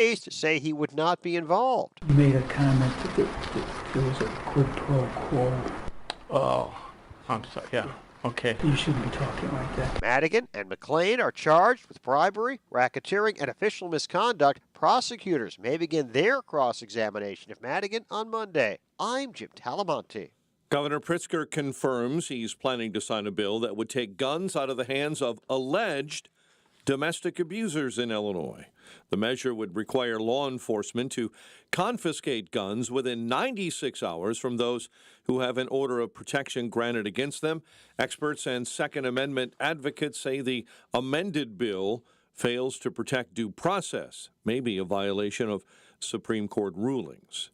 say he would not be involved. You made a comment that there was a quid pro quo. Oh, I'm sorry. Yeah. Okay. You shouldn't be talking like that. Madigan and McClain are charged with bribery, racketeering, and official misconduct. Prosecutors may begin their cross-examination of Madigan on Monday. I'm Jim Talamonte. Governor Pritzker confirms he's planning to sign a bill that would take guns out of the hands of alleged domestic abusers in Illinois. The measure would require law enforcement to confiscate guns within 96 hours from those who have an order of protection granted against them. Experts and Second Amendment advocates say the amended bill fails to protect due process, maybe a violation of Supreme Court rulings.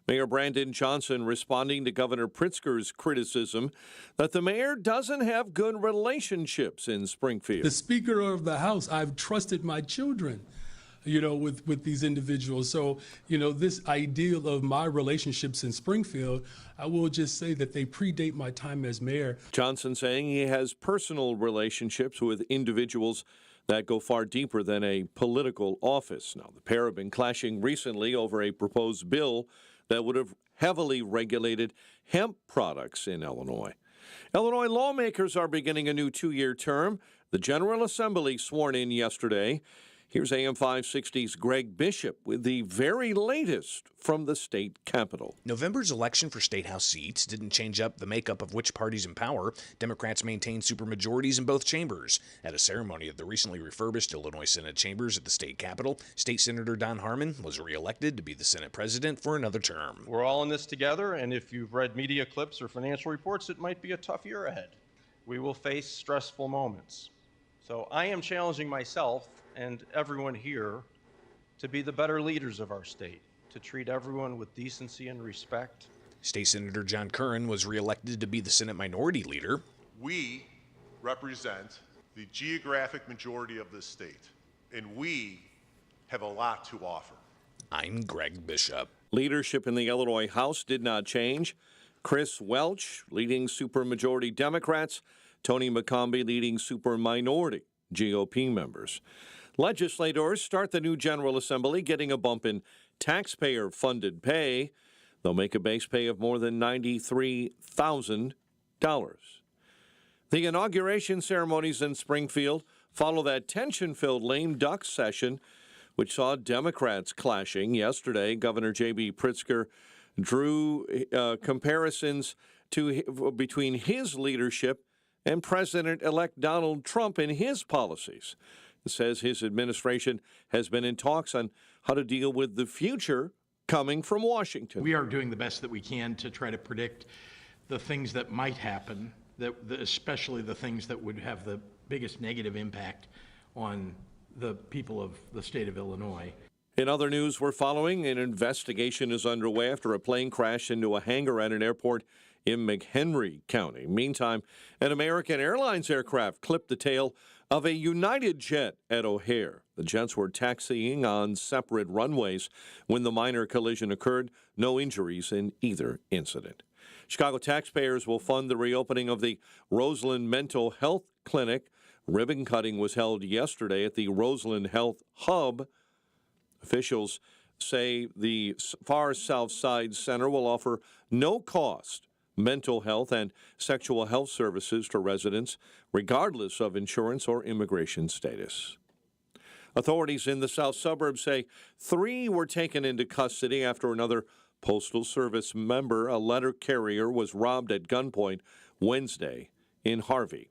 Mayor Brandon Johnson responding to Governor Pritzker's criticism that the mayor doesn't have good relationships in Springfield. The Speaker of the House, I've trusted my children, with these individuals. So, this ideal of my relationships in Springfield, I will just say that they predate my time as mayor. Johnson saying he has personal relationships with individuals that go far deeper than a political office. Now, the pair have been clashing recently over a proposed bill that would have heavily regulated hemp products in Illinois. Illinois lawmakers are beginning a new 2-year term. The General Assembly sworn in yesterday. Here's AM 560's Greg Bishop with the very latest from the state capitol. November's election for state house seats didn't change up the makeup of which party's in power. Democrats maintained supermajorities in both chambers. At a ceremony at the recently refurbished Illinois Senate chambers at the state capitol, State Senator Don Harmon was reelected to be the Senate president for another term. We're all in this together, and if you've read media clips or financial reports, it might be a tough year ahead. We will face stressful moments. So I am challenging myself and everyone here to be the better leaders of our state, to treat everyone with decency and respect. State Senator John Curran was reelected to be the Senate Minority Leader. We represent the geographic majority of this state, and we have a lot to offer. I'm Greg Bishop. Leadership in the Illinois House did not change. Chris Welch leading supermajority Democrats, Tony McCombie leading superminority GOP members. Legislators start the new General Assembly getting a bump in taxpayer-funded pay. They'll make a base pay of more than $93,000. The inauguration ceremonies in Springfield follow that tension-filled lame duck session, which saw Democrats clashing. Yesterday, Governor J.B. Pritzker drew comparisons between his leadership and President-elect Donald Trump in his policies. It says his administration has been in talks on how to deal with the future coming from Washington. We are doing the best that we can to try to predict the things that might happen, especially the things that would have the biggest negative impact on the people of the state of Illinois. In other news we're following, an investigation is underway after a plane crashed into a hangar at an airport in McHenry County. Meantime, an American Airlines aircraft clipped the tail of a United jet at O'Hare. The jets were taxiing on separate runways when the minor collision occurred. No injuries in either incident. Chicago taxpayers will fund the reopening of the Roseland Mental Health Clinic. Ribbon cutting was held yesterday at the Roseland Health Hub. Officials say the Far South Side Center will offer no-cost mental health and sexual health services to residents, regardless of insurance or immigration status. Authorities in the south suburbs say 3 were taken into custody after another Postal Service member, a letter carrier, was robbed at gunpoint Wednesday in Harvey.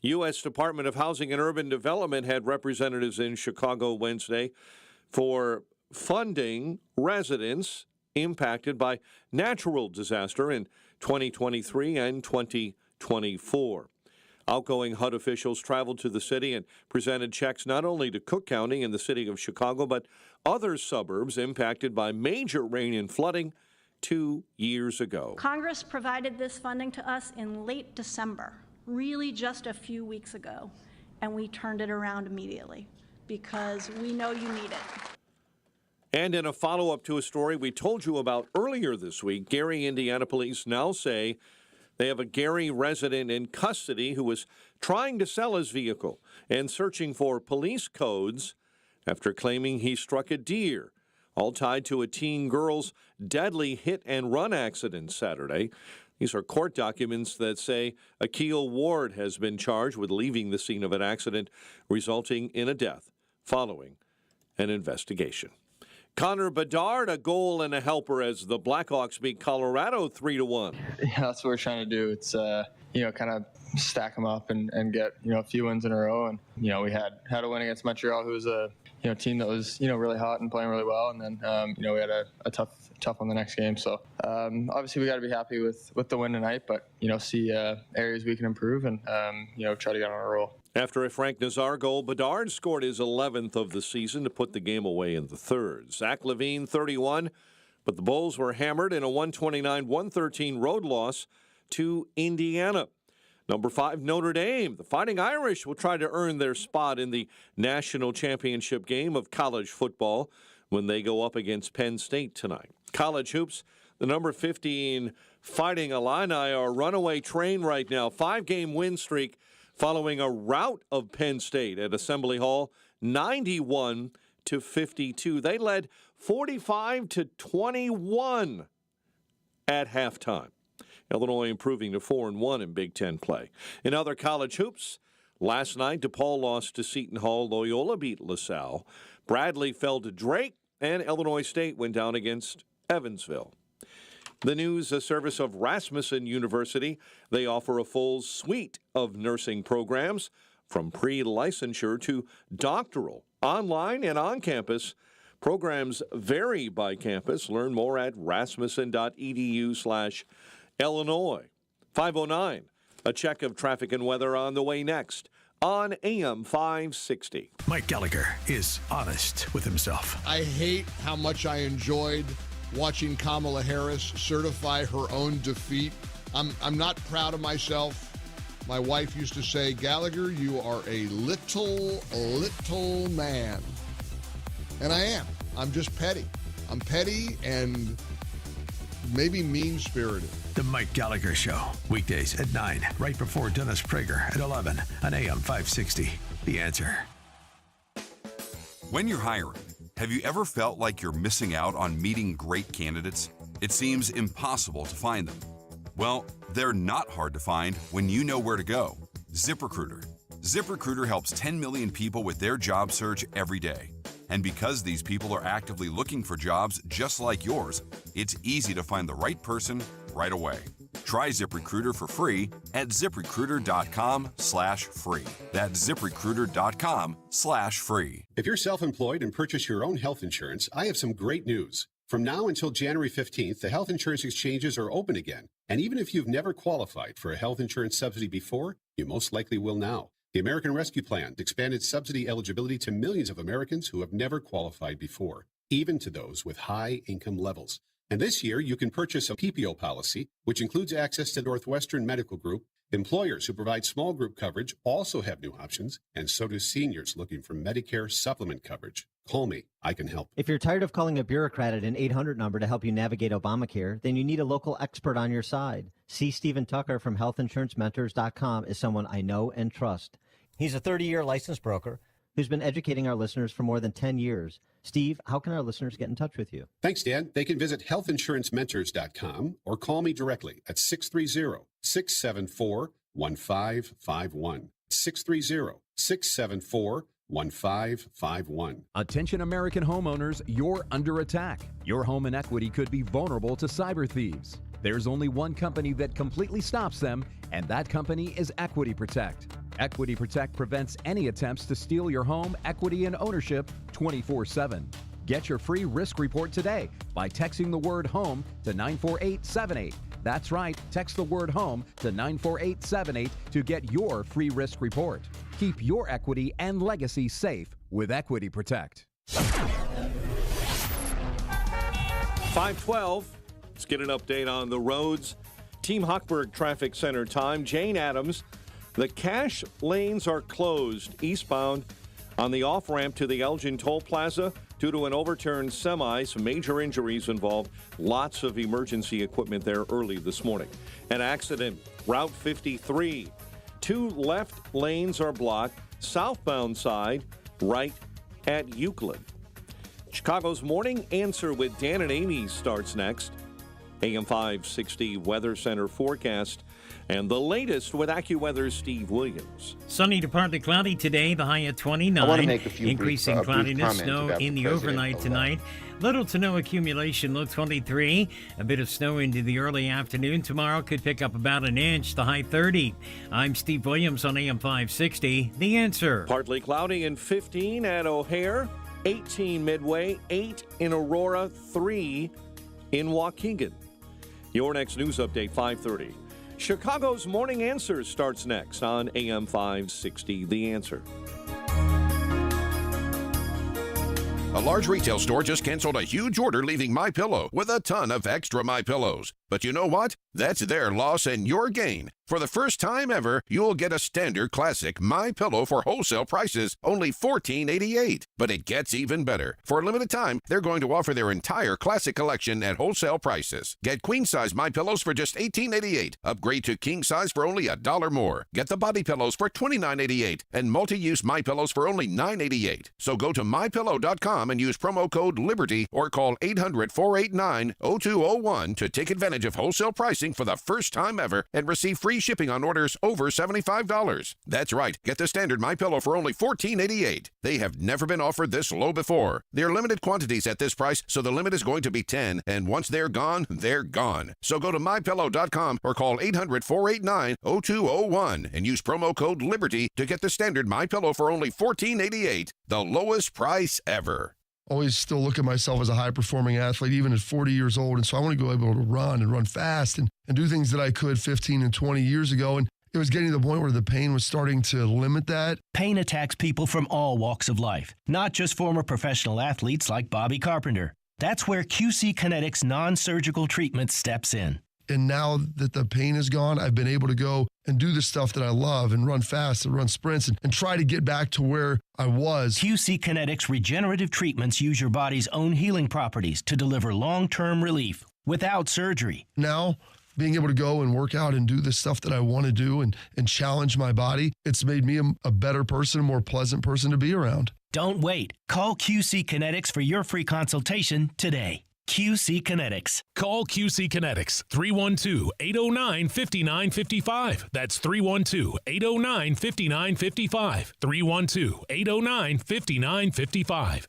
U.S. Department of Housing and Urban Development had representatives in Chicago Wednesday for funding residents impacted by natural disaster in 2023 and 2024. Outgoing HUD officials traveled to the city and presented checks not only to Cook County and the city of Chicago, but other suburbs impacted by major rain and flooding 2 years ago. Congress provided this funding to us in late December, really just a few weeks ago, and we turned it around immediately because we know you need it. And in a follow-up to a story we told you about earlier this week, Gary, Indiana police now say they have a Gary resident in custody who was trying to sell his vehicle and searching for police codes after claiming he struck a deer, all tied to a teen girl's deadly hit-and-run accident Saturday. These are court documents that say Akil Ward has been charged with leaving the scene of an accident resulting in a death following an investigation. Connor Bedard, a goal and a helper as the Blackhawks beat Colorado 3-1. Yeah, that's what we're trying to do. It's, kind of stack them up and get, a few wins in a row. And, we had a win against Montreal, who was a, team that was, really hot and playing really well. And then, we had a tough on the next game. So, obviously we got to be happy with the win tonight, but, see areas we can improve and, try to get on a roll. After a Frank Nazar goal, Bedard scored his 11th of the season to put the game away in the third. Zach Levine, 31, but the Bulls were hammered in a 129-113 road loss to Indiana. Number 5, Notre Dame. The Fighting Irish will try to earn their spot in the national championship game of college football when they go up against Penn State tonight. College hoops, the number 15 Fighting Illini are a runaway train right now. 5-game win streak following a rout of Penn State at Assembly Hall, 91-52. They led 45-21 at halftime. Illinois improving to 4-1 in Big Ten play. In other college hoops, last night DePaul lost to Seton Hall. Loyola beat LaSalle. Bradley fell to Drake, and Illinois State went down against Evansville. The news, a service of Rasmussen University. They offer a full suite of nursing programs, from pre-licensure to doctoral, online and on campus. Programs vary by campus. Learn more at rasmussen.edu/Illinois. 5:09. A check of traffic and weather on the way next on AM 560. Mike Gallagher is honest with himself. I hate how much I enjoyed watching Kamala Harris certify her own defeat. I'm not proud of myself. My wife used to say, Gallagher, you are a little man. And I am. I'm just petty. I'm petty and maybe mean-spirited. The Mike Gallagher Show, weekdays at 9, right before Dennis Prager at 11 on AM 560. The Answer. When you're hiring, have you ever felt like you're missing out on meeting great candidates? It seems impossible to find them. Well, they're not hard to find when you know where to go. ZipRecruiter. ZipRecruiter helps 10 million people with their job search every day. And because these people are actively looking for jobs just like yours, it's easy to find the right person right away. Try ZipRecruiter for free at ZipRecruiter.com/free. That's ZipRecruiter.com/free. If you're self-employed and purchase your own health insurance, I have some great news. From now until January 15th, the health insurance exchanges are open again. And even if you've never qualified for a health insurance subsidy before, you most likely will now. The American Rescue Plan expanded subsidy eligibility to millions of Americans who have never qualified before, even to those with high income levels. And this year, you can purchase a PPO policy, which includes access to Northwestern Medical Group. Employers who provide small group coverage also have new options, and so do seniors looking for Medicare supplement coverage. Call me. I can help. If you're tired of calling a bureaucrat at an 800 number to help you navigate Obamacare, then you need a local expert on your side. C. Stephen Tucker from HealthInsuranceMentors.com is someone I know and trust. He's a 30-year licensed broker who's been educating our listeners for more than 10 years. Steve, how can our listeners get in touch with you? Thanks, Dan. They can visit healthinsurancementors.com or call me directly at 630-674-1551. 630-674-1551. Attention American homeowners, you're under attack. Your home and equity could be vulnerable to cyber thieves. There's only one company that completely stops them, and that company is Equity Protect. Equity Protect prevents any attempts to steal your home, equity, and ownership 24/7. Get your free risk report today by texting the word HOME to 94878. That's right, text the word HOME to 94878 to get your free risk report. Keep your equity and legacy safe with Equity Protect. 5:12. Let's get an update on the roads. Team Hochberg Traffic Center time. Jane Addams. The cash lanes are closed eastbound on the off-ramp to the Elgin Toll Plaza due to an overturned semi. Some major injuries involved. Lots of emergency equipment there early this morning. An accident, Route 53. 2 left lanes are blocked. Southbound side, right at Euclid. Chicago's Morning Answer with Dan and Amy starts next. AM 560 Weather Center forecast and the latest with AccuWeather's Steve Williams. Sunny to partly cloudy today, the high at 29. I want to make a few increasing brief cloudiness, comments snow about in the the president overnight elect. tonight. Little to no accumulation, low 23. A bit of snow into the early afternoon. Tomorrow could pick up about an inch, the high 30. I'm Steve Williams on AM 560. The Answer. Partly cloudy and 15 at O'Hare, 18 Midway, 8 in Aurora, 3 in Waukegan. Your next news update, 5:30. Chicago's Morning Answer starts next on AM 560, The Answer. A large retail store just canceled a huge order, leaving MyPillow with a ton of extra MyPillows. But you know what? That's their loss and your gain. For the first time ever, you'll get a standard classic MyPillow for wholesale prices, only $14.88. But it gets even better. For a limited time, they're going to offer their entire classic collection at wholesale prices. Get queen-size MyPillows for just $18.88. Upgrade to king size for only $1 more. Get the body pillows for $29.88 and multi-use MyPillows for only $9.88. So go to MyPillow.com and use promo code LIBERTY or call 800-489-0201 to take advantage of wholesale pricing for the first time ever and receive free shipping on orders over $75. That's right. Get the standard MyPillow for only $14.88. They have never been offered this low before. They're limited quantities at this price, so the limit is going to be 10, and once they're gone, they're gone. So go to MyPillow.com or call 800-489-0201 and use promo code LIBERTY to get the standard MyPillow for only $14.88, the lowest price ever. Always still look at myself as a high-performing athlete, even at 40 years old. And so I want to go able to run and run fast and do things that I could 15 and 20 years ago. And it was getting to the point where the pain was starting to limit that. Pain attacks people from all walks of life, not just former professional athletes like Bobby Carpenter. That's where QC Kinetics non-surgical treatment steps in. And now that the pain is gone, I've been able to go and do the stuff that I love and run fast and run sprints and try to get back to where I was. QC Kinetics regenerative treatments use your body's own healing properties to deliver long-term relief without surgery. Now, being able to go and work out and do the stuff that I want to do and challenge my body, it's made me a better person, a more pleasant person to be around. Don't wait. Call QC Kinetics for your free consultation today. QC Kinetics. Call QC Kinetics, 312-809-5955. That's 312-809-5955. 312-809-5955.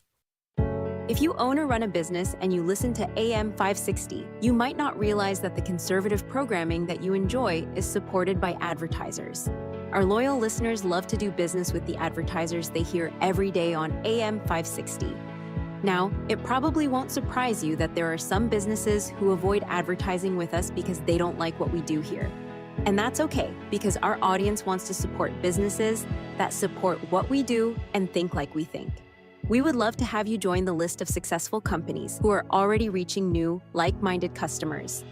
If you own or run a business and you listen to AM 560, you might not realize that the conservative programming that you enjoy is supported by advertisers. Our loyal listeners love to do business with the advertisers they hear every day on AM 560. Now, it probably won't surprise you that there are some businesses who avoid advertising with us because they don't like what we do here. And that's okay, because our audience wants to support businesses that support what we do and think like we think. We would love to have you join the list of successful companies who are already reaching new, like-minded customers.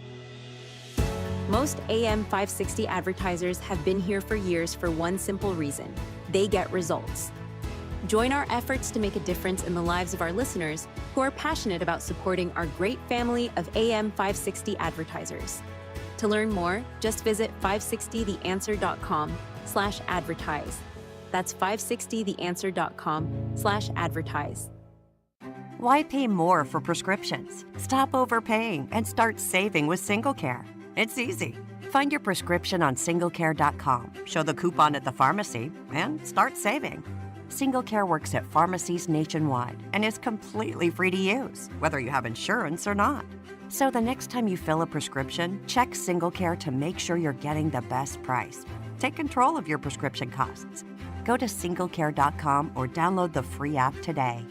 Most AM 560 advertisers have been here for years for one simple reason: they get results. Join our efforts to make a difference in the lives of our listeners who are passionate about supporting our great family of AM 560 advertisers. To learn more, just visit 560theanswer.com/advertise. That's 560theanswer.com/advertise. Why pay more for prescriptions? Stop overpaying and start saving with SingleCare. It's easy. Find your prescription on singlecare.com, show the coupon at the pharmacy, and start saving. SingleCare works at pharmacies nationwide and is completely free to use, whether you have insurance or not. So the next time you fill a prescription, check SingleCare to make sure you're getting the best price. Take control of your prescription costs. Go to singlecare.com or download the free app today.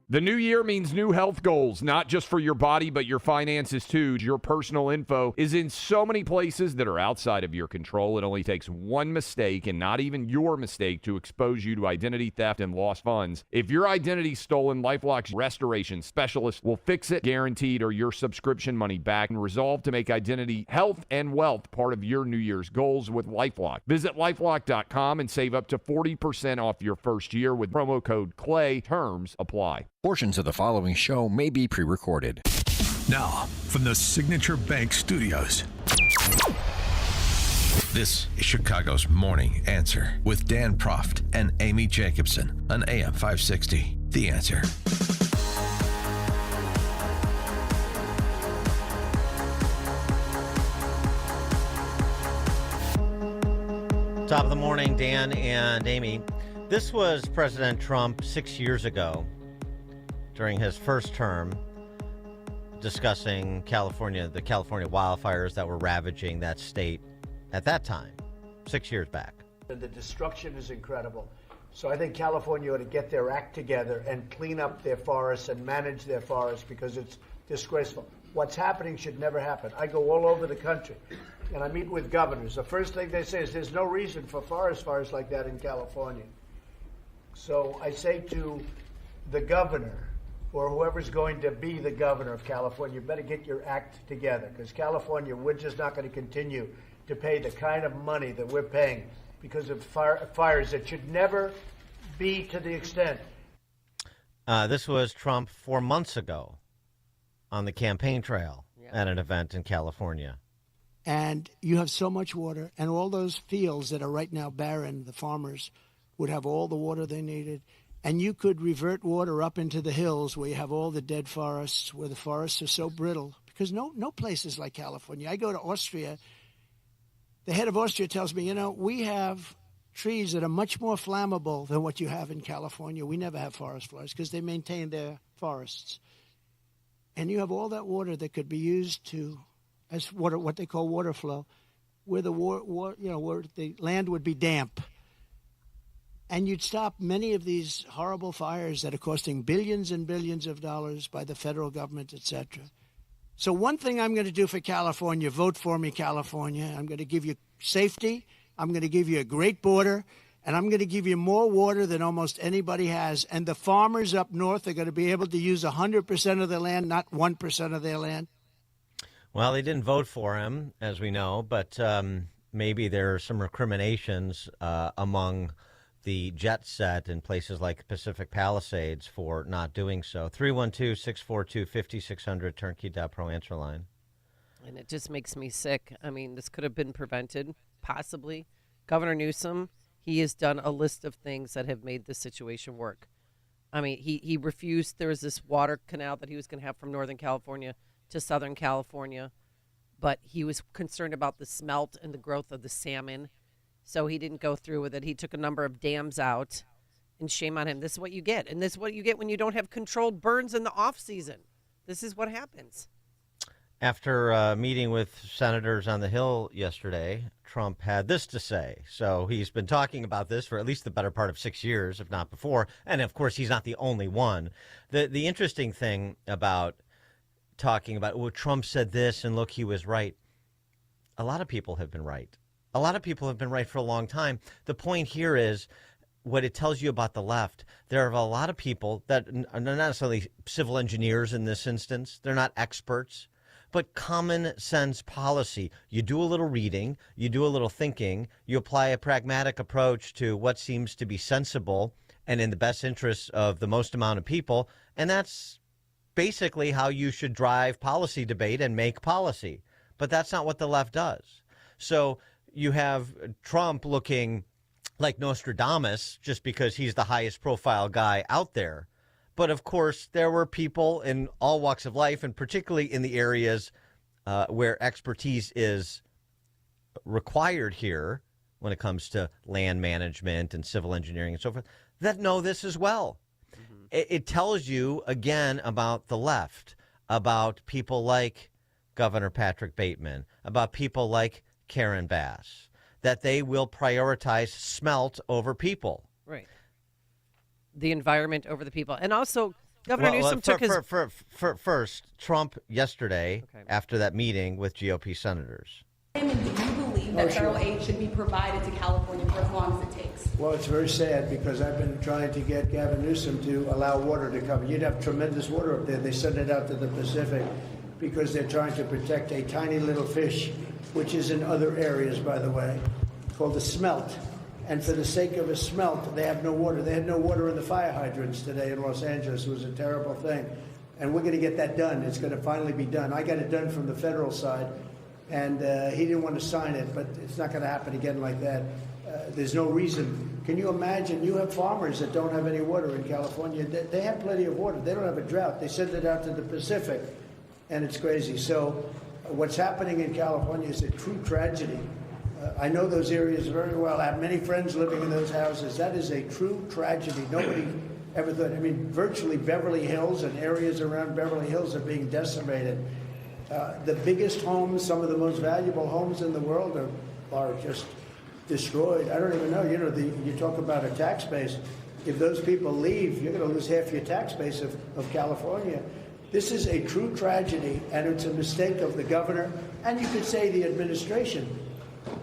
The new year means new health goals, not just for your body, but your finances too. Your personal info is in so many places that are outside of your control. It only takes one mistake, and not even your mistake, to expose you to identity theft and lost funds. If your identity's stolen, LifeLock's restoration specialist will fix it, guaranteed, or your subscription money back, and resolve to make identity, health, and wealth part of your New Year's goals with LifeLock. Visit LifeLock.com and save up to 40% off your first year with promo code CLAY. Terms apply. Portions of the following show may be pre-recorded. Now, from the Signature Bank Studios. This is Chicago's Morning Answer with Dan Proft and Amy Jacobson on AM 560. The Answer. Top of the morning, Dan and Amy. This was President Trump 6 years ago during his first term discussing the California wildfires that were ravaging that state at that time, 6 years back. The destruction is incredible. So I think California ought to get their act together and clean up their forests and manage their forests because it's disgraceful. What's happening should never happen. I go all over the country and I meet with governors. The first thing they say is there's no reason for forest fires like that in California. So I say to the governor or whoever's going to be the governor of California, you better get your act together because California, we're just not going to continue to pay the kind of money that we're paying because of fires that should never be to the extent. This was Trump 4 months ago on the campaign trail at an event in California. And you have so much water, and all those fields that are right now barren, the farmers would have all the water they needed. And you could revert water up into the hills where you have all the dead forests, where the forests are so brittle. Because no place is like California. I go to Austria. The head of Austria tells me, we have trees that are much more flammable than what you have in California. We never have forest fires because they maintain their forests. And you have all that water that could be used as water, what they call water flow, where where the land would be damp. And you'd stop many of these horrible fires that are costing billions and billions of dollars by the federal government, etc. So one thing I'm going to do for California, vote for me, California. I'm going to give you safety. I'm going to give you a great border. And I'm going to give you more water than almost anybody has. And the farmers up north are going to be able to use 100% of their land, not 1% of their land. Well, they didn't vote for him, as we know, but maybe there are some recriminations among the jet set in places like Pacific Palisades for not doing so. 312-642-5600, Turnkey.pro answer line. And it just makes me sick. I mean, this could have been prevented, possibly. Governor Newsom, he has done a list of things that have made this situation work. I mean, he refused. There was this water canal that he was going to have from Northern California to Southern California, but he was concerned about the smelt and the growth of the salmon, so he didn't go through with it. He took a number of dams out, and shame on him. This is what you get, and this is what you get when you don't have controlled burns in the off-season. This is what happens. After meeting with senators on the Hill yesterday, Trump had this to say. So he's been talking about this for at least the better part of 6 years, if not before. And, of course, he's not the only one. The interesting thing about talking about, well, Trump said this, and look, he was right. A lot of people have been right. A lot of people have been right for a long time. The point here is what it tells you about the left. There are a lot of people that are not necessarily civil engineers in this instance. They're not experts, but common sense policy. You do a little reading, you do a little thinking, you apply a pragmatic approach to what seems to be sensible and in the best interests of the most amount of people, and that's basically how you should drive policy debate and make policy. But that's not what the left does. So you have Trump looking like Nostradamus just because he's the highest profile guy out there. But of course, there were people in all walks of life, and particularly in the areas where expertise is required here when it comes to land management and civil engineering and so forth, that know this as well. It tells you, again, about the left, about people like Governor Patrick Bateman, about people like Karen Bass, that they will prioritize smelt over people. Right. The environment over the people. And also, Governor Newsom took his... First, Trump yesterday, after that meeting with GOP senators. Do you believe that federal aid should be provided to California for as long as it takes? Well, it's very sad because I've been trying to get Gavin Newsom to allow water to come. You'd have tremendous water up there. They send it out to the Pacific because they're trying to protect a tiny little fish, which is in other areas, by the way, called the smelt. And for the sake of a smelt, they have no water. They had no water in the fire hydrants today in Los Angeles. It was a terrible thing. And we're going to get that done. It's going to finally be done. I got it done from the federal side. And he didn't want to sign it, but it's not going to happen again like that. There's no reason. Can you imagine? You have farmers that don't have any water in California. They have plenty of water. They don't have a drought. They send it out to the Pacific, and it's crazy. So what's happening in California is a true tragedy. I know those areas very well. I have many friends living in those houses. That is a true tragedy. Nobody ever thought. I mean, virtually Beverly Hills and areas around Beverly Hills are being decimated. The biggest homes, some of the most valuable homes in the world are just destroyed. I don't even know. You know, you talk about a tax base. If those people leave, you're going to lose half your tax base of California. This is a true tragedy, and it's a mistake of the governor, and you could say the administration.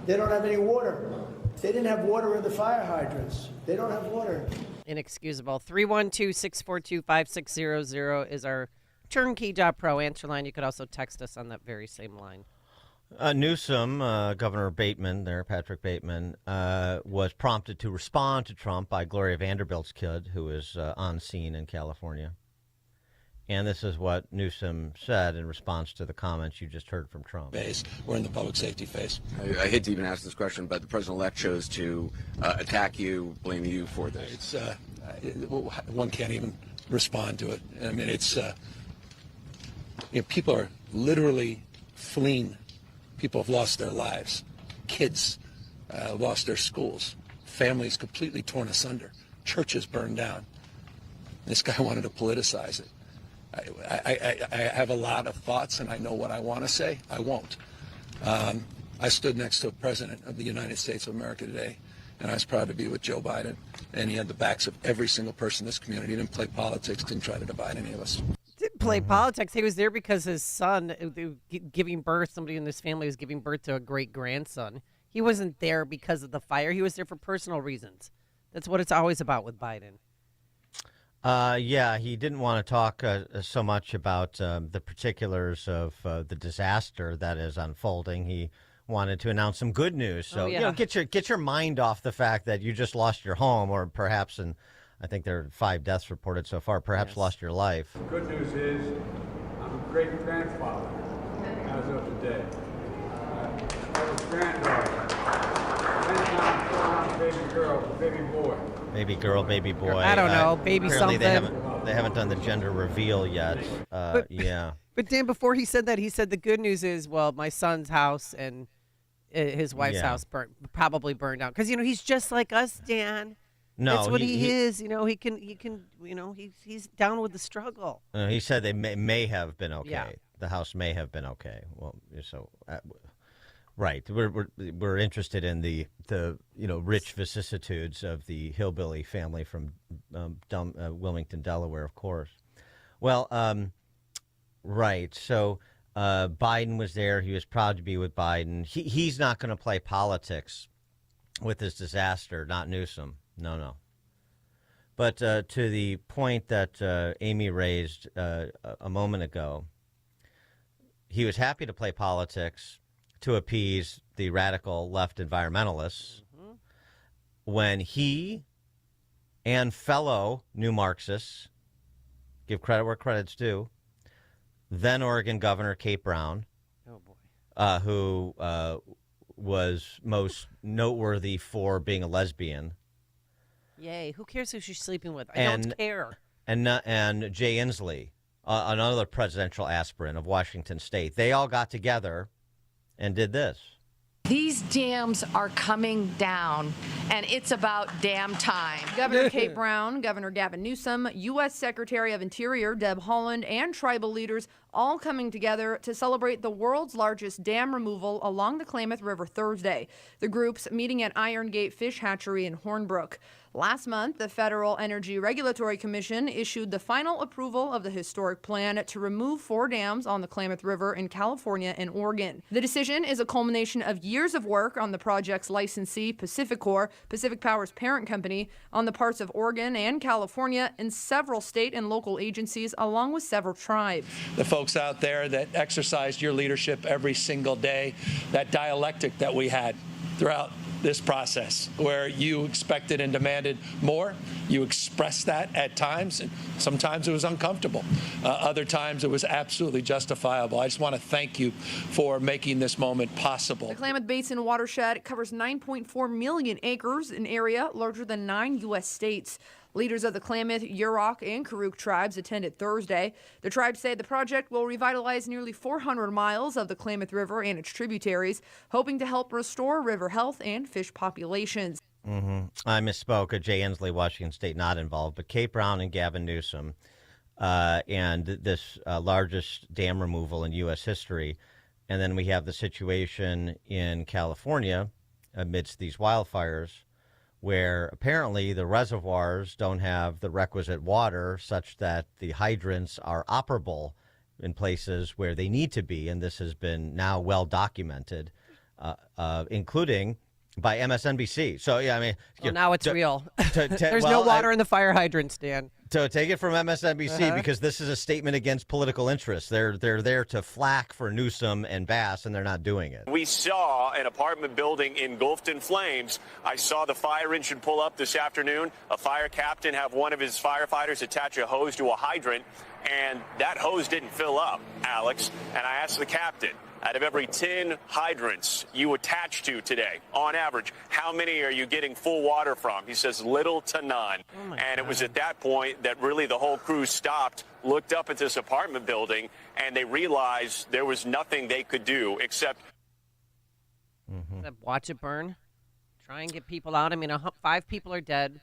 They don't have any water. They didn't have water in the fire hydrants. They don't have water. Inexcusable. 312-642-5600 is our Turnkey Job Pro answer line. You could also text us on that very same line. Newsom, Governor Bateman there, Patrick Bateman, was prompted to respond to Trump by Gloria Vanderbilt's kid, who is on scene in California. And this is what Newsom said in response to the comments you just heard from Trump. We're in the public safety phase. I hate to even ask this question, but the president-elect chose to attack you, blame you for this. One can't even respond to it. I mean, it's people are literally fleeing. People have lost their lives. Kids lost their schools. Families completely torn asunder. Churches burned down. This guy wanted to politicize it. I have a lot of thoughts, and I know what I want to say. I won't. I stood next to a president of the United States of America today, and I was proud to be with Joe Biden. And he had the backs of every single person in this community. He didn't play politics, didn't try to divide any of us. Didn't play politics. He was there because his son, giving birth, somebody in this family was giving birth to a great-grandson. He wasn't there because of the fire. He was there for personal reasons. That's what it's always about with Biden. Yeah, he didn't want to talk so much about the particulars of the disaster that is unfolding. He wanted to announce some good news. So, get your mind off the fact that you just lost your home, or perhaps, and I think there are 5 deaths reported so far, perhaps lost your life. The good news is I'm a great-grandfather as of today. I was granddaughter. Then I'm baby girl, baby boy. Baby girl, baby boy. I don't know, baby something. something. They haven't done the gender reveal yet. Yeah. But Dan, before he said that, he said the good news is, well, my son's house and his wife's house probably burned down. Because, he's just like us, Dan. No, that's what he is. He can. He's down with the struggle. He said they may have been okay. Yeah. The house may have been okay. Well, so. Right, we're interested in the rich vicissitudes of the hillbilly family from Wilmington, Delaware, of course. Well, right. So Biden was there. He was proud to be with Biden. He's not going to play politics with this disaster. Not Newsom. No. But to the point that Amy raised a moment ago, he was happy to play politics to appease the radical left environmentalists when he and fellow new Marxists, give credit where credit's due, then Oregon Governor Kate Brown, who was most noteworthy for being a lesbian. Yay, who cares who she's sleeping with? I don't care. And Jay Inslee, another presidential aspirant of Washington State, they all got together and did this. These dams are coming down, and it's about damn time. Governor Kate Brown, Governor Gavin Newsom, U.S. Secretary of Interior Deb Haaland, and tribal leaders all coming together to celebrate the world's largest dam removal along the Klamath River Thursday. The groups meeting at Iron Gate Fish Hatchery in Hornbrook. Last month, the Federal Energy Regulatory Commission issued the final approval of the historic plan to remove 4 dams on the Klamath River in California and Oregon. The decision is a culmination of years of work on the project's licensee, PacifiCorp, Pacific Power's parent company, on the parts of Oregon and California, and several state and local agencies, along with several tribes. The folks out there that exercised your leadership every single day, that dialectic that we had throughout this process where you expected and demanded more. You expressed that at times, and sometimes it was uncomfortable. Other times it was absolutely justifiable. I just want to thank you for making this moment possible. The Klamath Basin watershed covers 9.4 million acres, an area larger than 9 U.S. states. Leaders of the Klamath, Yurok, and Karuk tribes attended Thursday. The tribes say the project will revitalize nearly 400 miles of the Klamath River and its tributaries, hoping to help restore river health and fish populations. I misspoke. Jay Inslee, Washington State, not involved, but Kate Brown and Gavin Newsom, and this largest dam removal in U.S. history. And then we have the situation in California amidst these wildfires, where apparently the reservoirs don't have the requisite water such that the hydrants are operable in places where they need to be. And this has been now well documented, including by MSNBC. So, yeah, I mean. Well, now it's real. There's no water in the fire hydrants, Dan. So take it from MSNBC because this is a statement against political interests. They're there to flack for Newsom and Bass, and they're not doing it. We saw an apartment building engulfed in flames. I saw the fire engine pull up this afternoon. A fire captain have one of his firefighters attach a hose to a hydrant, and that hose didn't fill up, Alex. And I asked the captain, out of every 10 hydrants you attach to today, on average, how many are you getting full water from? He says little to none. And it was at that point that really the whole crew stopped, looked up at this apartment building, and they realized there was nothing they could do except watch it burn, try and get people out. I mean, 5 people are dead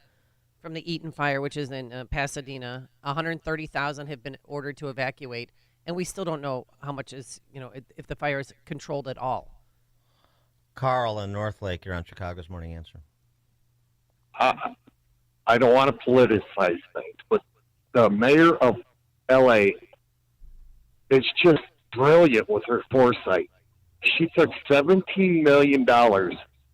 from the Eaton fire, which is in Pasadena. 130,000 have been ordered to evacuate. And we still don't know how much is, if the fire is controlled at all. Carl in Northlake, you're on Chicago's Morning Answer. I don't want to politicize things, but the mayor of L.A. is just brilliant with her foresight. She took $17 million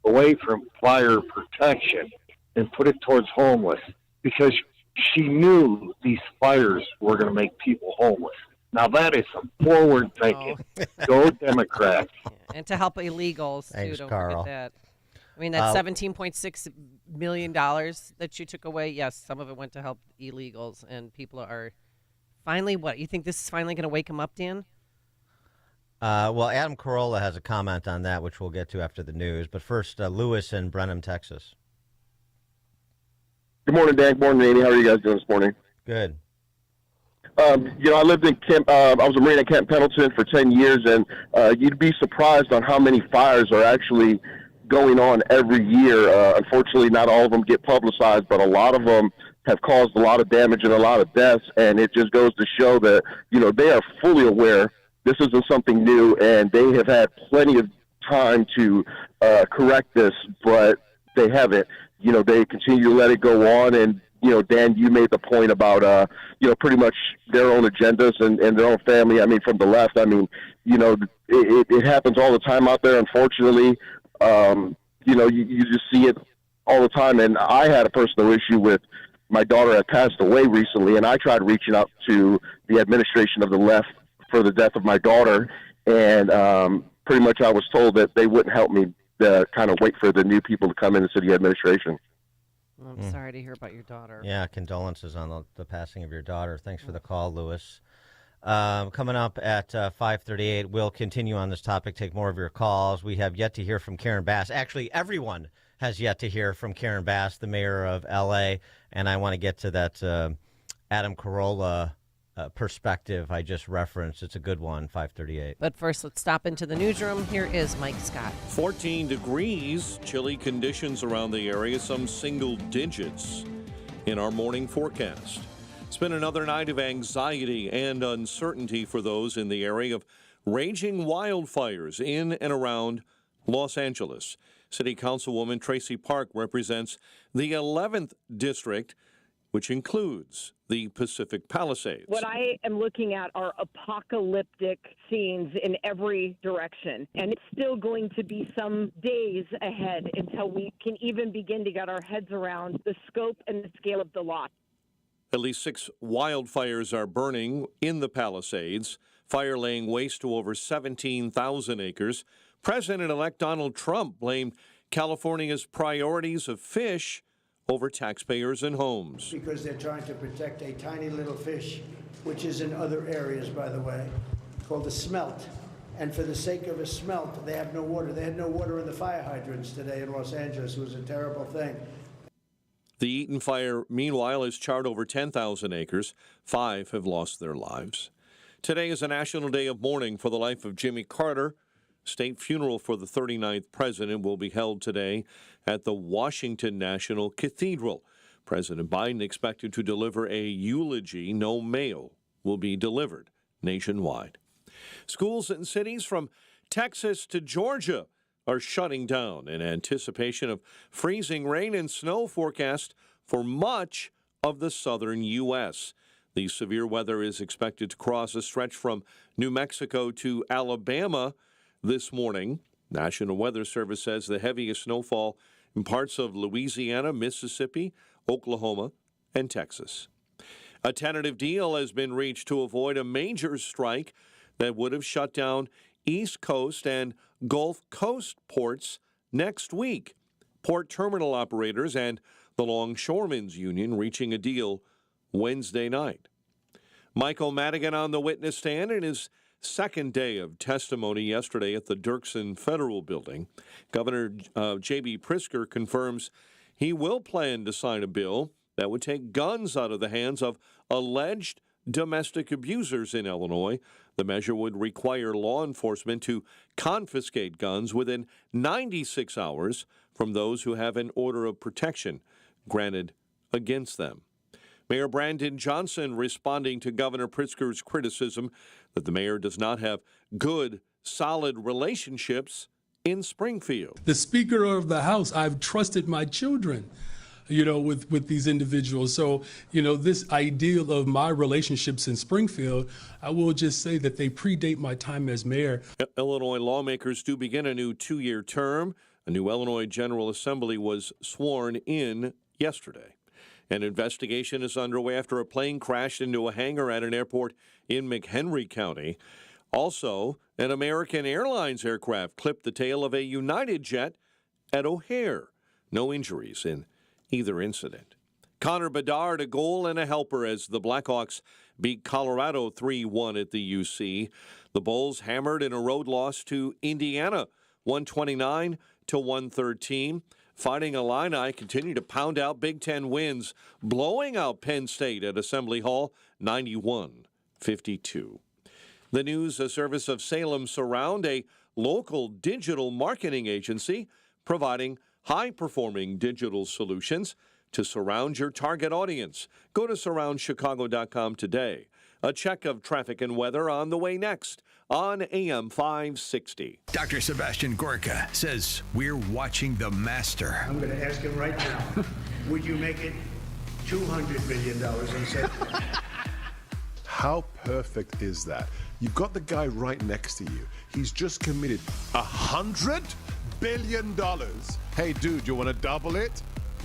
away from fire protection and put it towards homeless because she knew these fires were going to make people homeless. Now, that is some forward thinking. Go Democrats. And to help illegals, Thanks, too. Don't Carl. forget that. I mean, that $17.6 million that you took away, yes, some of it went to help illegals. And people are finally, what? You think this is finally going to wake them up, Dan? Well, Adam Carolla has a comment on that, which we'll get to after the news. But first, Lewis in Brenham, Texas. Good morning, Dan. Good morning, Amy. How are you guys doing this morning? Good. I lived in Camp. I was a Marine at Camp Pendleton for 10 years, and you'd be surprised on how many fires are actually going on every year. Unfortunately, not all of them get publicized, but a lot of them have caused a lot of damage and a lot of deaths, and it just goes to show that, they are fully aware this isn't something new, and they have had plenty of time to correct this, but they haven't. They continue to let it go on, and Dan, you made the point about, pretty much their own agendas and their own family. I mean, from the left, it happens all the time out there, unfortunately. You just see it all the time. And I had a personal issue with my daughter had passed away recently, and I tried reaching out to the administration of the left for the death of my daughter. And pretty much I was told that they wouldn't help me kind of wait for the new people to come in the city administration. I'm sorry to hear about your daughter. Yeah, condolences on the passing of your daughter. Thanks for the call, Lewis. Coming up at 5:38, we'll continue on this topic, take more of your calls. We have yet to hear from Karen Bass. Actually, everyone has yet to hear from Karen Bass, the mayor of L.A., and I want to get to that Adam Carolla perspective I just referenced. It's a good one, 5:38. But first, let's stop into the newsroom. Here is Mike Scott. 14 degrees, chilly conditions around the area, some single digits in our morning forecast. It's been another night of anxiety and uncertainty for those in the area of raging wildfires in and around Los Angeles. City Councilwoman Tracy Park represents the 11th district, which includes the Pacific Palisades. What I am looking at are apocalyptic scenes in every direction, and it's still going to be some days ahead until we can even begin to get our heads around the scope and the scale of the loss. At least 6 wildfires are burning in the Palisades, fire laying waste to over 17,000 acres. President-elect Donald Trump blamed California's priorities of fish over taxpayers and homes. Because they're trying to protect a tiny little fish, which is in other areas, by the way, called a smelt. And for the sake of a smelt, they have no water. They had no water in the fire hydrants today in Los Angeles. It was a terrible thing. The Eaton fire, meanwhile, has charred over 10,000 acres. 5 have lost their lives. Today is a national day of mourning for the life of Jimmy Carter. State funeral for the 39th president will be held today at the Washington National Cathedral. President Biden expected to deliver a eulogy. No mail will be delivered nationwide. Schools in cities from Texas to Georgia are shutting down in anticipation of freezing rain and snow forecast for much of the southern U.S. The severe weather is expected to cross a stretch from New Mexico to Alabama this morning. National Weather Service says the heaviest snowfall in parts of Louisiana, Mississippi, Oklahoma, and Texas. A tentative deal has been reached to avoid a major strike that would have shut down East Coast and Gulf Coast ports next week. Port terminal operators and the Longshoremen's Union reaching a deal Wednesday night. Michael Madigan on the witness stand in his second day of testimony yesterday at the Dirksen Federal Building. Governor J.B. Pritzker confirms he will plan to sign a bill that would take guns out of the hands of alleged domestic abusers in Illinois. The measure would require law enforcement to confiscate guns within 96 hours from those who have an order of protection granted against them. Mayor Brandon Johnson responding to Governor Pritzker's criticism that the mayor does not have good, solid relationships in Springfield. The Speaker of the House, I've trusted my children, with these individuals. So, this ideal of my relationships in Springfield, I will just say that they predate my time as mayor. Illinois lawmakers do begin a new 2-year term. A new Illinois General Assembly was sworn in yesterday. An investigation is underway after a plane crashed into a hangar at an airport in McHenry County. Also, an American Airlines aircraft clipped the tail of a United jet at O'Hare. No injuries in either incident. Connor Bedard, a goal and a helper as the Blackhawks beat Colorado 3-1 at the UC. The Bulls hammered in a road loss to Indiana, 129-113. Fighting Illini continue to pound out Big Ten wins, blowing out Penn State at Assembly Hall, 91-52. The news, a service of Salem Surround, a local digital marketing agency providing high-performing digital solutions to surround your target audience. Go to surroundchicago.com today. A check of traffic and weather on the way next on AM 560. Dr. Sebastian Gorka says we're watching the master. I'm going to ask him right now, would you make it $200 million? And said, how perfect is that? You've got the guy right next to you. He's just committed $100 billion. Hey, dude, you want to double it?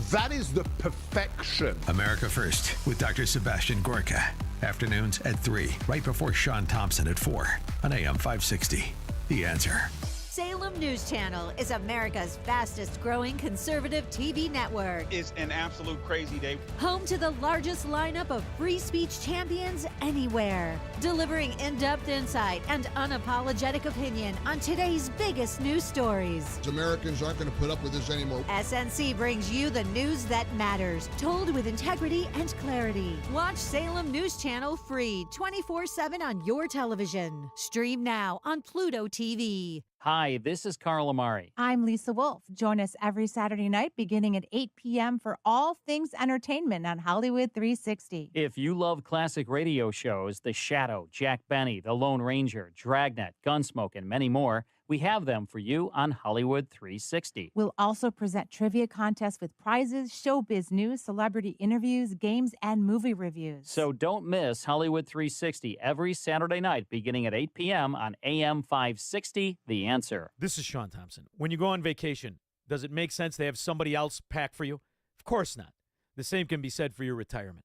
That is the perfection. America First with Dr. Sebastian Gorka. Afternoons at 3, right before Sean Thompson at 4 on AM 560. The Answer. Salem News Channel is America's fastest growing conservative TV network. It's an absolute crazy day. Home to the largest lineup of free speech champions anywhere. Delivering in-depth insight and unapologetic opinion on today's biggest news stories. Americans aren't going to put up with this anymore. SNC brings you the news that matters, told with integrity and clarity. Watch Salem News Channel free 24/7 on your television. Stream now on Pluto TV. Hi, this is Carl Amari. I'm Lisa Wolf. Join us every Saturday night beginning at 8 p.m. for all things entertainment on Hollywood 360. If you love classic radio shows, The Shadow, Jack Benny, The Lone Ranger, Dragnet, Gunsmoke, and many more, we have them for you on Hollywood 360. We'll also present trivia contests with prizes, showbiz news, celebrity interviews, games, and movie reviews. So don't miss Hollywood 360 every Saturday night beginning at 8 p.m. on AM 560, The Answer. This is Sean Thompson. When you go on vacation, does it make sense to have somebody else pack for you? Of course not. The same can be said for your retirement.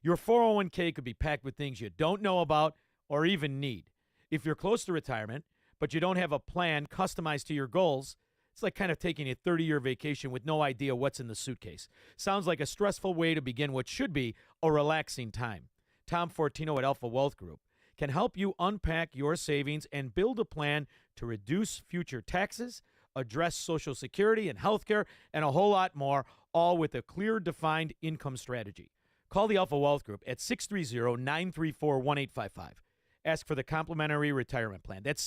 Your 401k could be packed with things you don't know about or even need. If you're close to retirement, but you don't have a plan customized to your goals, It's like kind of taking a 30-year vacation with no idea what's in the suitcase. Sounds like a stressful way to begin what should be a relaxing time. Tom Fortino at Alpha Wealth Group can help you unpack your savings and build a plan to reduce future taxes, address Social Security and health care, and a whole lot more, all with a clear, defined income strategy. Call the Alpha Wealth Group at 630-934-1855. Ask for the complimentary retirement plan. That's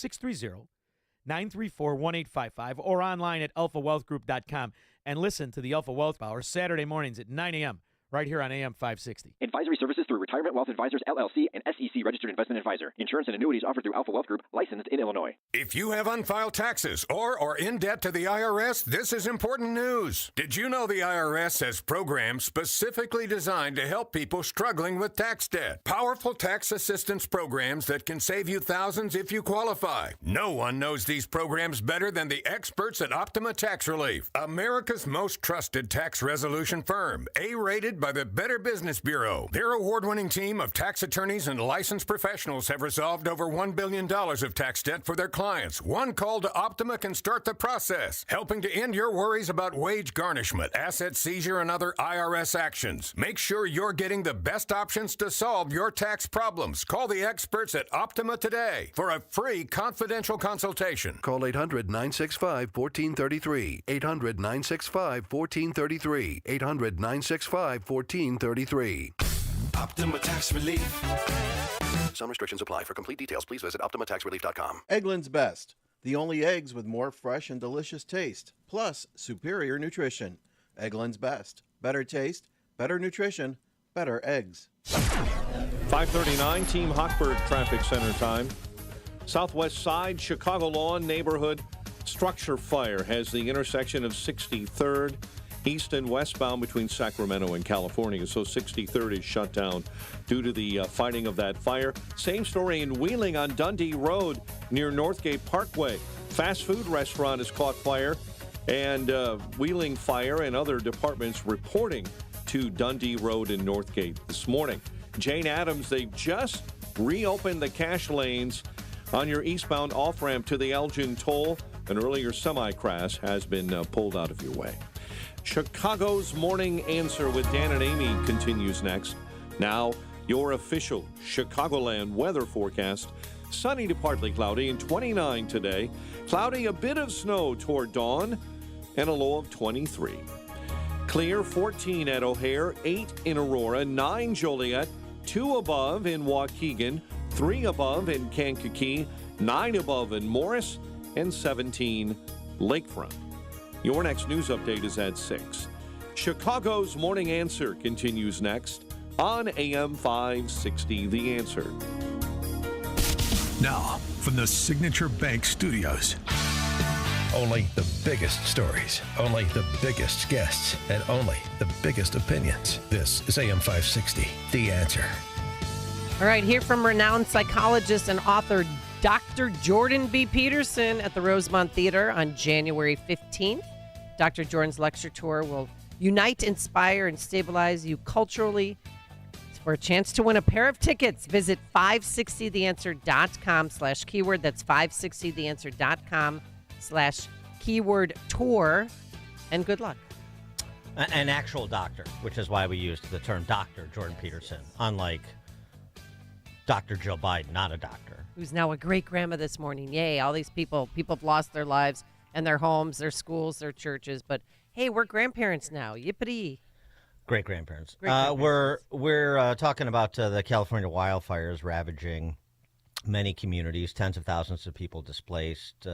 630-934-1855 or online at alphawealthgroup.com. And listen to the Alpha Wealth Hour Saturday mornings at 9 a.m. right here on AM 560. Advisory services through Retirement Wealth Advisors, LLC, and SEC registered investment advisor. Insurance and annuities offered through Alpha Wealth Group, licensed in Illinois. If you have unfiled taxes or are in debt to the IRS, this is important news. Did you know the IRS has programs specifically designed to help people struggling with tax debt? Powerful tax assistance programs that can save you thousands if you qualify. No one knows these programs better than the experts at Optima Tax Relief, America's most trusted tax resolution firm, A-rated by the Better Business Bureau. Their award-winning team of tax attorneys and licensed professionals have resolved over $1 billion of tax debt for their clients. One call to Optima can start the process, helping to end your worries about wage garnishment, asset seizure, and other IRS actions. Make sure you're getting the best options to solve your tax problems. Call the experts at Optima today for a free confidential consultation. Call 800-965-1433. 800-965-1433. 800-965-1433. Optima Tax Relief. Some restrictions apply. For complete details, please visit OptimaTaxRelief.com. Eggland's Best. The only eggs with more fresh and delicious taste, plus superior nutrition. Eggland's Best. Better taste, better nutrition, better eggs. 5:39, Team Hochberg Traffic Center time. Southwest Side, Chicago Lawn neighborhood. Structure fire has the intersection of 63rd east and westbound between Sacramento and California. So 63rd is shut down due to the fighting of that fire. Same story in Wheeling on Dundee Road near Northgate Parkway. Fast food restaurant has caught fire, and Wheeling Fire and other departments reporting to Dundee Road in Northgate this morning. Jane Addams, they just reopened the cash lanes on your eastbound off-ramp to the Elgin Toll. An earlier semi-crash has been pulled out of your way. Chicago's Morning Answer with Dan and Amy continues next. Now, your official Chicagoland weather forecast. Sunny to partly cloudy and 29 today. Cloudy, a bit of snow toward dawn, and a low of 23. Clear, 14 at O'Hare, 8 in Aurora, 9 Joliet, 2 above in Waukegan, 3 above in Kankakee, 9 above in Morris, and 17 Lakefront. Your next news update is at 6. Chicago's Morning Answer continues next on AM 560, The Answer. Now, from the Signature Bank Studios. Only the biggest stories, only the biggest guests, and only the biggest opinions. This is AM 560, The Answer. All right, hear from renowned psychologist and author Dr. Jordan B. Peterson at the Rosemont Theater on January 15th. Dr. Jordan's lecture tour will unite, inspire, and stabilize you culturally. For a chance to win a pair of tickets, visit 560theanswer.com/keyword. That's 560theanswer.com/keyword tour. And good luck. An actual doctor, which is why we used the term Dr. Jordan Peterson, unlike Dr. Joe Biden, not a doctor. Who's now a great-grandma this morning. Yay, all these people have lost their lives and their homes, their schools, their churches. But, hey, we're grandparents now. Yippity. Great-grandparents. Great-grandparents. We're talking about the California wildfires ravaging many communities, tens of thousands of people displaced,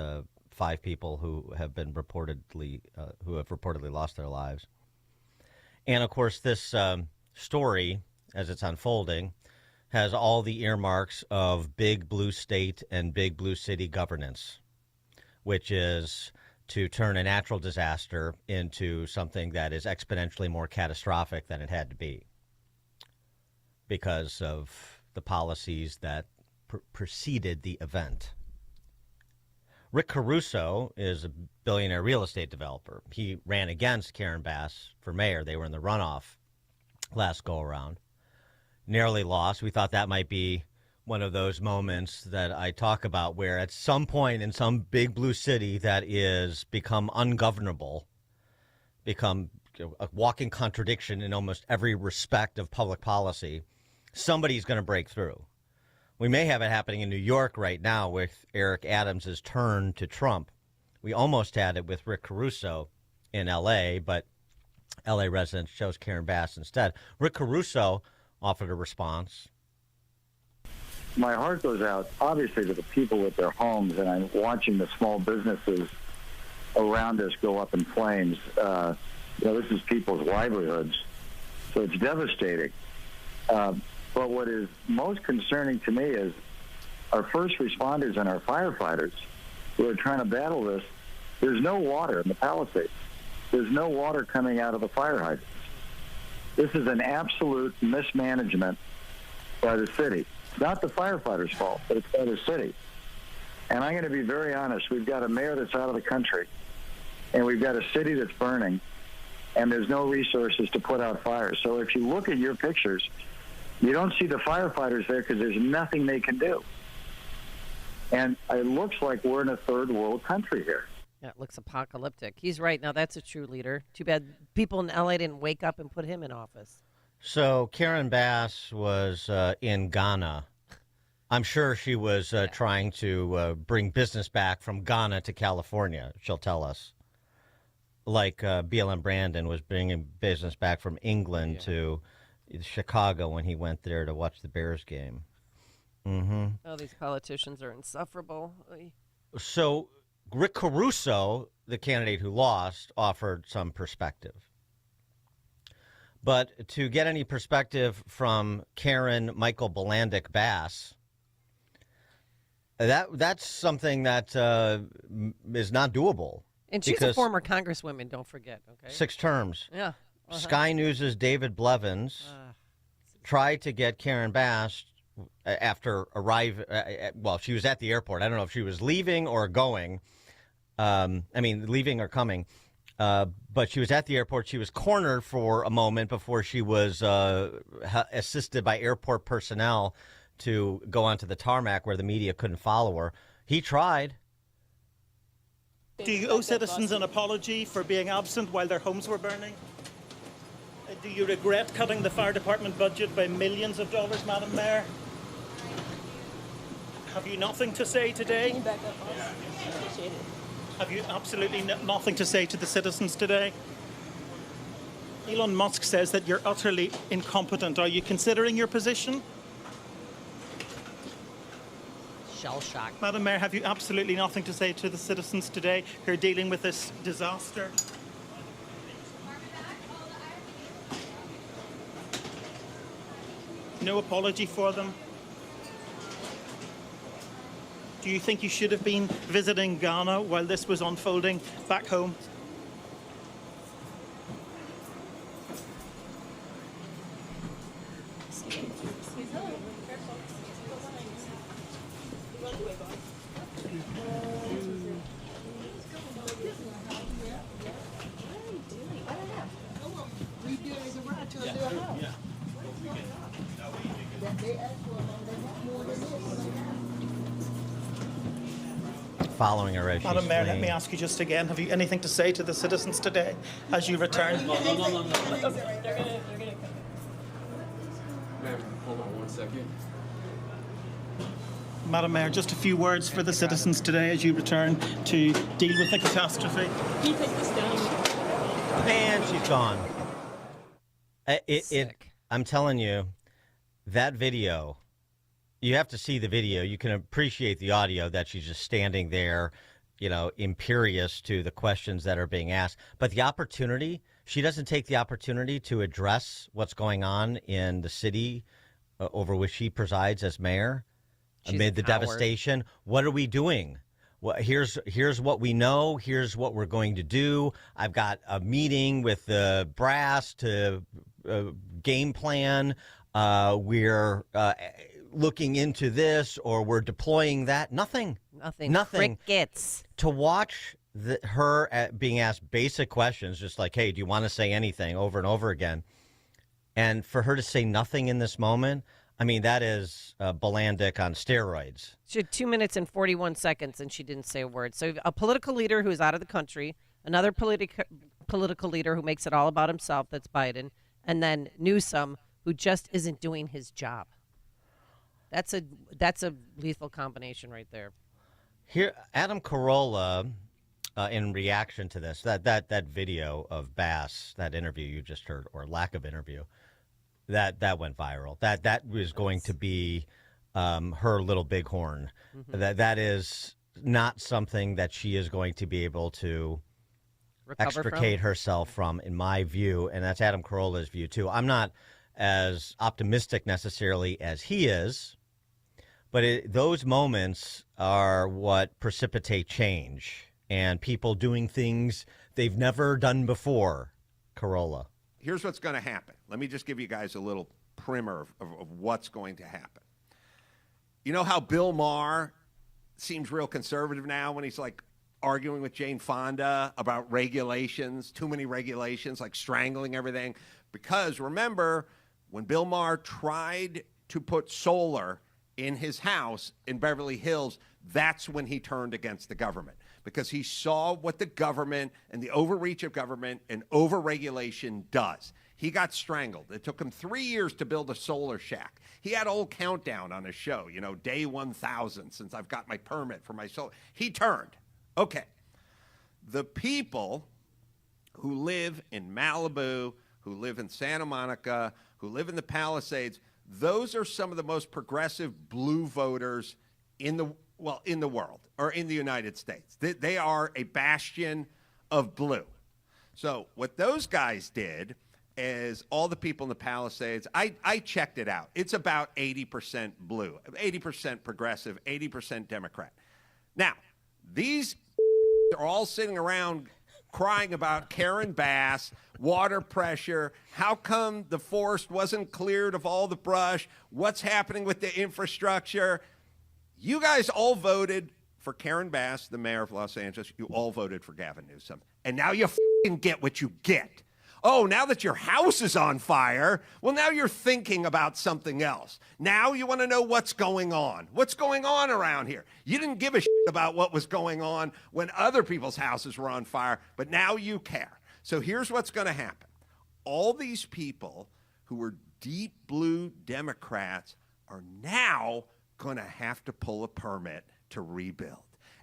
5 people who have reportedly lost their lives. And, of course, this story, as it's unfolding, has all the earmarks of big blue state and big blue city governance, which is to turn a natural disaster into something that is exponentially more catastrophic than it had to be because of the policies that preceded the event. Rick Caruso is a billionaire real estate developer. He ran against Karen Bass for mayor. They were in the runoff last go-around. Narrowly lost. We thought that might be one of those moments that I talk about where at some point in some big blue city that is become ungovernable, become a walking contradiction in almost every respect of public policy, somebody's going to break through. We may have it happening in New York right now with Eric Adams' turn to Trump. We almost had it with Rick Caruso in L.A., but L.A. residents chose Karen Bass instead. Rick Caruso offered a response. My heart goes out, obviously, to the people with their homes, and I'm watching the small businesses around us go up in flames. This is people's livelihoods, so it's devastating. But what is most concerning to me is our first responders and our firefighters who are trying to battle this. There's no water in the Palisades. There's no water coming out of the fire hydrants. This is an absolute mismanagement by the city. It's not the firefighters' fault, but it's by the city. And I'm going to be very honest. We've got a mayor that's out of the country, and we've got a city that's burning, and there's no resources to put out fires. So if you look at your pictures, you don't see the firefighters there because there's nothing they can do. And it looks like we're in a third world country here. Yeah, it looks apocalyptic. He's right. Now, that's a true leader. Too bad people in L.A. didn't wake up and put him in office. So Karen Bass was in Ghana. I'm sure she was trying to bring business back from Ghana to California, she'll tell us. Like BLM Brandon was bringing business back from England to Chicago when he went there to watch the Bears game. Mm-hmm. Oh, these politicians are insufferable. So Rick Caruso, the candidate who lost, offered some perspective. But to get any perspective from Karen Michael Bolandic Bass, that's something that is not doable. And she's a former congresswoman, don't forget. Okay, 6 terms. Yeah. Sky News' David Blevins tried to get Karen Bass after arriving. Well, she was at the airport. I don't know if she was leaving or going. Leaving or coming. But she was at the airport. She was cornered for a moment before she was assisted by airport personnel to go onto the tarmac where the media couldn't follow her. He tried. Do you owe citizens an apology for being absent while their homes were burning? Do you regret cutting the fire department budget by millions of dollars, Madam Mayor? Have you nothing to say today? Can you back up? I appreciate it. Have you absolutely nothing to say to the citizens today? Elon Musk says that you're utterly incompetent. Are you considering your position? Shell shock. Madam Mayor, have you absolutely nothing to say to the citizens today who are dealing with this disaster? No apology for them? Do you think you should have been visiting Ghana while this was unfolding back home? Following her as Madam Mayor, let me ask you just again, have you anything to say to the citizens today as you return? No. They're gonna come. Ma'am, hold on 1 second. Madam Mayor, just a few words for the citizens today as you return to deal with the catastrophe. Can you take this down? And she's gone. I'm telling you, that video, you have to see the video. You can appreciate the audio that she's just standing there, imperious to the questions that are being asked. But the opportunity, she doesn't take the opportunity to address what's going on in the city over which she presides as mayor. Amid the devastation. What are we doing? Well, here's what we know. Here's what we're going to do. I've got a meeting with the brass to game plan. We're looking into this, or we're deploying that. Nothing. Crickets. To watch her being asked basic questions, just like, hey, do you want to say anything, over and over again, and for her to say nothing in this moment, I mean, that is Bolandic on steroids. She had 2 minutes and 41 seconds, and she didn't say a word. So a political leader who's out of the country, another political leader who makes it all about himself, that's Biden, and then Newsom, who just isn't doing his job. That's a lethal combination right there. Here, Adam Carolla, in reaction to this, that video of Bass, that interview you just heard, or lack of interview, that went viral. That was going to be her little bighorn. Mm-hmm. That is not something that she is going to be able to extricate herself from, in my view, and that's Adam Carolla's view too. I'm not as optimistic necessarily as he is, but those moments are what precipitate change and people doing things they've never done before. Carolla. Here's what's going to happen. Let me just give you guys a little primer of what's going to happen. You know how Bill Maher seems real conservative now when he's like arguing with Jane Fonda about regulations, too many regulations, like strangling everything? Because remember, when Bill Maher tried to put solar in his house in Beverly Hills, that's when he turned against the government, because he saw what the government and the overreach of government and overregulation does. He got strangled. It took him 3 years to build a solar shack. He had a whole countdown on his show, day 1,000 since I've got my permit for my solar. He turned. Okay. The people who live in Malibu, who live in Santa Monica, who live in the Palisades, those are some of the most progressive blue voters in the world, or in the United States. They are a bastion of blue. So what those guys did is, all the people in the Palisades, I checked it out. It's about 80% blue, 80% progressive, 80% Democrat. Now, these are all sitting around crying about Karen Bass, water pressure, how come the forest wasn't cleared of all the brush, what's happening with the infrastructure. You guys all voted for Karen Bass, the mayor of Los Angeles. You all voted for Gavin Newsom. And now you f***ing get what you get. Oh, now that your house is on fire, well, now you're thinking about something else. Now you want to know what's going on. What's going on around here? You didn't give a shit about what was going on when other people's houses were on fire, but now you care. So here's what's going to happen. All these people who were deep blue Democrats are now going to have to pull a permit to rebuild.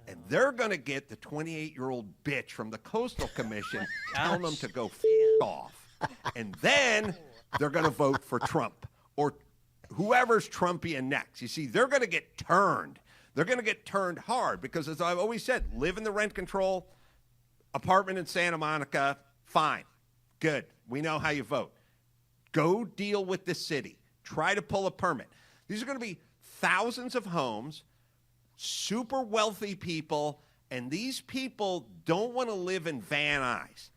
And they're going to get the 28-year-old bitch from the Coastal Commission telling them to go off. And then they're going to vote for Trump or whoever's Trumpian next. You see, they're going to get turned. They're going to get turned hard because, as I've always said, live in the rent control apartment in Santa Monica, fine, good. We know how you vote. Go deal with the city. Try to pull a permit. These are going to be thousands of homes, super wealthy people, and these people don't want to live in Van Nuys.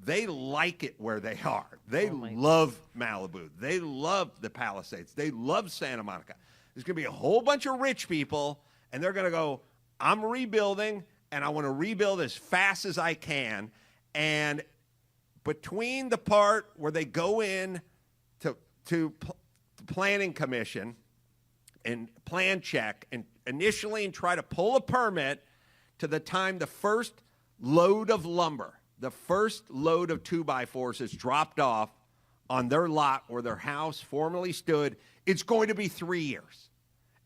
They like it where they are. They love Malibu. They love the Palisades. They love Santa Monica. There's going to be a whole bunch of rich people, and they're going to go, I'm rebuilding, and I want to rebuild as fast as I can. And between the part where they go in to the Planning Commission and plan check and initially try to pull a permit to the time the first load of lumber, the first load of 2x4s is dropped off on their lot where their house formerly stood, it's going to be 3 years.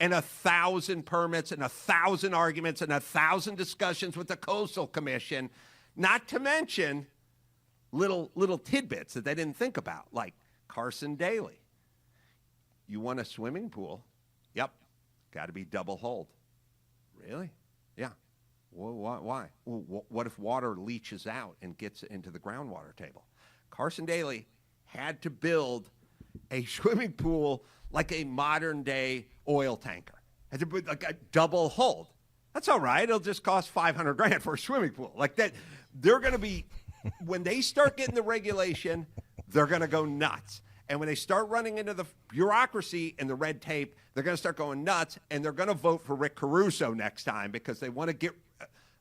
And 1,000 permits and 1,000 arguments and 1,000 discussions with the Coastal Commission, not to mention little tidbits that they didn't think about, like Carson Daly. You want a swimming pool? Yep. Got to be double hulled. Really? Yeah. Well, why? Well, what if water leaches out and gets into the groundwater table? Carson Daly had to build a swimming pool like a modern-day oil tanker. Had to be like a double hulled. That's all right. It'll just cost $500,000 for a swimming pool. Like that, they're going to be, when they start getting the regulation, they're going to go nuts. And when they start running into the bureaucracy and the red tape, they're going to start going nuts, and they're going to vote for Rick Caruso next time because they want to get.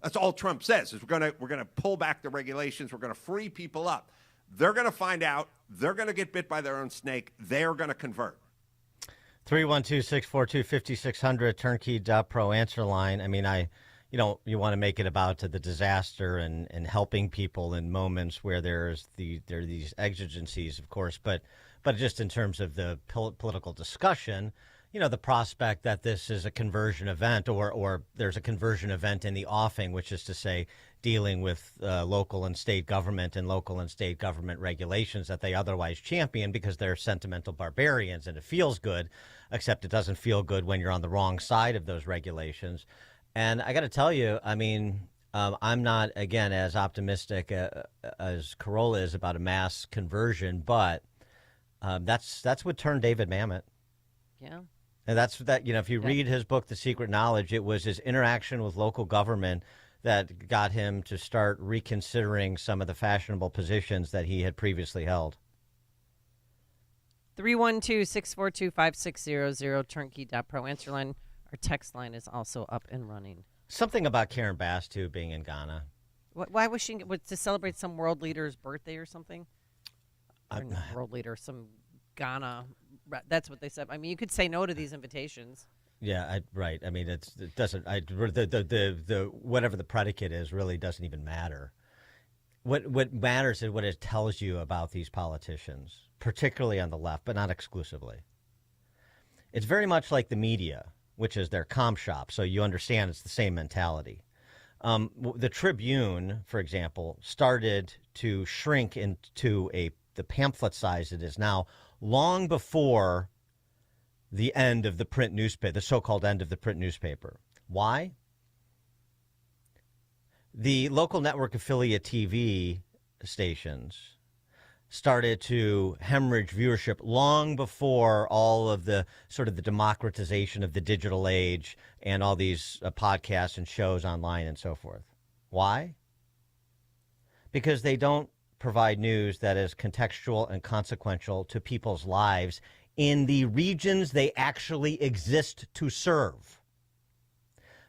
That's all Trump says is we're going to pull back the regulations. We're going to free people up. They're going to find out. They're going to get bit by their own snake. They're going to convert. 312-642-5600, turnkey.pro answer line. I mean, you want to make it about the disaster and helping people in moments where there are these exigencies, of course, but just in terms of the political discussion, the prospect that this is a conversion event or there's a conversion event in the offing, which is to say dealing with local and state government and local and state government regulations that they otherwise champion because they're sentimental barbarians, and it feels good, except it doesn't feel good when you're on the wrong side of those regulations. And I got to tell you, I mean, I'm not, again, as optimistic as Carolla is about a mass conversion, but that's what turned David Mamet. Yeah. And if you read his book, The Secret Knowledge, it was his interaction with local government that got him to start reconsidering some of the fashionable positions that he had previously held. 312-642-5600, turnkey.pro answer line. Our text line is also up and running. Something about Karen Bass, too, being in Ghana. Why was she to celebrate some world leader's birthday or something? World leader, some Ghana. That's what they said. I mean, you could say no to these invitations. Yeah, right. I mean, it doesn't. The whatever the predicate is really doesn't even matter. What matters is what it tells you about these politicians, particularly on the left, but not exclusively. It's very much like the media, which is their comm shop. So you understand it's the same mentality. The Tribune, for example, started to shrink into the pamphlet size it is now long before the end of the print newspaper, the so-called end of the print newspaper. Why? The local network affiliate TV stations started to hemorrhage viewership long before all of the sort of the democratization of the digital age and all these podcasts and shows online and so forth. Why? Because they don't provide news that is contextual and consequential to people's lives in the regions they actually exist to serve.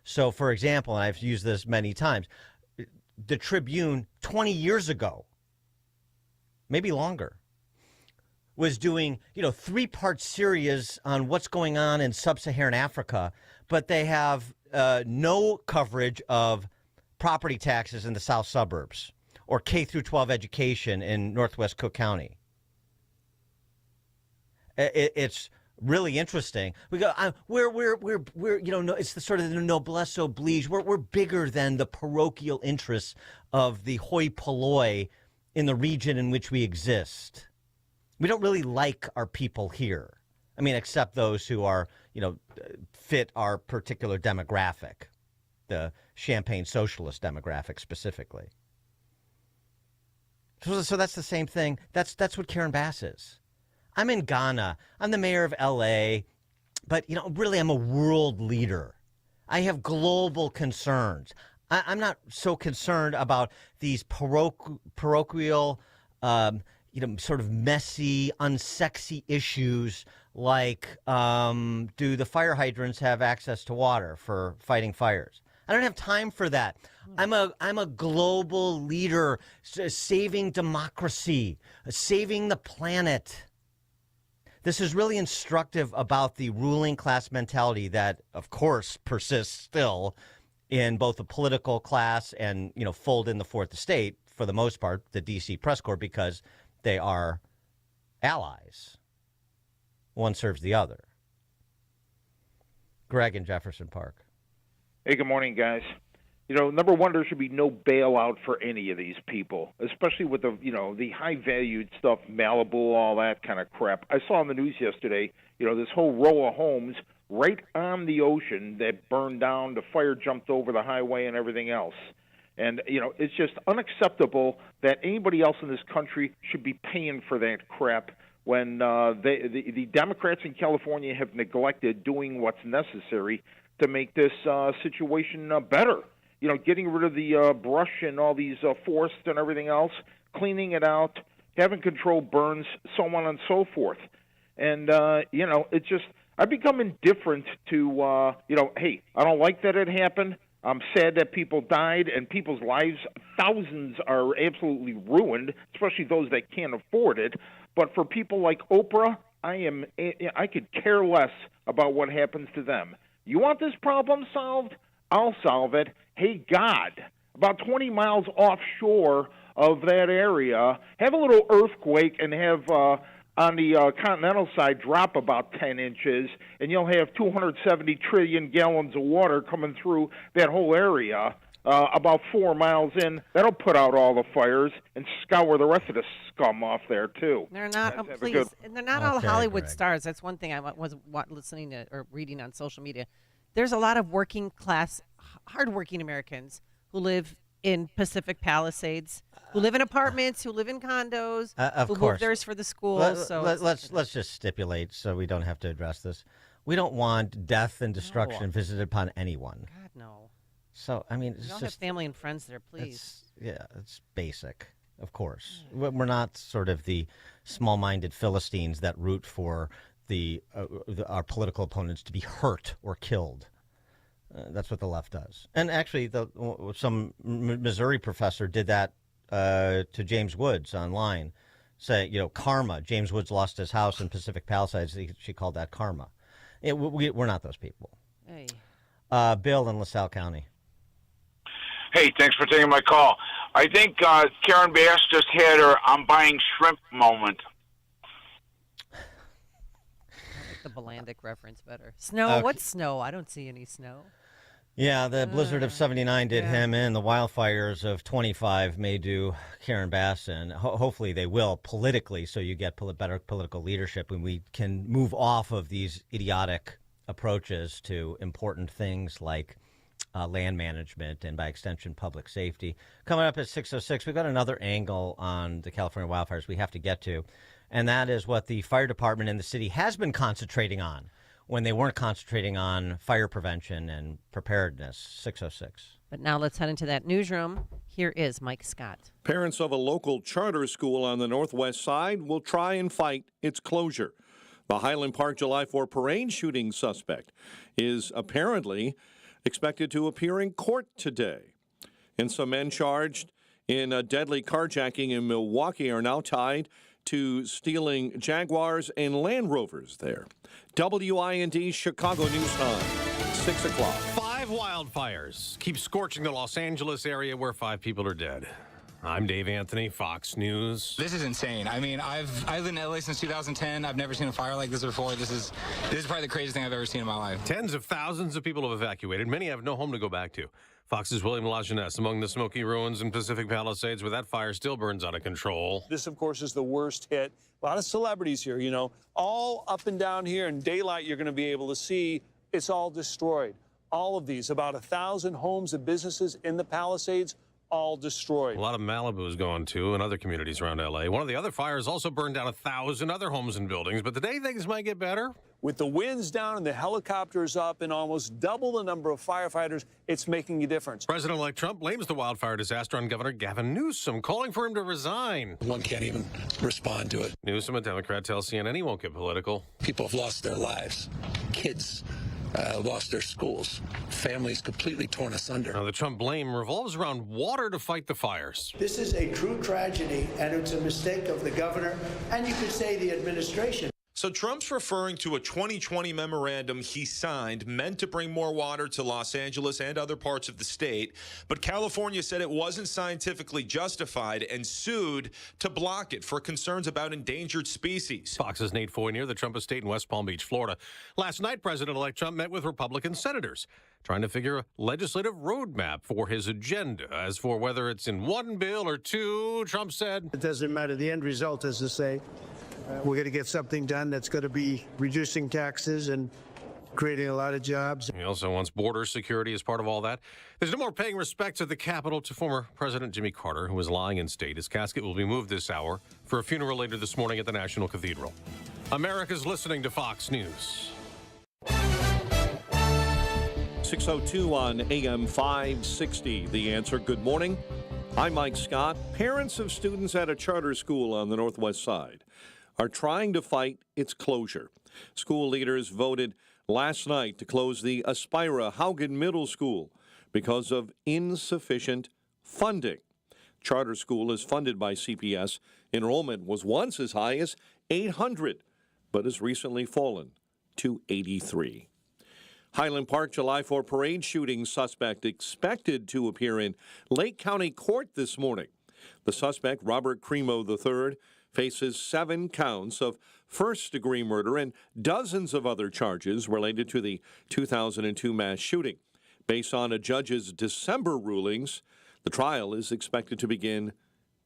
So, for example, and I've used this many times, the Tribune 20 years ago, maybe longer, was doing, 3-part series on what's going on in sub-Saharan Africa, but they have no coverage of property taxes in the south suburbs or K through 12 education in Northwest Cook County. It's really interesting. We go, we're it's the sort of the noblesse oblige. We're bigger than the parochial interests of the hoi polloi in the region in which we exist. We don't really like our people here. I mean, except those who are, fit our particular demographic, the Champagne socialist demographic specifically. So that's the same thing. That's what Karen Bass is. I'm in Ghana. I'm the mayor of L.A., but, really I'm a world leader. I have global concerns. I'm not so concerned about these parochial, sort of messy, unsexy issues like do the fire hydrants have access to water for fighting fires? I don't have time for that. I'm a global leader, saving democracy, saving the planet. This is really instructive about the ruling class mentality that, of course, persists still in both the political class and, fold in the fourth estate, for the most part, the D.C. press corps, because they are allies. One serves the other. Greg in Jefferson Park. Hey, good morning, guys. Number one, there should be no bailout for any of these people, especially with the high-valued stuff, Malibu, all that kind of crap. I saw on the news yesterday, this whole row of homes right on the ocean that burned down, the fire jumped over the highway and everything else. And, it's just unacceptable that anybody else in this country should be paying for that crap when the Democrats in California have neglected doing what's necessary to make this situation better. Getting rid of the brush and all these forests and everything else, cleaning it out, having controlled burns, so on and so forth. And, it's just, I've become indifferent to, hey, I don't like that it happened. I'm sad that people died and people's lives, thousands are absolutely ruined, especially those that can't afford it. But for people like Oprah I could care less about what happens to them. You want this problem solved? I'll solve it. Hey, God, about 20 miles offshore of that area, have a little earthquake and have on the continental side drop about 10 inches, and you'll have 270 trillion gallons of water coming through that whole area. About 4 miles in, that'll put out all the fires and scour the rest of the scum off there too. They're not, and they're not all Hollywood stars. That's one thing I was listening to or reading on social media. There's a lot of working class, hardworking Americans who live in Pacific Palisades, who live in apartments, who live in condos, who move theirs for the schools. Let's just stipulate so we don't have to address this. We don't want death and destruction visited upon anyone. God, no. So, I mean, it's you all just have family and friends there, please. It's basic, of course. We're not sort of the small-minded Philistines that root for our political opponents to be hurt or killed. That's what the left does. And actually, some Missouri professor did that to James Woods online, say, karma. James Woods lost his house in Pacific Palisades. She called that karma. We're not those people. Hey. Bill in LaSalle County. Hey, thanks for taking my call. I think Karen Bass just had her "I'm buying shrimp" moment. I like the Bolandic reference better. Snow? Okay. What's snow? I don't see any snow. Yeah, the blizzard of 79 did him in. The wildfires of 25 may do Karen Bass, and hopefully they will politically, so you get better political leadership and we can move off of these idiotic approaches to important things like land management and, by extension, public safety. Coming up at 6:06, we've got another angle on the California wildfires we have to get to, and that is what the fire department in the city has been concentrating on when they weren't concentrating on fire prevention and preparedness. 6:06. But now let's head into that newsroom. Here is Mike Scott. Parents of a local charter school on the Northwest Side will try and fight its closure. The Highland Park July 4 parade shooting suspect is apparently expected to appear in court today. And some men charged in a deadly carjacking in Milwaukee are now tied to stealing Jaguars and Land Rovers there. WIND Chicago News Time, 6 o'clock. 5 wildfires keep scorching the Los Angeles area where 5 people are dead. I'm Dave Anthony, Fox News. This is insane. I mean, I've lived in LA since 2010. I've never seen a fire like this before. This is probably the craziest thing I've ever seen in my life. Tens of thousands of people have evacuated. Many have no home to go back to. Fox's William LaJeunesse among the smoky ruins in Pacific Palisades where that fire still burns out of control. This, of course, is the worst hit. A lot of celebrities here, all up and down here in daylight you're going to be able to see it's all destroyed. All of these, about 1,000 homes and businesses in the Palisades, all destroyed. A lot of Malibu is gone, too, and other communities around L.A. One of the other fires also burned down 1,000 other homes and buildings, but today things might get better. With the winds down and the helicopters up and almost double the number of firefighters, it's making a difference. President-elect Trump blames the wildfire disaster on Governor Gavin Newsom, calling for him to resign. One can't even respond to it. Newsom, a Democrat, tells CNN he won't get political. People have lost their lives. Kids lost their schools. Families completely torn asunder. Now, the Trump blame revolves around water to fight the fires. This is a true tragedy, and it's a mistake of the governor, and you could say the administration. So Trump's referring to a 2020 memorandum he signed meant to bring more water to Los Angeles and other parts of the state. But California said it wasn't scientifically justified and sued to block it for concerns about endangered species. Fox's Nate Foy near the Trump estate in West Palm Beach, Florida. Last night, President-elect Trump met with Republican senators, trying to figure a legislative roadmap for his agenda. As for whether it's in one bill or two, Trump said, it doesn't matter. The end result is to say, we're going to get something done that's going to be reducing taxes and creating a lot of jobs. He also wants border security as part of all that. There's no more paying respects at the Capitol to former President Jimmy Carter, who is lying in state. His casket will be moved this hour for a funeral later this morning at the National Cathedral. America's listening to Fox News. 6:02 on AM 560. The Answer. Good morning. I'm Mike Scott. Parents of students at a charter school on the Northwest Side are trying to fight its closure. School leaders voted last night to close the Aspira Haugen Middle School because of insufficient funding. Charter school is funded by CPS. Enrollment was once as high as 800. but has recently fallen to 83. Highland Park July 4 parade shooting suspect expected to appear in Lake County Court this morning. The suspect, Robert Cremo III, faces 7 counts of first-degree murder and dozens of other charges related to the 2002 mass shooting. Based on a judge's December rulings, the trial is expected to begin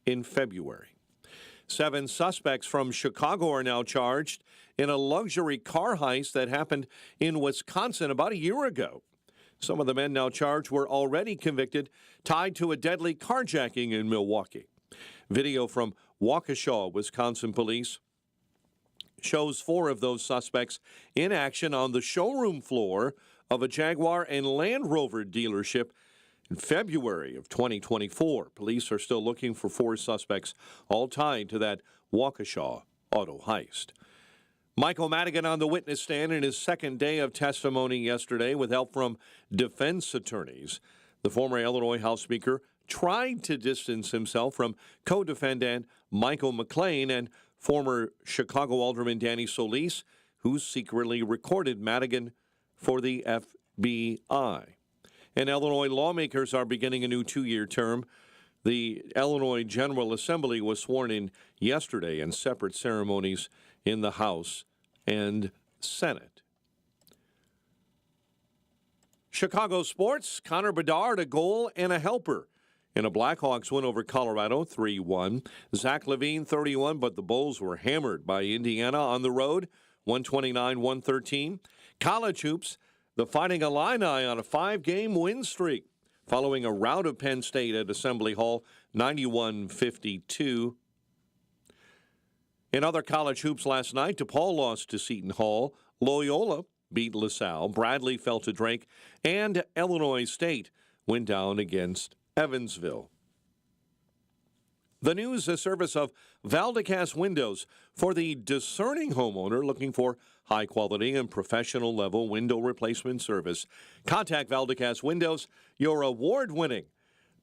in February. 7 suspects from Chicago are now charged in a luxury car heist that happened in Wisconsin about a year ago. Some of the men now charged were already convicted, tied to a deadly carjacking in Milwaukee. Video from Waukesha, Wisconsin police shows 4 of those suspects in action on the showroom floor of a Jaguar and Land Rover dealership in February of 2024. Police are still looking for 4 suspects, all tied to that Waukesha auto heist. Michael Madigan on the witness stand in his second day of testimony yesterday with help from defense attorneys. The former Illinois House Speaker tried to distance himself from co-defendant Michael McLean and former Chicago Alderman Danny Solis, who secretly recorded Madigan for the FBI. And Illinois lawmakers are beginning a new 2-year term. The Illinois General Assembly was sworn in yesterday in separate ceremonies in the House and Senate. Chicago sports, Connor Bedard, a goal and a helper in a Blackhawks win over Colorado 3-1. Zach LaVine 31, but the Bulls were hammered by Indiana on the road 129-113. College hoops, the Fighting Illini on a 5-game win streak following a rout of Penn State at Assembly Hall 91-52. In other college hoops last night, DePaul lost to Seton Hall. Loyola beat LaSalle. Bradley fell to Drake. And Illinois State went down against Evansville. The news, a service of Valdecast Windows for the discerning homeowner looking for high-quality and professional-level window replacement service. Contact Valdecast Windows, your award-winning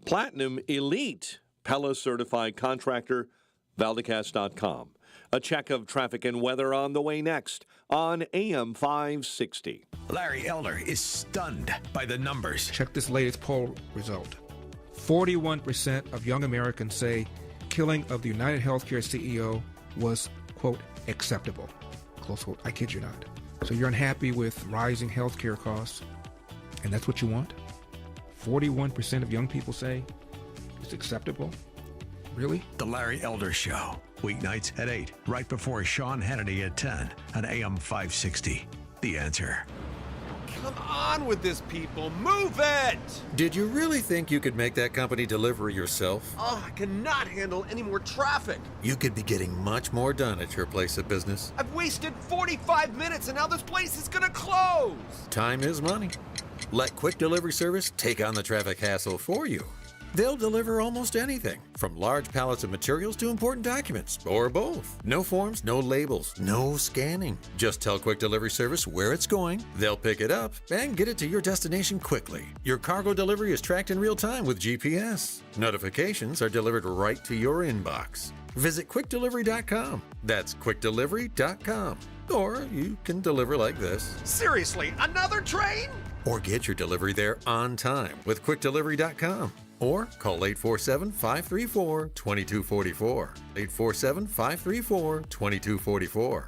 Platinum Elite Pella-certified contractor, Valdecast.com. A check of traffic and weather on the way next on AM 560. Larry Elder is stunned by the numbers. Check this latest poll result. 41% of young Americans say killing of the United Healthcare CEO was, quote, acceptable, close quote. I kid you not. So you're unhappy with rising healthcare costs, and that's what you want? 41% of young people say it's acceptable? Really? The Larry Elder Show. Weeknights at 8, right before Sean Hannity at 10 on AM 560. The Answer. Come on with this, people. Move it! Did you really think you could make that company deliver yourself? Oh, I cannot handle any more traffic. You could be getting much more done at your place of business. I've wasted 45 minutes and now this place is gonna close. Time is money. Let Quick Delivery Service take on the traffic hassle for you. They'll deliver almost anything, from large pallets of materials to important documents, or both. No forms, no labels, no scanning. Just tell Quick Delivery Service where it's going, they'll pick it up, and get it to your destination quickly. Your cargo delivery is tracked in real time with GPS. Notifications are delivered right to your inbox. Visit QuickDelivery.com. That's QuickDelivery.com. Or you can deliver like this. Seriously, another train? Or get your delivery there on time with QuickDelivery.com. Or call 847-534-2244. 847-534-2244.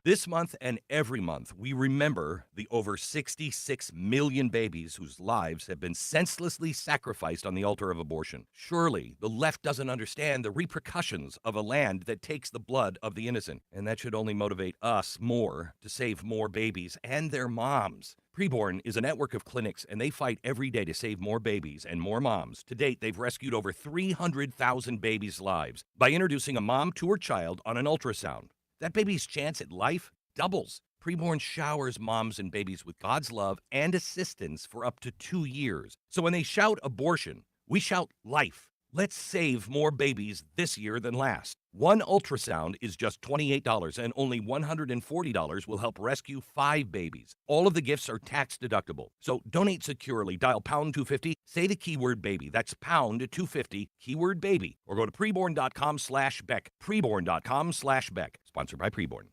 This month and every month, we remember the over 66 million babies whose lives have been senselessly sacrificed on the altar of abortion. Surely, the left doesn't understand the repercussions of a land that takes the blood of the innocent, and that should only motivate us more to save more babies and their moms. Preborn is a network of clinics, and they fight every day to save more babies and more moms. To date, they've rescued over 300,000 babies' lives by introducing a mom to her child on an ultrasound. That baby's chance at life doubles. Preborn showers moms and babies with God's love and assistance for up to 2 years. So when they shout abortion, we shout life. Let's save more babies this year than last. One ultrasound is just $28, and only $140 will help rescue 5 babies. All of the gifts are tax deductible. So donate securely. Dial pound 250, say the keyword baby. That's pound 250, keyword baby. Or go to preborn.com/Beck. Preborn.com/Beck. Sponsored by Preborn.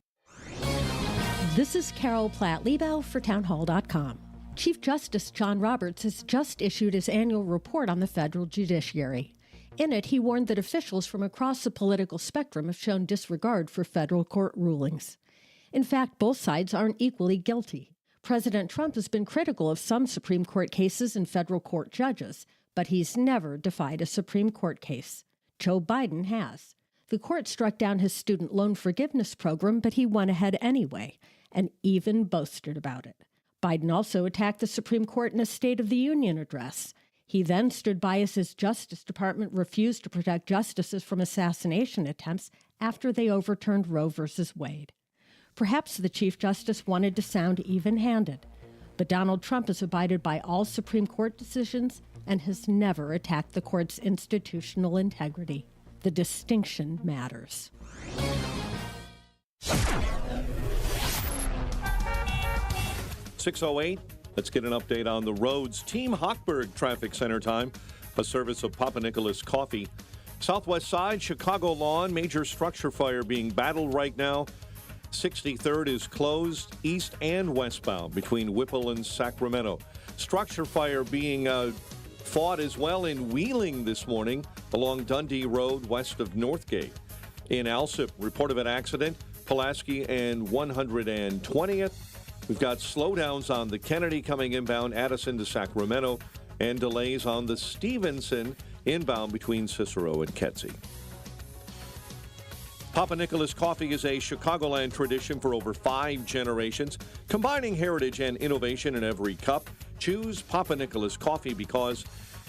This is Carol Platt-Liebau for townhall.com. Chief Justice John Roberts has just issued his annual report on the federal judiciary. In it, he warned that officials from across the political spectrum have shown disregard for federal court rulings. In fact, both sides aren't equally guilty. President Trump has been critical of some Supreme Court cases and federal court judges, but he's never defied a Supreme Court case. Joe Biden has. The court struck down his student loan forgiveness program, but he went ahead anyway, and even boasted about it. Biden also attacked the Supreme Court in a State of the Union address. He then stood by as his Justice Department refused to protect justices from assassination attempts after they overturned Roe v. Wade. Perhaps the Chief Justice wanted to sound even-handed, but Donald Trump has abided by all Supreme Court decisions and has never attacked the court's institutional integrity. The distinction matters. .608. Let's get an update on the roads. Team Hochberg Traffic Center time, a service of Papa Nicholas Coffee. Southwest side, Chicago Lawn, major structure fire being battled right now. 63rd is closed, east and westbound between Whipple and Sacramento. Structure fire being fought as well in Wheeling this morning along Dundee Road west of Northgate. In Alsip, report of an accident, Pulaski and 120th. We've got slowdowns on the Kennedy coming inbound, Addison to Sacramento, and delays on the Stevenson inbound between Cicero and Kedzie. Papa Nicholas Coffee is a Chicagoland tradition for over 5 generations, combining heritage and innovation in every cup. Choose Papa Nicholas Coffee because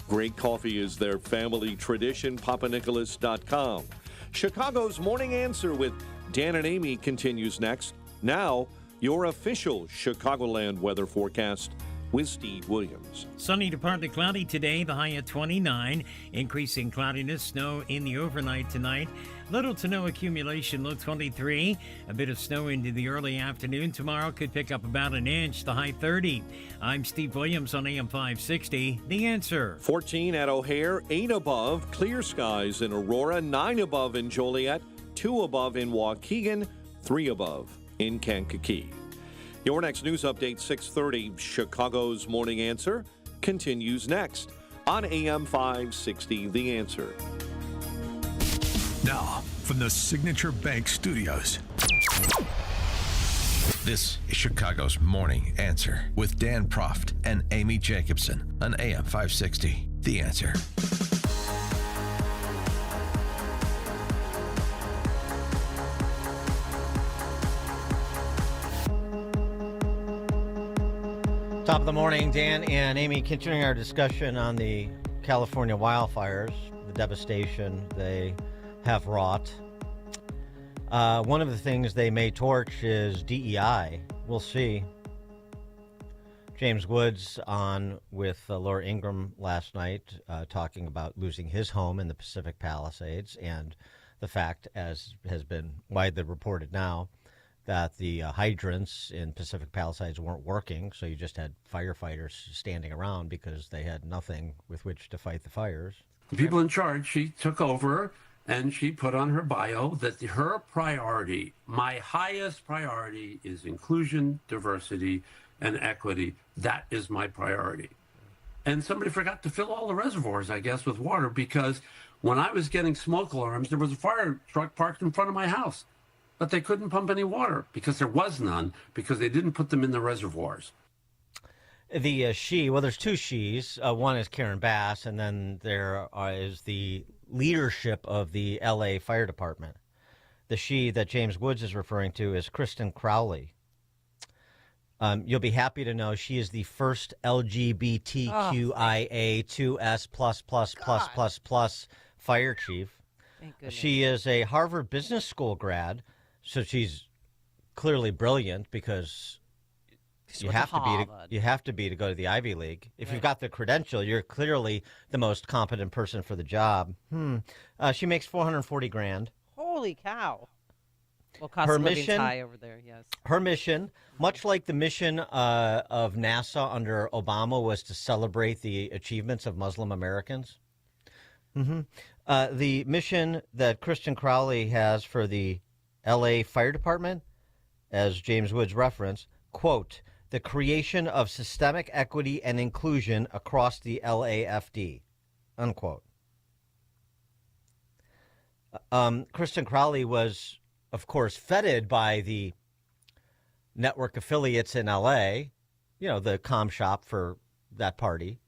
great coffee is their family tradition. PapaNicholas.com. Chicago's Morning Answer with Dan and Amy continues next. Now, your official Chicagoland weather forecast with Steve Williams. Sunny to partly cloudy today, the high at 29. Increasing cloudiness, snow in the overnight tonight. Little to no accumulation, low 23. A bit of snow into the early afternoon. Tomorrow could pick up about an inch, the high 30. I'm Steve Williams on AM 560. The Answer. 14 at O'Hare, 8 above. Clear skies in Aurora, 9 above in Joliet, 2 above in Waukegan, 3 above in Kankakee. Your next news update, 6:30. Chicago's Morning Answer continues next on AM 560, The Answer. Now, from the Signature Bank Studios, this is Chicago's Morning Answer with Dan Proft and Amy Jacobson on AM 560, The Answer. Top of the morning, Dan and Amy, continuing our discussion on the California wildfires, the devastation they have wrought. One of the things they may torch is DEI. We'll see. James Woods on with Laura Ingraham last night, talking about losing his home in the Pacific Palisades and the fact, as has been widely reported now, that the hydrants in Pacific Palisades weren't working, so you just had firefighters standing around because they had nothing with which to fight the fires. The people in charge, she took over, and she put on her bio that her priority, my highest priority, is inclusion, diversity, and equity. That is my priority. And somebody forgot to fill all the reservoirs, I guess, with water, because when I was getting smoke alarms, there was a fire truck parked in front of my house. But they couldn't pump any water because there was none, because they didn't put them in the reservoirs. The there's 2 she's. One is Karen Bass, and then there is the leadership of the L.A. Fire Department. The she that James Woods is referring to is Kristen Crowley. You'll be happy to know she is the first LGBTQIA2S+++++ fire chief. She is a Harvard Business School grad. So she's clearly brilliant because You have to be to go to the Ivy League. If you've got the credential, you're clearly the most competent person for the job. She makes $440,000. Holy cow! Well, cost of living's high over there. Yes. Her mission, much like the mission of NASA under Obama, was to celebrate the achievements of Muslim Americans. The mission that Kristen Crowley has for the L.A. Fire Department, as James Woods referenced, quote, the creation of systemic equity and inclusion across the LAFD, unquote. Kristen Crowley was, of course, feted by the network affiliates in L.A., the comm shop for that party.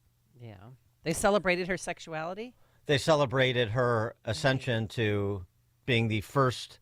Yeah. They celebrated her sexuality? They celebrated her ascension to being the first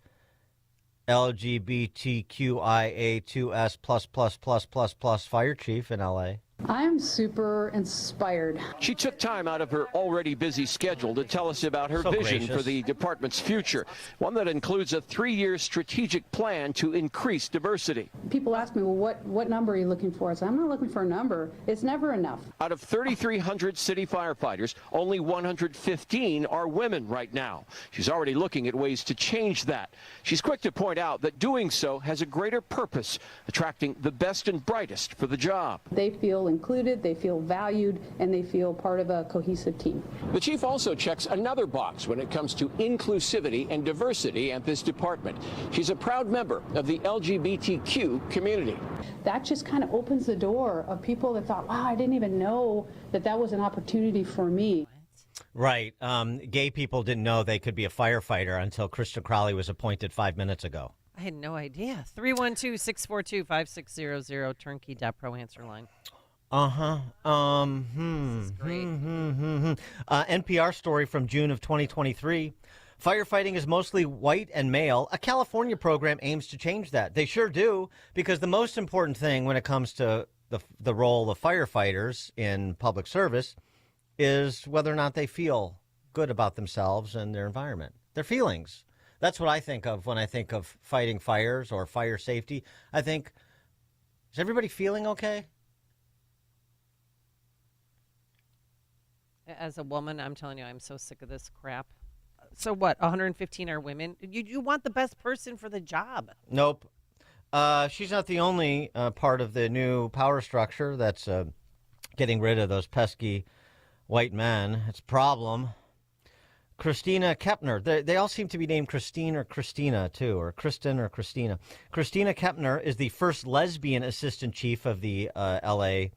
LGBTQIA2S+++++ fire chief in L.A. I'm super inspired. She took time out of her already busy schedule to tell us about her vision for the department's future, one that includes a 3-year strategic plan to increase diversity. People ask me, well, what number are you looking for? I said, I'm not looking for a number. It's never enough. Out of 3,300 city firefighters, only 115 are women right now. She's already looking at ways to change that. She's quick to point out that doing so has a greater purpose, attracting the best and brightest for the job. They feel included, they feel valued, and they feel part of a cohesive team. The chief also checks another box when it comes to inclusivity and diversity at this department. She's a proud member of the LGBTQ community. That just kind of opens the door of people that thought, wow, I didn't even know that was an opportunity for me. Right. Gay people didn't know they could be a firefighter until Kristen Crowley was appointed 5 minutes ago. I had no idea. 312-642-5600, turnkey.pro answer line. NPR story from June of 2023. Firefighting is mostly white and male. A California program aims to change that. They sure do, because the most important thing when it comes to the role of firefighters in public service is whether or not they feel good about themselves and their environment, their feelings. That's what I think of when I think of fighting fires or fire safety. I think, is everybody feeling okay? As a woman, I'm telling you, I'm so sick of this crap. So what, 115 are women? You want the best person for the job. Nope. She's not the only part of the new power structure that's getting rid of those pesky white men. It's a problem. Christina Kepner. They all seem to be named Christine or Christina, too, or Kristen or Christina. Christina Kepner is the first lesbian assistant chief of the L.A.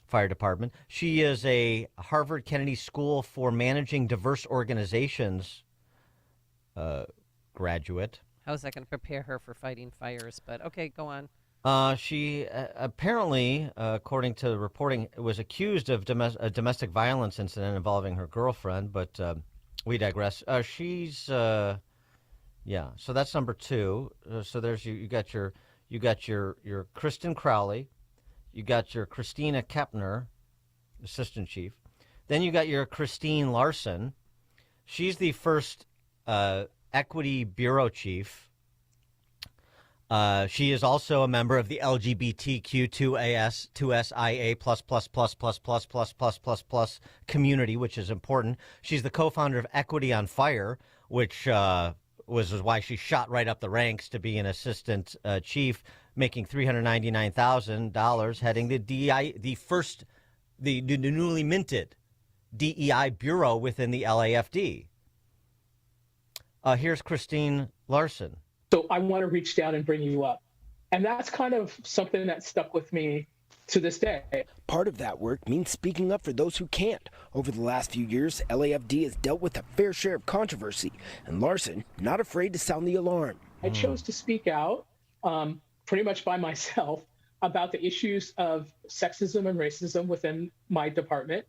Fire Department. She is a Harvard Kennedy School for Managing Diverse Organizations graduate. How's that going to prepare her for fighting fires? But okay, go on. She apparently, according to reporting, was accused of a domestic violence incident involving her girlfriend, but we digress. She's, so that's number two. So there's you got your Kristen Crowley. You got your Christina Kepner, assistant chief. Then you got your Christine Larson. She's the first equity bureau chief. She is also a member of the LGBTQ2S2SIA++++++++ community, which is important. She's the co-founder of Equity on Fire, which was why she shot right up the ranks to be an assistant chief, making $399,000, heading the DEI, the newly minted DEI bureau within the LAFD. Here's Christine Larson. So I want to reach down and bring you up. And that's kind of something that stuck with me to this day. Part of that work means speaking up for those who can't. Over the last few years, LAFD has dealt with a fair share of controversy, and Larson not afraid to sound the alarm. I chose to speak out pretty much by myself about the issues of sexism and racism within my department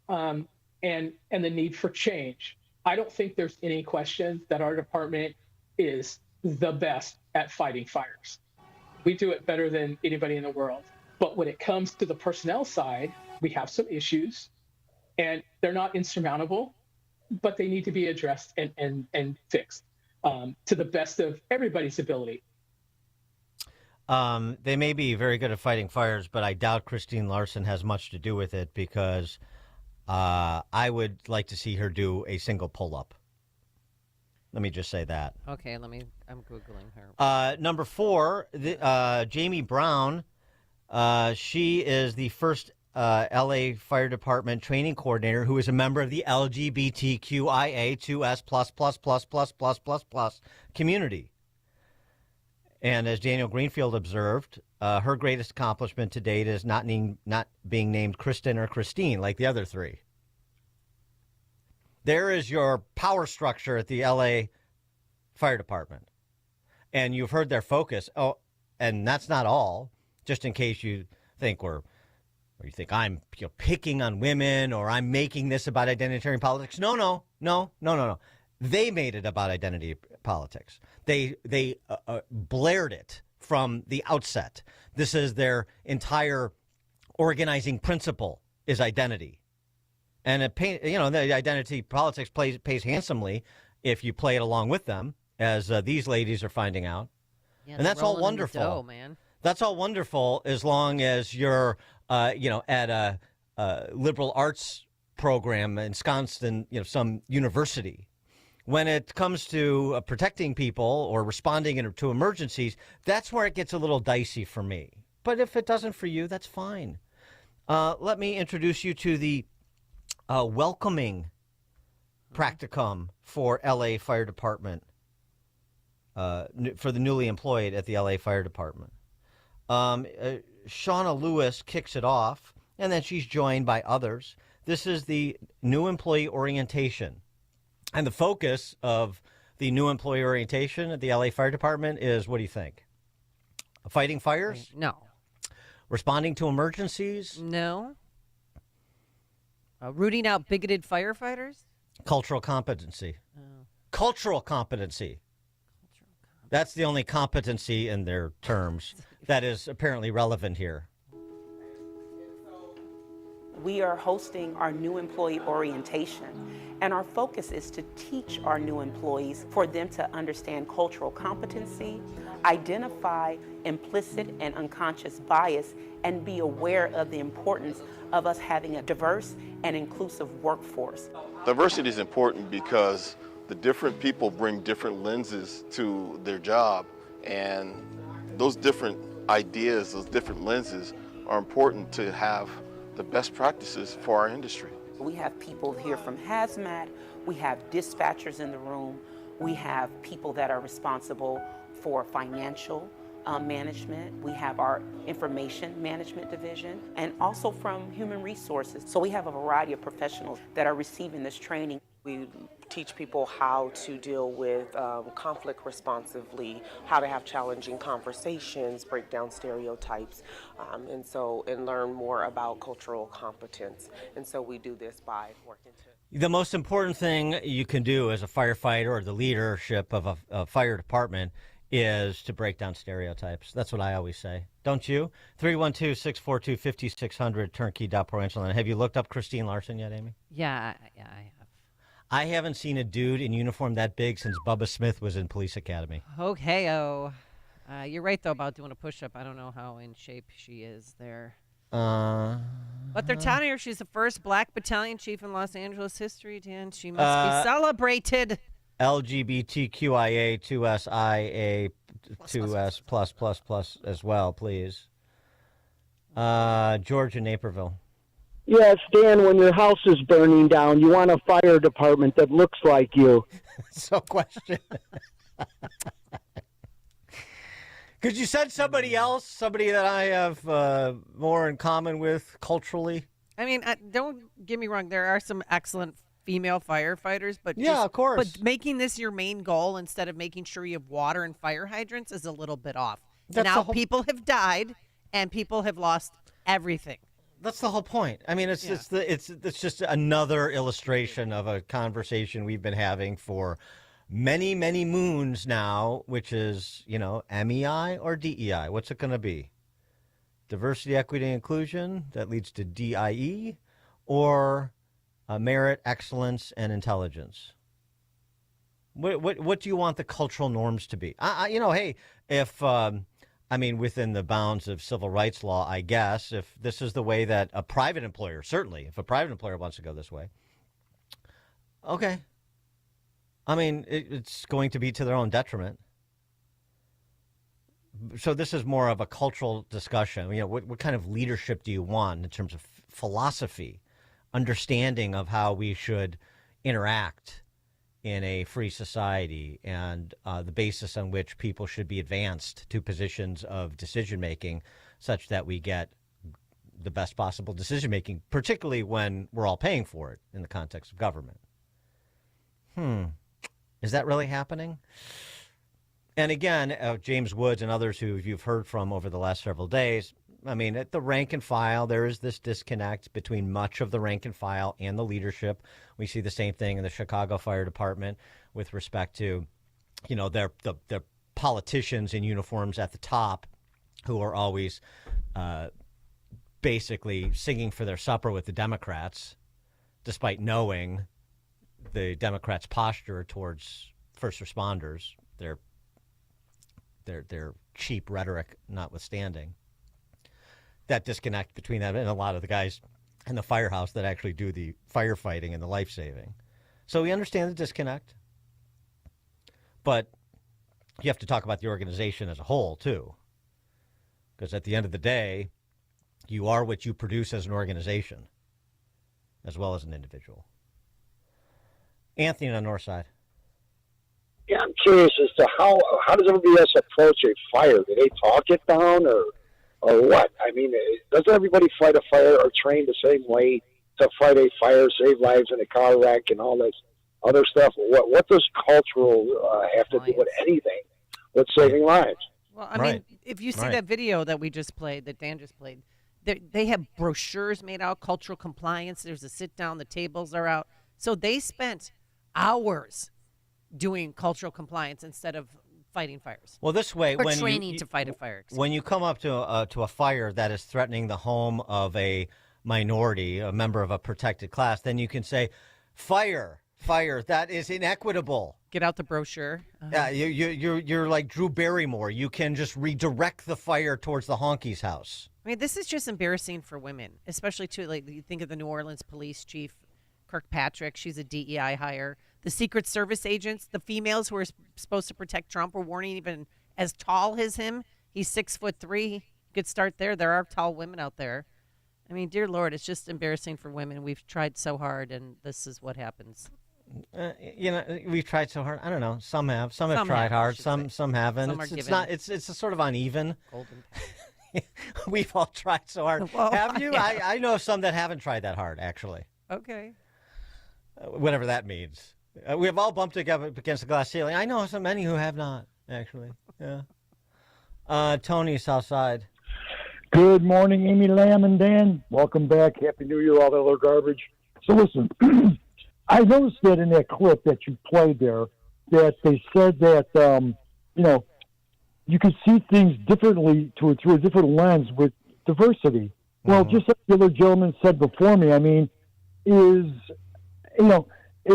and the need for change. I don't think there's any question that our department is the best at fighting fires. We do it better than anybody in the world. But when it comes to the personnel side, we have some issues, and they're not insurmountable, but they need to be addressed and fixed to the best of everybody's ability. They may be very good at fighting fires, but I doubt Christine Larson has much to do with it because I would like to see her do a single pull-up. Let me just say that. Okay, I'm Googling her. Number 4, Jamie Brown. She is the first LA Fire Department training coordinator who is a member of the LGBTQIA2S++++++ community. And as Daniel Greenfield observed, her greatest accomplishment to date is not being named Kristen or Christine like the other 3. There is your power structure at the LA Fire Department. And you've heard their focus. Oh, and that's not all. Just in case you think you think I'm picking on women or I'm making this about identitarian politics. No. They made it about identity politics. They blared it from the outset. This is their entire organizing principle is identity. And the identity politics pays handsomely if you play it along with them, as these ladies are finding out. Yeah, and that's all wonderful. Dough, man. That's all wonderful as long as you're, at a liberal arts program ensconced in, some university. When it comes to protecting people or responding to emergencies, that's where it gets a little dicey for me. But if it doesn't for you, that's fine. Let me introduce you to the welcoming practicum for LA Fire Department, for the newly employed at the LA Fire Department. Shauna Lewis kicks it off, and then she's joined by others. This is the new employee orientation. And the focus of the new employee orientation at the LA Fire Department is, what do you think? Fighting fires? No. Responding to emergencies? No. Rooting out bigoted firefighters? Cultural competency. Oh. Cultural competency. That's the only competency in their terms that is apparently relevant here. We are hosting our new employee orientation, and our focus is to teach our new employees for them to understand cultural competency, identify implicit and unconscious bias, and be aware of the importance of us having a diverse and inclusive workforce. Diversity is important because the different people bring different lenses to their job, and those different ideas, those different lenses are important to have the best practices for our industry. We have people here from hazmat, we have dispatchers in the room, we have people that are responsible for financial management, we have our information management division, and also from human resources. So we have a variety of professionals that are receiving this training. We teach people how to deal with conflict responsively, how to have challenging conversations, break down stereotypes, and learn more about cultural competence. And so we do this by working to... The most important thing you can do as a firefighter or the leadership of a fire department is to break down stereotypes. That's what I always say. Don't you? 312-642-5600, turnkey.pro. Have you looked up Christine Larson yet, Amy? Yeah, I have. I haven't seen a dude in uniform that big since Bubba Smith was in Police Academy. Okay, you're right, though, about doing a push-up. I don't know how in shape she is there. But they're telling her she's the first black battalion chief in Los Angeles history, Dan. She must be celebrated. LGBTQIA 2SIA 2S+++ as well, please. George in Naperville. Yes, Dan, when your house is burning down, you want a fire department that looks like you. So question. Could you send somebody else, somebody that I have more in common with culturally? I mean, don't get me wrong. There are some excellent female firefighters, but yeah, of course. But making this your main goal instead of making sure you have water and fire hydrants is a little bit off. Now people have died and people have lost everything. That's the whole point. I mean, it's just another illustration of a conversation we've been having for many, many moons now, which is, MEI or DEI. What's it going to be? Diversity, equity, and inclusion that leads to DIE, or merit, excellence, and intelligence? What do you want the cultural norms to be? Hey, if I mean, within the bounds of civil rights law, I guess, if this is the way that a private employer, certainly, if a private employer wants to go this way, okay. I mean, it's going to be to their own detriment. So this is more of a cultural discussion. You know, what kind of leadership do you want in terms of philosophy, understanding of how we should interact in a free society, and the basis on which people should be advanced to positions of decision-making such that we get the best possible decision-making, particularly when we're all paying for it in the context of government. Is that really happening? And again, James Woods and others who you've heard from over the last several days, I mean, at the rank and file, there is this disconnect between much of the rank and file and the leadership. We see the same thing in the Chicago Fire Department with respect to, you know, their politicians in uniforms at the top who are always basically singing for their supper with the Democrats, despite knowing the Democrats' posture towards first responders, their cheap rhetoric notwithstanding. That disconnect between them and a lot of the guys in the firehouse that actually do the firefighting and the life-saving. So we understand the disconnect, but you have to talk about the organization as a whole, too. Because at the end of the day, you are what you produce as an organization, as well as an individual. Anthony on the north side. Yeah, I'm curious as to how does everybody else approach a fire? Do they talk it down or what? I mean, doesn't everybody fight a fire or train the same way to fight a fire, save lives in a car wreck and all this other stuff? What does cultural have to do with anything with saving lives? Well, I mean, if you see that video that we just played, that Dan just played, they have brochures made out, cultural compliance. There's a sit down, the tables are out. So they spent hours doing cultural compliance instead of fighting fires. Well, this way, or when training to fight a fire. When you come up to a fire that is threatening the home of a minority, a member of a protected class, then you can say, fire, that is inequitable. Get out the brochure. Yeah, you're like Drew Barrymore. You can just redirect the fire towards the honky's house. I mean, this is just embarrassing for women, especially too. Like you think of the New Orleans police chief, Kirkpatrick. She's a DEI hire. The Secret Service agents, the females who are supposed to protect Trump, were weren't even as tall as him. He's 6'3". Good start there. There are tall women out there. I mean, dear Lord, it's just embarrassing for women. We've tried so hard, and this is what happens. You know, we've tried so hard. I don't know. Some have. Some have tried hard. Some haven't. It's not. It's a sort of uneven. Golden. We've all tried so hard. Well, have you? yeah. I know some that haven't tried that hard, actually. Okay. Whatever that means. We have all bumped against the glass ceiling. I know so many who have not, actually. Yeah. Tony, Southside. Good morning, Amy, Lamb, and Dan. Welcome back. Happy New Year, all the other garbage. So listen, I noticed that in that clip that you played there, that they said that, you know, you can see things differently through a different lens with diversity. Well, just like the other gentleman said before me, I mean, is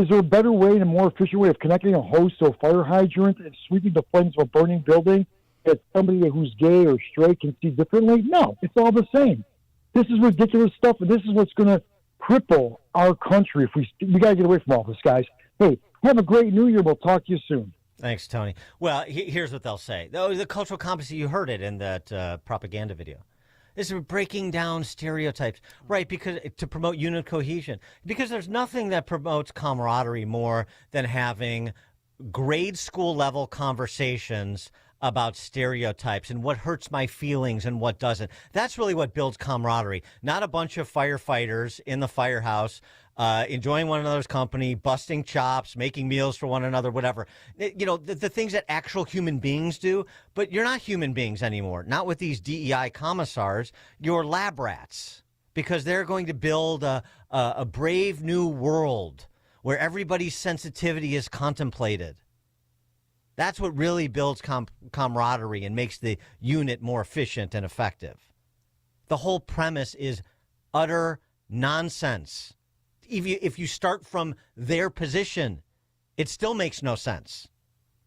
there a better way and a more efficient way of connecting a hose to a fire hydrant and sweeping the flames of a burning building that somebody who's gay or straight can see differently? No, it's all the same. This is ridiculous stuff, and this is what's going to cripple our country if we got to get away from all this, guys. Hey, have a great New Year. We'll talk to you soon. Thanks, Tony. Well, here's what they'll say. The cultural competency, you heard it in that propaganda video. This is breaking down stereotypes, right? Because to promote unit cohesion, because there's nothing that promotes camaraderie more than having grade school level conversations about stereotypes and what hurts my feelings and what doesn't. That's really what builds camaraderie, not a bunch of firefighters in the firehouse enjoying one another's company, busting chops, making meals for one another, whatever. You know, the things that actual human beings do, but you're not human beings anymore. Not with these DEI commissars. You're lab rats, because they're going to build a brave new world where everybody's sensitivity is contemplated. That's what really builds camaraderie and makes the unit more efficient and effective. The whole premise is utter nonsense. If you start from their position, it still makes no sense.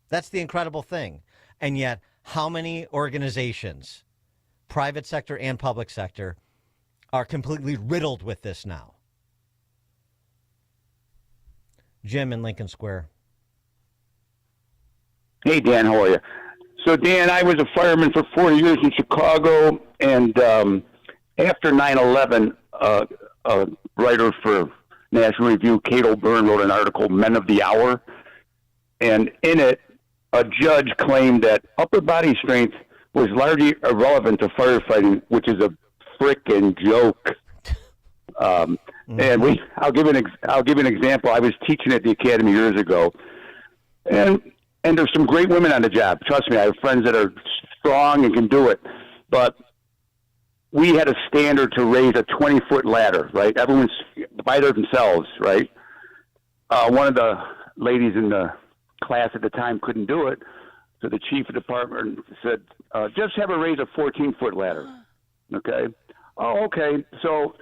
That's the incredible thing. And yet, how many organizations, private sector and public sector, are completely riddled with this now. Jim in Lincoln Square. Hey, Dan, how are you? So, Dan, I was a fireman for 4 years in Chicago, and after 9/11, a writer for National Review, Kate O'Byrne, wrote an article, Men of the Hour, and in it, a judge claimed that upper body strength was largely irrelevant to firefighting, which is a frickin' joke. And I'll give an example. I was teaching at the academy years ago, and there's some great women on the job. Trust me, I have friends that are strong and can do it. But we had a standard to raise a 20-foot ladder, right? Everyone's by themselves, right? One of the ladies in the class at the time couldn't do it, so the chief of the department said, just have her raise a 14-foot ladder. Okay? Oh, okay. So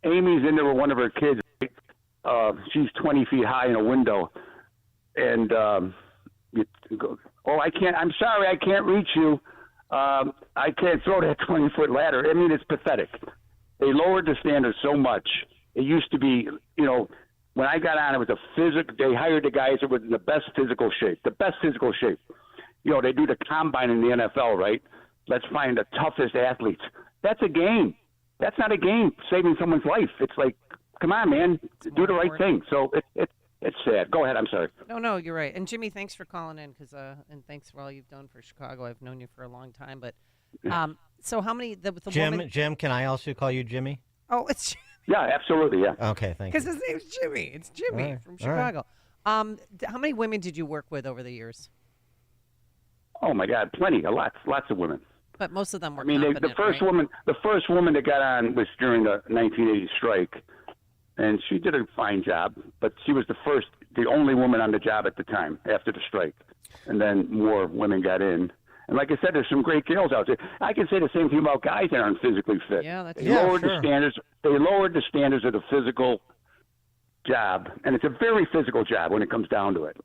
Amy's in there with one of her kids. She's 20 feet high in a window. And you go, oh, I can't. I'm sorry, I can't reach you. I can't throw that 20-foot ladder. I mean, it's pathetic. They lowered the standard so much. It used to be, you know, when I got on, it was a physical. They hired the guys that were in the best physical shape. The best physical shape. You know, they do the combine in the NFL, right? Let's find the toughest athletes. That's a game. That's not a game saving someone's life. It's like, come on, man, do the right thing. So it's sad. Go ahead. I'm sorry. No, you're right. And Jimmy, thanks for calling in, and thanks for all you've done for Chicago. I've known you for a long time, but so how many? The woman... Jim, can I also call you Jimmy? Oh, it's yeah, absolutely, yeah. Okay, thank you. Because his name's Jimmy. It's Jimmy from Chicago. Right. How many women did you work with over the years? Oh my God, plenty, lots of women. But most of them were. I mean, the first woman that got on was during the 1980 strike, and she did a fine job. But she was the only woman on the job at the time after the strike, and then more women got in. And like I said, there's some great girls out there. I can say the same thing about guys that aren't physically fit. Yeah, that's They lowered the standards. They lowered the standards of the physical job, and it's a very physical job when it comes down to it.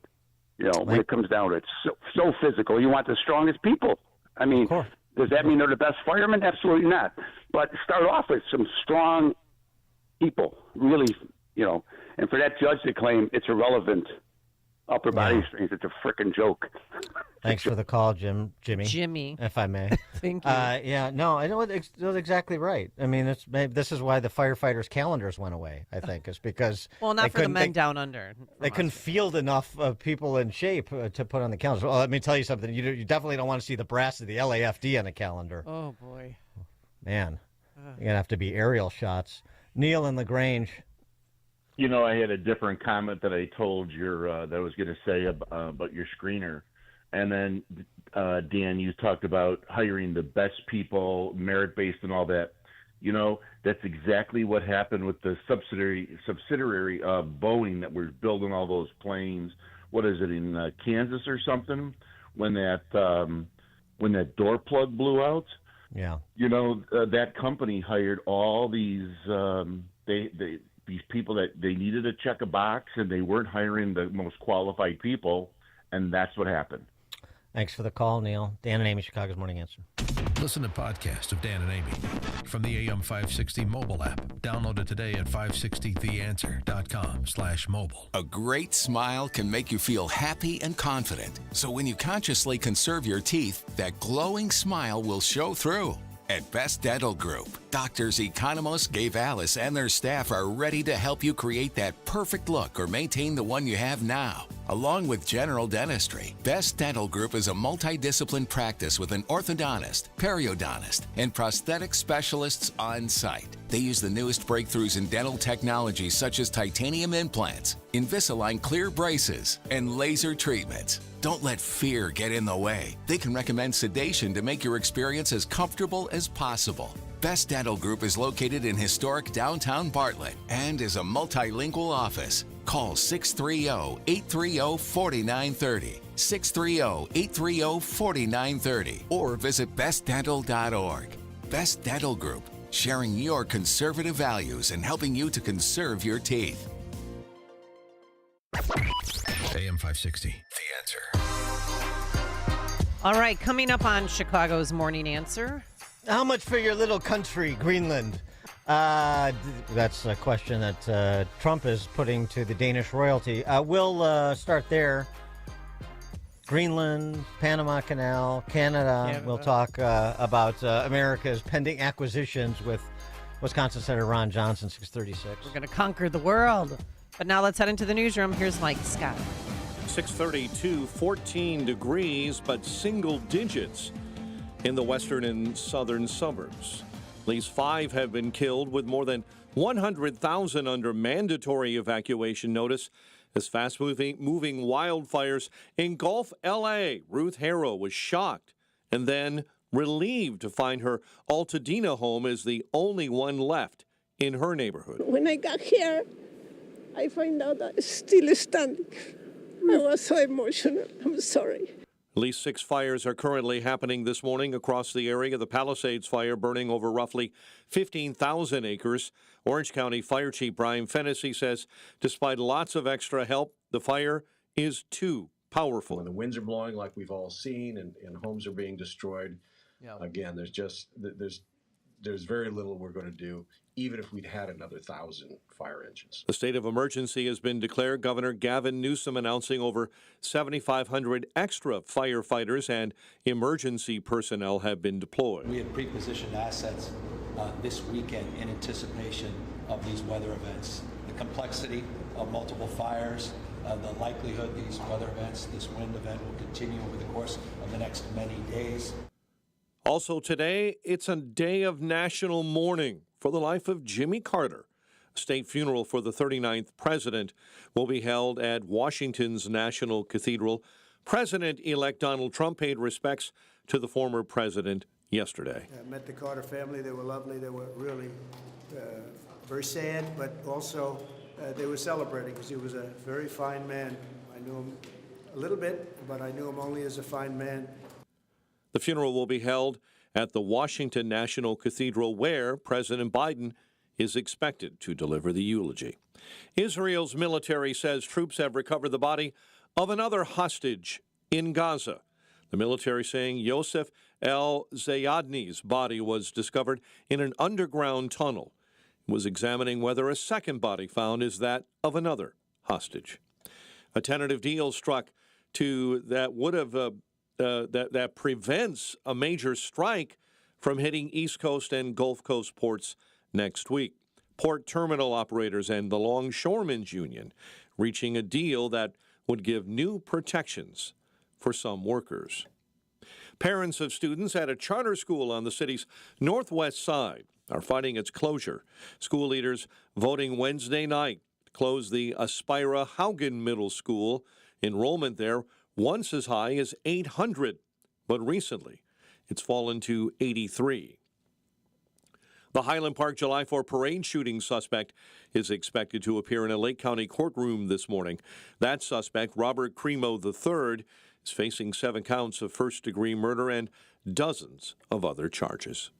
You know, when it comes down to it, so physical. You want the strongest people. I mean, does that mean they're the best firemen? Absolutely not. But start off with some strong people, really, you know. And for that judge to claim it's irrelevant upper body strength, it's a frickin' joke. Thanks for the call, Jimmy. Jimmy, if I may. Thank you. Yeah, no, I know that's exactly right. I mean, this is why the firefighters' calendars went away. I think is because not for the men down under. They couldn't field enough people in shape to put on the calendar. Well, let me tell you something. You definitely don't want to see the brass of the LAFD on the calendar. Oh boy, man, you're gonna have to be aerial shots. Neil in LaGrange. You know, I had a different comment that I told that I was going to say about your screener. And then, Dan, you talked about hiring the best people, merit-based and all that. You know, that's exactly what happened with the subsidiary of Boeing that was building all those planes. What is it, in Kansas or something? When that door plug blew out? Yeah. You know, that company hired all these these people that they needed to check a box, and they weren't hiring the most qualified people, and that's what happened. Thanks for the call, Neil. Dan and Amy, Chicago's Morning Answer. Listen to podcasts of Dan and Amy from the AM 560 mobile app. Download it today at 560theanswer.com/mobile. A great smile can make you feel happy and confident. So when you consciously conserve your teeth, that glowing smile will show through. At Best Dental Group, Doctors Economos, Gavalis, and their staff are ready to help you create that perfect look or maintain the one you have now. Along with general dentistry, Best Dental Group is a multidiscipline practice with an orthodontist, periodontist, and prosthetic specialists on site. They use the newest breakthroughs in dental technology such as titanium implants, Invisalign clear braces, and laser treatments. Don't let fear get in the way. They can recommend sedation to make your experience as comfortable as possible. Best Dental Group is located in historic downtown Bartlett and is a multilingual office. Call 630-830-4930, 630-830-4930, or visit bestdental.org. Best Dental Group, sharing your conservative values and helping you to conserve your teeth. AM 560, The Answer. All right, coming up on Chicago's Morning Answer. How much for your little country, Greenland? That's a question that Trump is putting to the Danish royalty. We'll start there. Greenland, Panama Canal, Canada. We'll talk about America's pending acquisitions with Wisconsin Senator Ron Johnson, 636. We're going to conquer the world. But now let's head into the newsroom. Here's Mike Scott. 6:32, 14 degrees, but single digits in the western and southern suburbs. At least 5 have been killed, with more than 100,000 under mandatory evacuation notice as fast-moving wildfires engulf L.A. Ruth Harrow was shocked and then relieved to find her Altadena home is the only one left in her neighborhood. When I got here, I find out that it's still standing. I was so emotional. I'm sorry. At least 6 fires are currently happening this morning across the area. The Palisades fire burning over roughly 15,000 acres. Orange County Fire Chief Brian Fennessy says despite lots of extra help, the fire is too powerful. When the winds are blowing like we've all seen and homes are being destroyed, again, there's very little we're going to do, even if we'd had another 1,000 fire engines. The state of emergency has been declared. Governor Gavin Newsom announcing over 7,500 extra firefighters and emergency personnel have been deployed. We had pre-positioned assets this weekend in anticipation of these weather events. The complexity of multiple fires, the likelihood these weather events, this wind event will continue over the course of the next many days. Also today, it's a day of national mourning for the life of Jimmy Carter. A state funeral for the 39th president will be held at Washington's National Cathedral. President-elect Donald Trump paid respects to the former president yesterday. I met the Carter family. They were lovely. They were really very sad, but also they were celebrating because he was a very fine man. I knew him a little bit, but I knew him only as a fine man. The funeral will be held at the Washington National Cathedral, where President Biden is expected to deliver the eulogy. Israel's military says troops have recovered the body of another hostage in Gaza. The military saying Yosef El-Zayadni's body was discovered in an underground tunnel. It was examining whether a second body found is that of another hostage. A tentative deal struck that would have that prevents a major strike from hitting East Coast and Gulf Coast ports next week. Port terminal operators and the Longshoremen's Union reaching a deal that would give new protections for some workers. Parents of students at a charter school on the city's northwest side are fighting its closure. School leaders voting Wednesday night to close the Aspira Haugen Middle School. Enrollment there once as high as 800, but recently it's fallen to 83. The Highland Park July 4 parade shooting suspect is expected to appear in a Lake County courtroom this morning. That suspect, Robert Cremo III, is facing 7 counts of first-degree murder and dozens of other charges.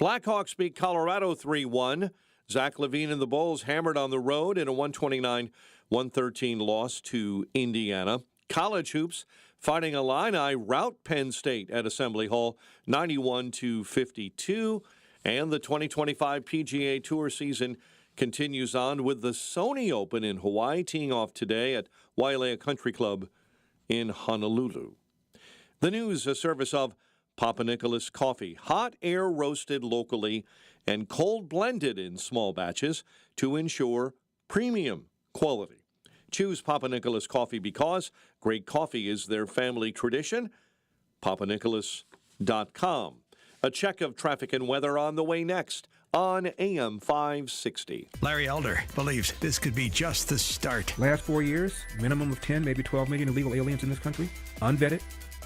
Blackhawks beat Colorado 3-1. Zach LaVine and the Bulls hammered on the road in a 129-113 loss to Indiana. College hoops Fighting Illini rout Penn State at Assembly Hall 91-52. And the 2025 PGA Tour season continues on with the Sony Open in Hawaii teeing off today at Wailea Country Club in Honolulu. The news, a service of Papa Nicholas Coffee, hot air roasted locally and cold blended in small batches to ensure premium quality. Choose Papa Nicholas Coffee because great coffee is their family tradition. PapaNicholas.com. A check of traffic and weather on the way next on AM 560. Larry Elder believes this could be just the start. Last 4 years, minimum of 10, maybe 12 million illegal aliens in this country, unvetted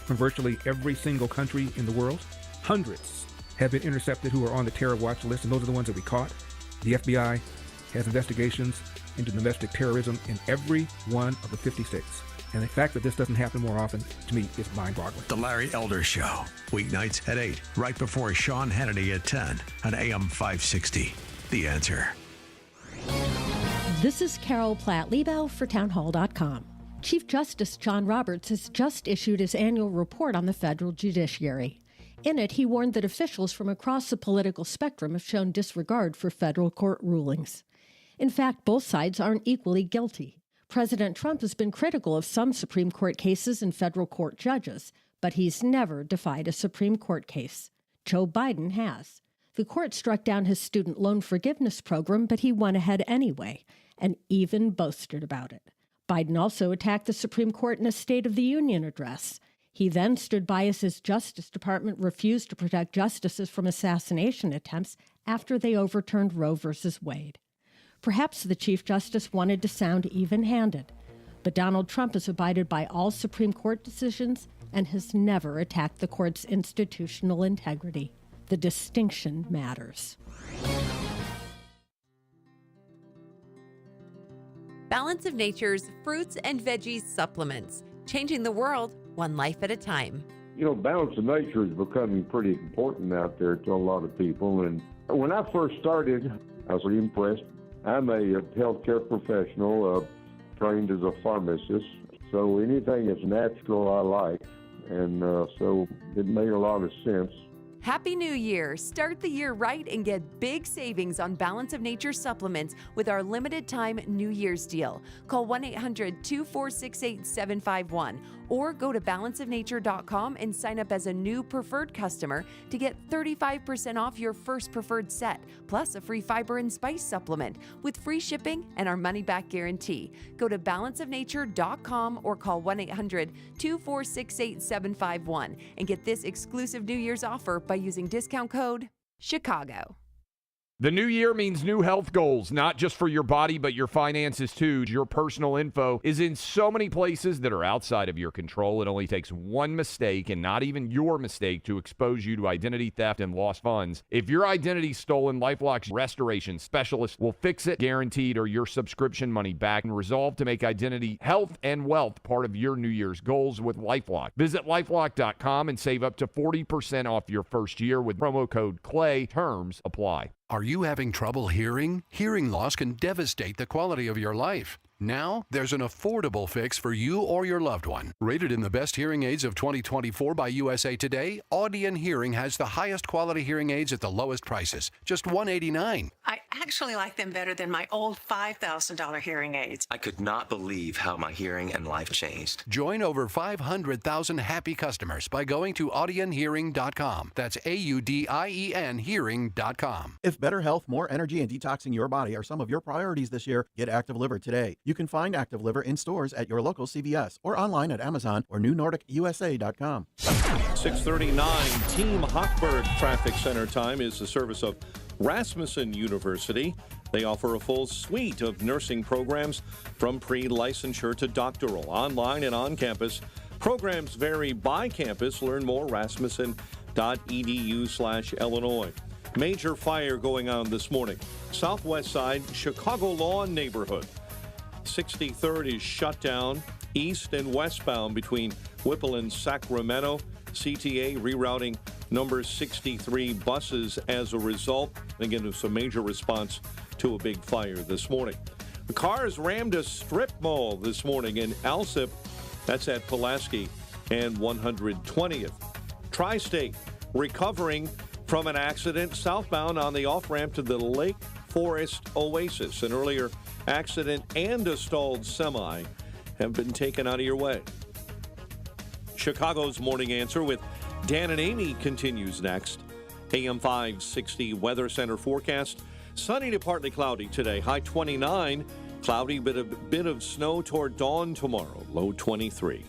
from virtually every single country in the world. Hundreds have been intercepted who are on the terror watch list, and those are the ones that we caught. The FBI has investigations into domestic terrorism in every one of the 50 states. And the fact that this doesn't happen more often, to me, is mind-boggling. The Larry Elder Show, weeknights at 8, right before Sean Hannity at 10 on AM 560. The Answer. This is Carol Platt-Liebau for townhall.com. Chief Justice John Roberts has just issued his annual report on the federal judiciary. In it, he warned that officials from across the political spectrum have shown disregard for federal court rulings. In fact, both sides aren't equally guilty. President Trump has been critical of some Supreme Court cases and federal court judges, but he's never defied a Supreme Court case. Joe Biden has. The court struck down his student loan forgiveness program, but he went ahead anyway, and even boasted about it. Biden also attacked the Supreme Court in a State of the Union address. He then stood by as his Justice Department refused to protect justices from assassination attempts after they overturned Roe v. Wade. Perhaps the Chief Justice wanted to sound even-handed, but Donald Trump has abided by all Supreme Court decisions and has never attacked the court's institutional integrity. The distinction matters. Balance of Nature's fruits and veggies supplements, changing the world one life at a time. You know, Balance of Nature is becoming pretty important out there to a lot of people. And when I first started, I was really impressed. I'm a healthcare professional, trained as a pharmacist. So anything that's natural I like. And so it made a lot of sense. Happy New Year! Start the year right and get big savings on Balance of Nature supplements with our limited time New Year's deal. Call 1-800-246-8751 or go to balanceofnature.com and sign up as a new preferred customer to get 35% off your first preferred set, plus a free fiber and spice supplement with free shipping and our money-back guarantee. Go to balanceofnature.com or call 1-800-246-8751 and get this exclusive New Year's offer by using discount code CHICAGO. The new year means new health goals, not just for your body, but your finances too. Your personal info is in so many places that are outside of your control. It only takes one mistake, and not even your mistake, to expose you to identity theft and lost funds. If your identity's stolen, LifeLock's restoration specialist will fix it, guaranteed, or your subscription money back, and resolve to make identity, health, and wealth part of your New Year's goals with LifeLock. Visit LifeLock.com and save up to 40% off your first year with promo code CLAY. Terms apply. Are you having trouble hearing? Hearing loss can devastate the quality of your life. Now, there's an affordable fix for you or your loved one. Rated in the best hearing aids of 2024 by USA Today, Audion Hearing has the highest quality hearing aids at the lowest prices, just $189. I actually like them better than my old $5,000 hearing aids. I could not believe how my hearing and life changed. Join over 500,000 happy customers by going to audionhearing.com. That's AUDIEN hearing.com. If better health, more energy, and detoxing your body are some of your priorities this year, get Active Liver today. You can find Active Liver in stores at your local CVS or online at Amazon or NewNordicUSA.com. 6:39 Team Hochberg Traffic Center time is the service of Rasmussen University. They offer a full suite of nursing programs from pre-licensure to doctoral, online and on campus. Programs vary by campus. Learn more, rasmussen.edu/Illinois. Major fire going on this morning. Southwest side, Chicago Lawn neighborhood. 63rd is shut down east and westbound between Whipple and Sacramento. CTA rerouting number 63 buses as a result. Again, there's a major response to a big fire this morning. The cars rammed a strip mall this morning in Alsip. That's at Pulaski and 120th. Tri-State recovering from an accident southbound on the off-ramp to the Lake Forest Oasis. An earlier accident and a stalled semi have been taken out of your way. Chicago's Morning Answer with Dan and Amy continues next. AM 560 Weather Center forecast. Sunny to partly cloudy today. High 29. Cloudy, bit of snow toward dawn tomorrow. Low 23.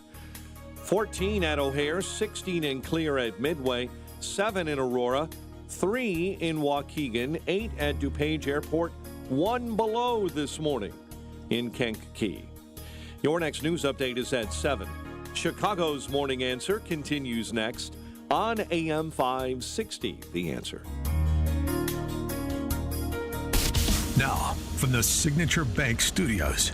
14 at O'Hare. 16 and clear at Midway. 7 in Aurora. 3 in Waukegan. 8 at DuPage Airport. 1 below this morning in Kankakee. Your next news update is at 7. Chicago's Morning Answer continues next on AM 560. The Answer. Now, from the Signature Bank Studios.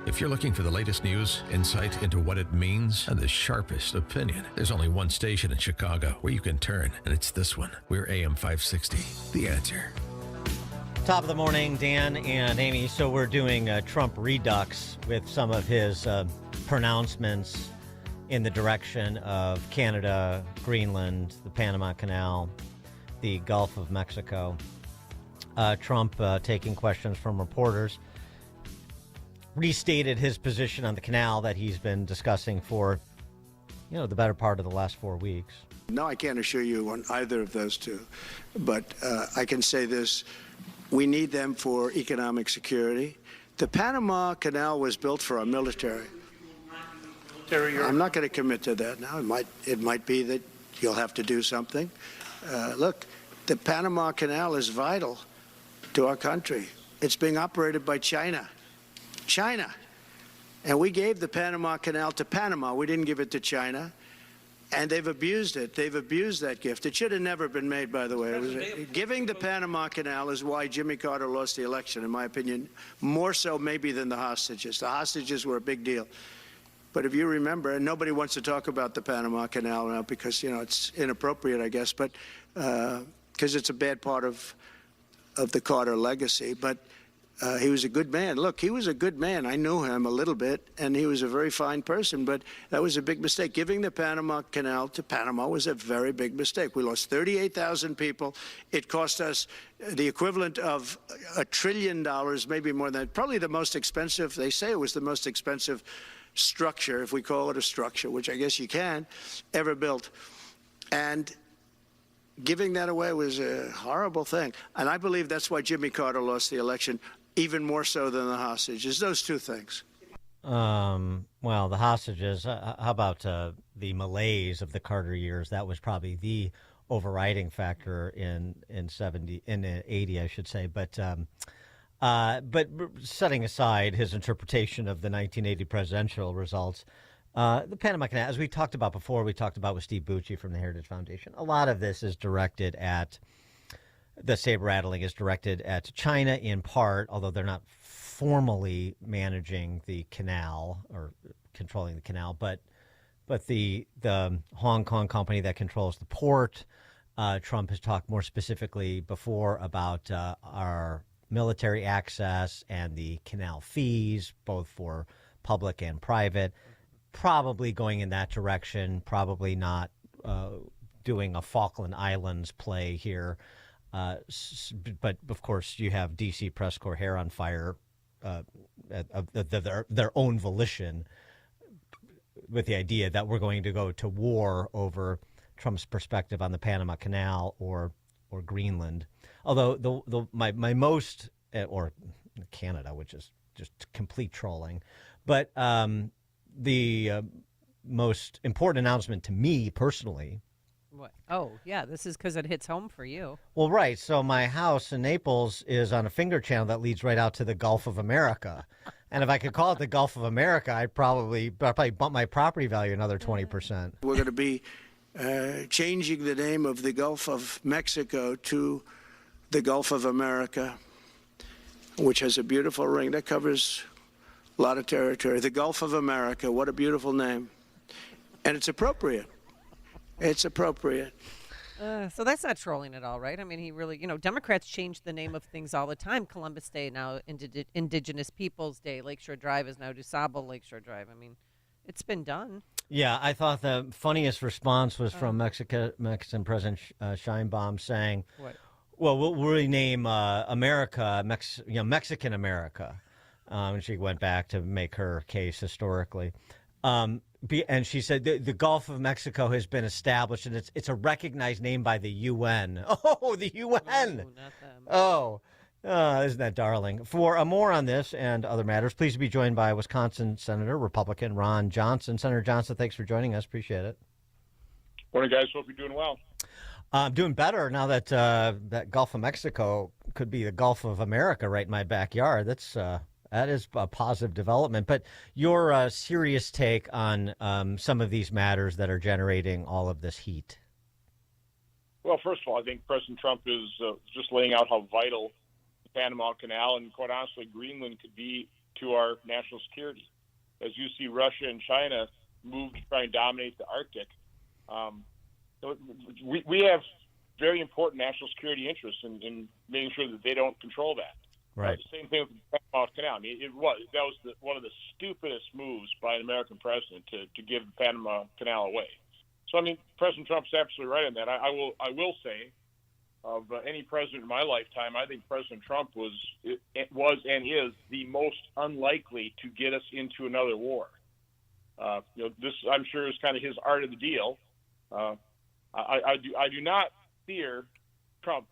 If you're looking for the latest news, insight into what it means, and the sharpest opinion, there's only one station in Chicago where you can turn, and it's this one. We're AM 560. The Answer. Top of the morning, Dan and Amy. So we're doing a Trump redux with some of his pronouncements in the direction of Canada, Greenland, the Panama Canal, the Gulf of Mexico. Trump, taking questions from reporters, restated his position on the canal that he's been discussing for, the better part of the last 4 weeks. No, I can't assure you on either of those two, but I can say this. We need them for economic security. The Panama Canal was built for our military. I'm not going to commit to that now. It might be that you'll have to do something. Look, the Panama Canal is vital to our country. It's being operated by China. And we gave the Panama Canal to Panama. We didn't give it to China. And they've abused it. They've abused that gift. It should have never been made, by the way. Giving the Panama Canal is why Jimmy Carter lost the election, in my opinion, more so maybe than the hostages. The hostages were a big deal. But if you remember, and nobody wants to talk about the Panama Canal now because, it's inappropriate, I guess, but because it's a bad part of the Carter legacy. But he was a good man. Look, he was a good man. I knew him a little bit, and he was a very fine person, but that was a big mistake. Giving the Panama Canal to Panama was a very big mistake. We lost 38,000 people. It cost us the equivalent of $1 trillion, maybe more than that. Probably the most expensive, they say it was the most expensive structure, if we call it a structure, which I guess you can, ever built. And giving that away was a horrible thing. And I believe that's why Jimmy Carter lost the election, even more so than the hostages. Those two things. Well, the hostages, how about the malaise of the Carter years? That was probably the overriding factor in 80, I should say. But setting aside his interpretation of the 1980 presidential results, the Panama Canal, as we talked about before, we talked about with Steve Bucci from the Heritage Foundation, a lot of this is directed at, the saber-rattling is directed at China in part, although they're not formally managing the canal or controlling the canal, but the Hong Kong company that controls the port. Trump has talked more specifically before about our military access and the canal fees, both for public and private. Probably going in that direction, probably not doing a Falkland Islands play here. But, of course, you have D.C. press corps hair on fire of their own volition with the idea that we're going to go to war over Trump's perspective on the Panama Canal or Greenland. Although my most, or Canada, which is just complete trolling, but the most important announcement to me personally. What? Oh, yeah, this is because it hits home for you. Well, right. So my house in Naples is on a finger channel that leads right out to the Gulf of America. And if I could call it the Gulf of America, I'd probably bump my property value another 20%. We're going to be changing the name of the Gulf of Mexico to the Gulf of America, which has a beautiful ring that covers a lot of territory. The Gulf of America, what a beautiful name. And it's appropriate. It's appropriate. So that's not trolling at all, right? I mean, he really, Democrats change the name of things all the time. Columbus Day, now Indigenous Peoples Day. Lakeshore Drive is now DuSable Lakeshore Drive. I mean, it's been done. Yeah, I thought the funniest response was from Mexican President Sheinbaum saying, what? Well, we'll rename America, Mexican America. And she went back to make her case historically. And she said the Gulf of Mexico has been established, and it's a recognized name by the UN. Oh, the UN! Oh, isn't that darling? For more on this and other matters, please be joined by Wisconsin Senator, Republican Ron Johnson. Senator Johnson, thanks for joining us. Appreciate it. Morning, guys. Hope you're doing well. I'm doing better now that that Gulf of Mexico could be the Gulf of America right in my backyard. That is a positive development. But your serious take on some of these matters that are generating all of this heat? Well, first of all, I think President Trump is just laying out how vital the Panama Canal and, quite honestly, Greenland could be to our national security. As you see Russia and China move to try and dominate the Arctic, we have very important national security interests in making sure that they don't control that. Right. Same thing with the Panama Canal. I mean, that was one of the stupidest moves by an American president to give the Panama Canal away. So I mean, President Trump's absolutely right on that. I will say, of any president in my lifetime, I think President Trump was and is the most unlikely to get us into another war. This I'm sure is kind of his art of the deal. I do not fear Trump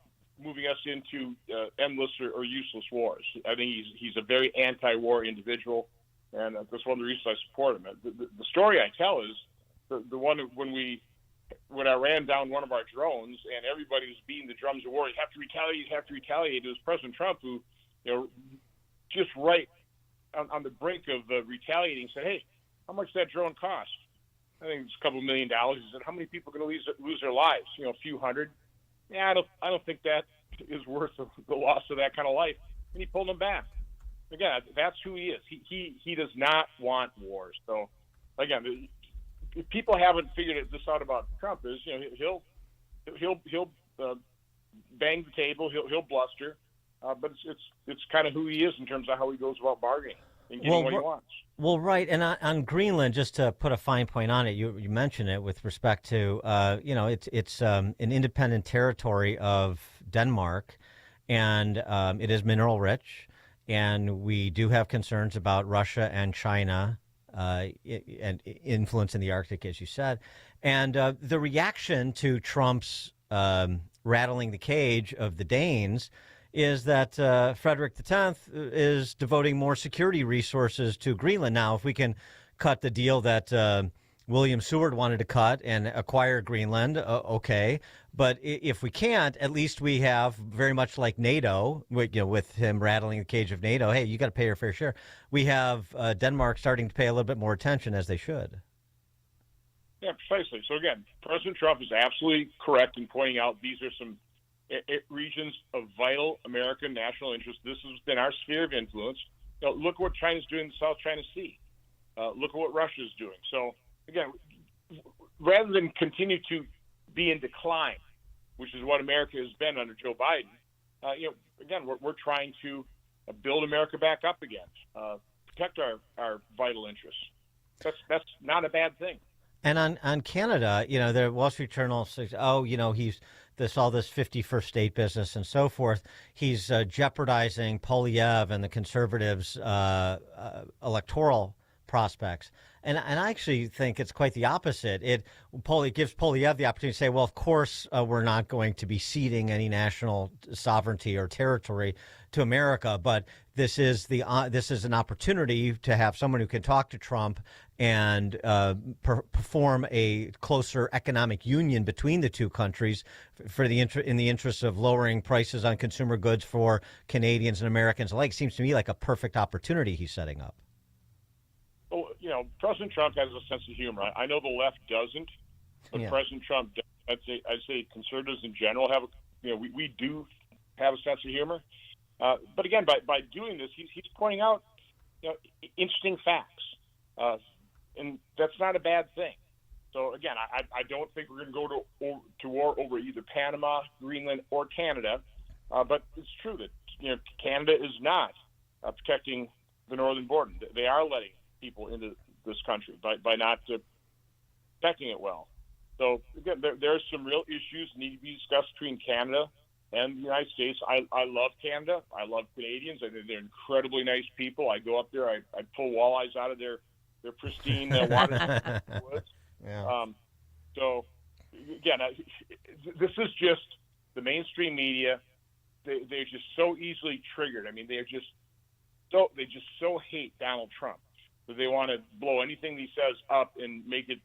moving us into endless or useless wars. I think he's a very anti-war individual, and that's one of the reasons I support him. The story I tell is the one when I ran down one of our drones and everybody was beating the drums of war. You have to retaliate. It was President Trump who, just right on the brink of retaliating, said, "Hey, how much did that drone cost?" I think it's a couple $1 million. He said, "How many people are going to lose their lives? A few hundred." Yeah, I don't think that is worth the loss of that kind of life. And he pulled them back. Again, that's who he is. He does not want wars. So, again, if people haven't figured this out about Trump, is he'll bang the table, he'll bluster, but it's kind of who he is in terms of how he goes about bargaining and getting what he wants. Well, right, and on Greenland, just to put a fine point on it, you mentioned it with respect to it's an independent territory of Denmark, and it is mineral rich, and we do have concerns about Russia and China and influence in the Arctic, as you said, and the reaction to Trump's rattling the cage of the Danes is that Frederick X is devoting more security resources to Greenland. Now, if we can cut the deal that William Seward wanted to cut and acquire Greenland, okay. But if we can't, at least we have, very much like NATO, with him rattling the cage of NATO, hey, you got to pay your fair share. We have Denmark starting to pay a little bit more attention, as they should. Yeah, precisely. So again, President Trump is absolutely correct in pointing out these are some regions of vital American national interest. This has been our sphere of influence. Look what China's doing in the South China Sea. Look at what Russia's doing. So again, rather than continue to be in decline, which is what America has been under Joe Biden, again, we're trying to build America back up again, protect our vital interests. That's not a bad thing. And on Canada, the Wall Street Journal says, he's all this 51st state business and so forth. He's jeopardizing Poilievre and the Conservatives' electoral prospects. And I actually think it's quite the opposite. It gives Poilievre the opportunity to say, well, of course, we're not going to be ceding any national sovereignty or territory to America, but this is an opportunity to have someone who can talk to Trump and perform a closer economic union between the two countries in the interest of lowering prices on consumer goods for Canadians and Americans alike. Seems to me like a perfect opportunity he's setting up. Well, President Trump has a sense of humor. I know the left doesn't, but yeah. President Trump does. I'd say conservatives in general have we do have a sense of humor. But again, by doing this, he's pointing out interesting facts, and that's not a bad thing. So again, I don't think we're going to go to war over either Panama, Greenland, or Canada. But it's true that Canada is not protecting the northern border. They are letting people into this country by not protecting it well. So again, there's some real issues need to be discussed between Canada and the United States. I love Canada. I love Canadians. I think they're incredibly nice people. I go up there. I pull walleyes out of their pristine water woods. Yeah. So again, this is just the mainstream media. They're just so easily triggered. I mean, they just so hate Donald Trump that they want to blow anything he says up and make it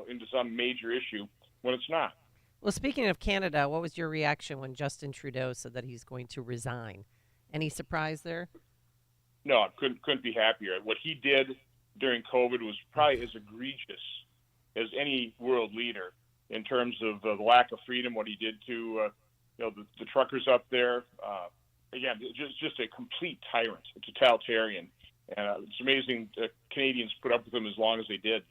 into some major issue when it's not. Well, speaking of Canada, what was your reaction when Justin Trudeau said that he's going to resign? Any surprise there? No, I couldn't be happier. What he did during COVID was probably as egregious as any world leader in terms of the lack of freedom. What he did to the truckers up there. Again, just a complete tyrant, a totalitarian. And it's amazing Canadians put up with him as long as they did.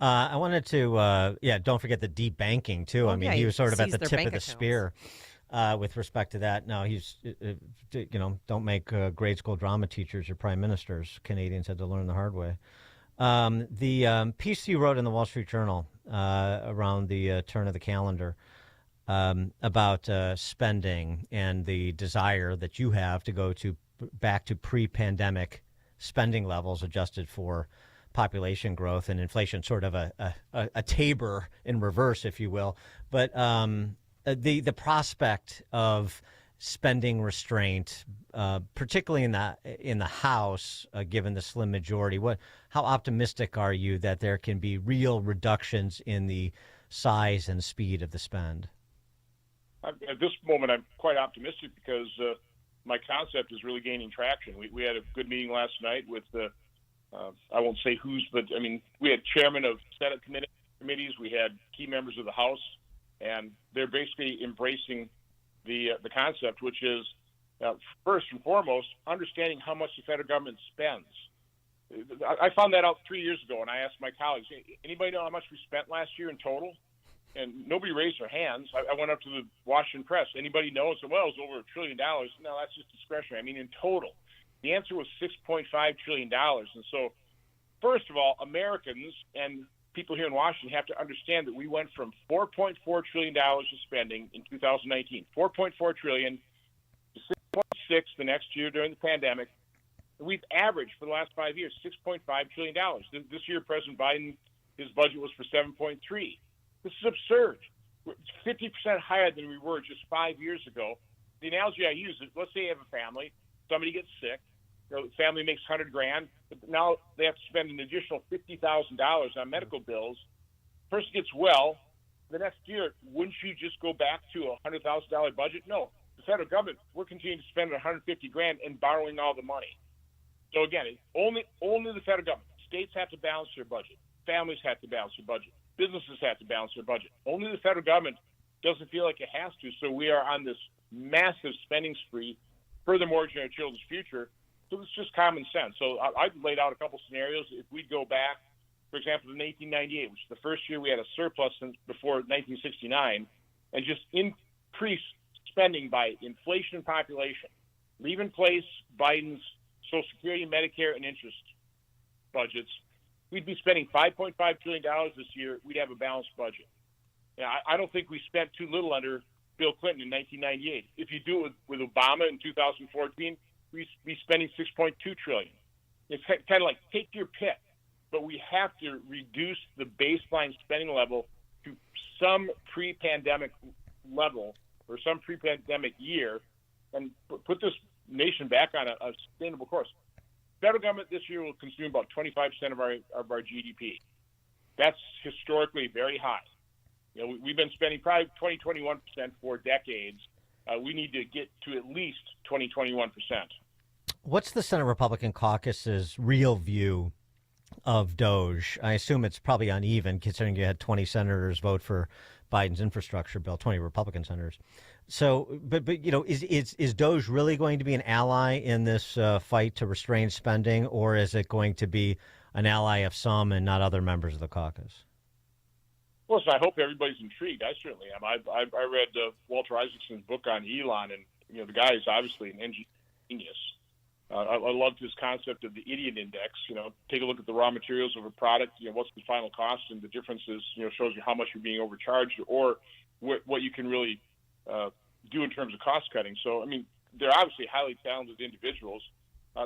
I wanted to, don't forget the debanking, too. I mean, he was sort of at the tip of the spear with respect to that. Now, he's, don't make grade school drama teachers your prime ministers. Canadians had to learn the hard way. The piece you wrote in the Wall Street Journal around the turn of the calendar about spending and the desire that you have to go back to pre-pandemic spending levels adjusted for population growth and inflation, sort of a Tabor in reverse, if you will. But the prospect of spending restraint, particularly in the House, given the slim majority, how optimistic are you that there can be real reductions in the size and speed of the spend? At this moment, I'm quite optimistic because my concept is really gaining traction. We had a good meeting last night with I won't say who's, but I mean, we had chairman of Senate committees, we had key members of the House, and they're basically embracing the concept, which is first and foremost understanding how much the federal government spends. I found that out 3 years ago, and I asked my colleagues, anybody know how much we spent last year in total? And nobody raised their hands. I went up to the Washington Press. Anybody know? I said, well, it was over $1 trillion. No, that's just discretionary. I mean, in total. The answer was $6.5 trillion. And so, first of all, Americans and people here in Washington have to understand that we went from $4.4 trillion of spending in 2019, $4.4 trillion to $6.6 the next year during the pandemic. We've averaged for the last 5 years $6.5 trillion. This year, President Biden, his budget was for $7.3. This is absurd. We're 50% higher than we were just 5 years ago. The analogy I use is, let's say you have a family, somebody gets sick, the family makes $100,000, but now they have to spend an additional $50,000 on medical bills. Person gets well, the next year, wouldn't you just go back to a $100,000 budget? No, the federal government, we're continuing to spend $150,000 and borrowing all the money. So again, only the federal government. States have to balance their budget. Families have to balance their budget. Businesses have to balance their budget. Only the federal government doesn't feel like it has to. So we are on this massive spending spree, further mortgaging our children's future. So it's just common sense. So I've laid out a couple scenarios. If we go back, for example, in 1898, which is the first year we had a surplus since before 1969, and just increase spending by inflation and population, leave in place Biden's Social Security, Medicare, and interest budgets, we'd be spending $5.5 trillion this year. We'd have a balanced budget. Now, I don't think we spent too little under Bill Clinton in 1998. If you do it with Obama in 2014, we'd be spending $6.2 trillion. It's kind of like take your pick, but we have to reduce the baseline spending level to some pre-pandemic level or some pre-pandemic year and put this nation back on a sustainable course. Federal government this year will consume about 25% of our GDP. That's historically very high. You know, we've been spending probably 20-21% for decades. We need to get to at least 20-21%. What's the Senate Republican caucus's real view of DOGE? I assume it's probably uneven, considering you had 20 senators vote for Biden's infrastructure bill, 20 Republican senators. So, but you know, is DOGE really going to be an ally in this fight to restrain spending, or is it going to be an ally of some and not other members of the caucus? Well, so I hope everybody's intrigued. I certainly am. I read Walter Isaacson's book on Elon, and you know, the guy is obviously an engineer genius. I loved his concept of the idiot index. You know, take a look at the raw materials of a product. You know, what's the final cost, and the differences. You know, shows you how much you're being overcharged, or what you can really do in terms of cost cutting. So, I mean, they're obviously highly talented individuals.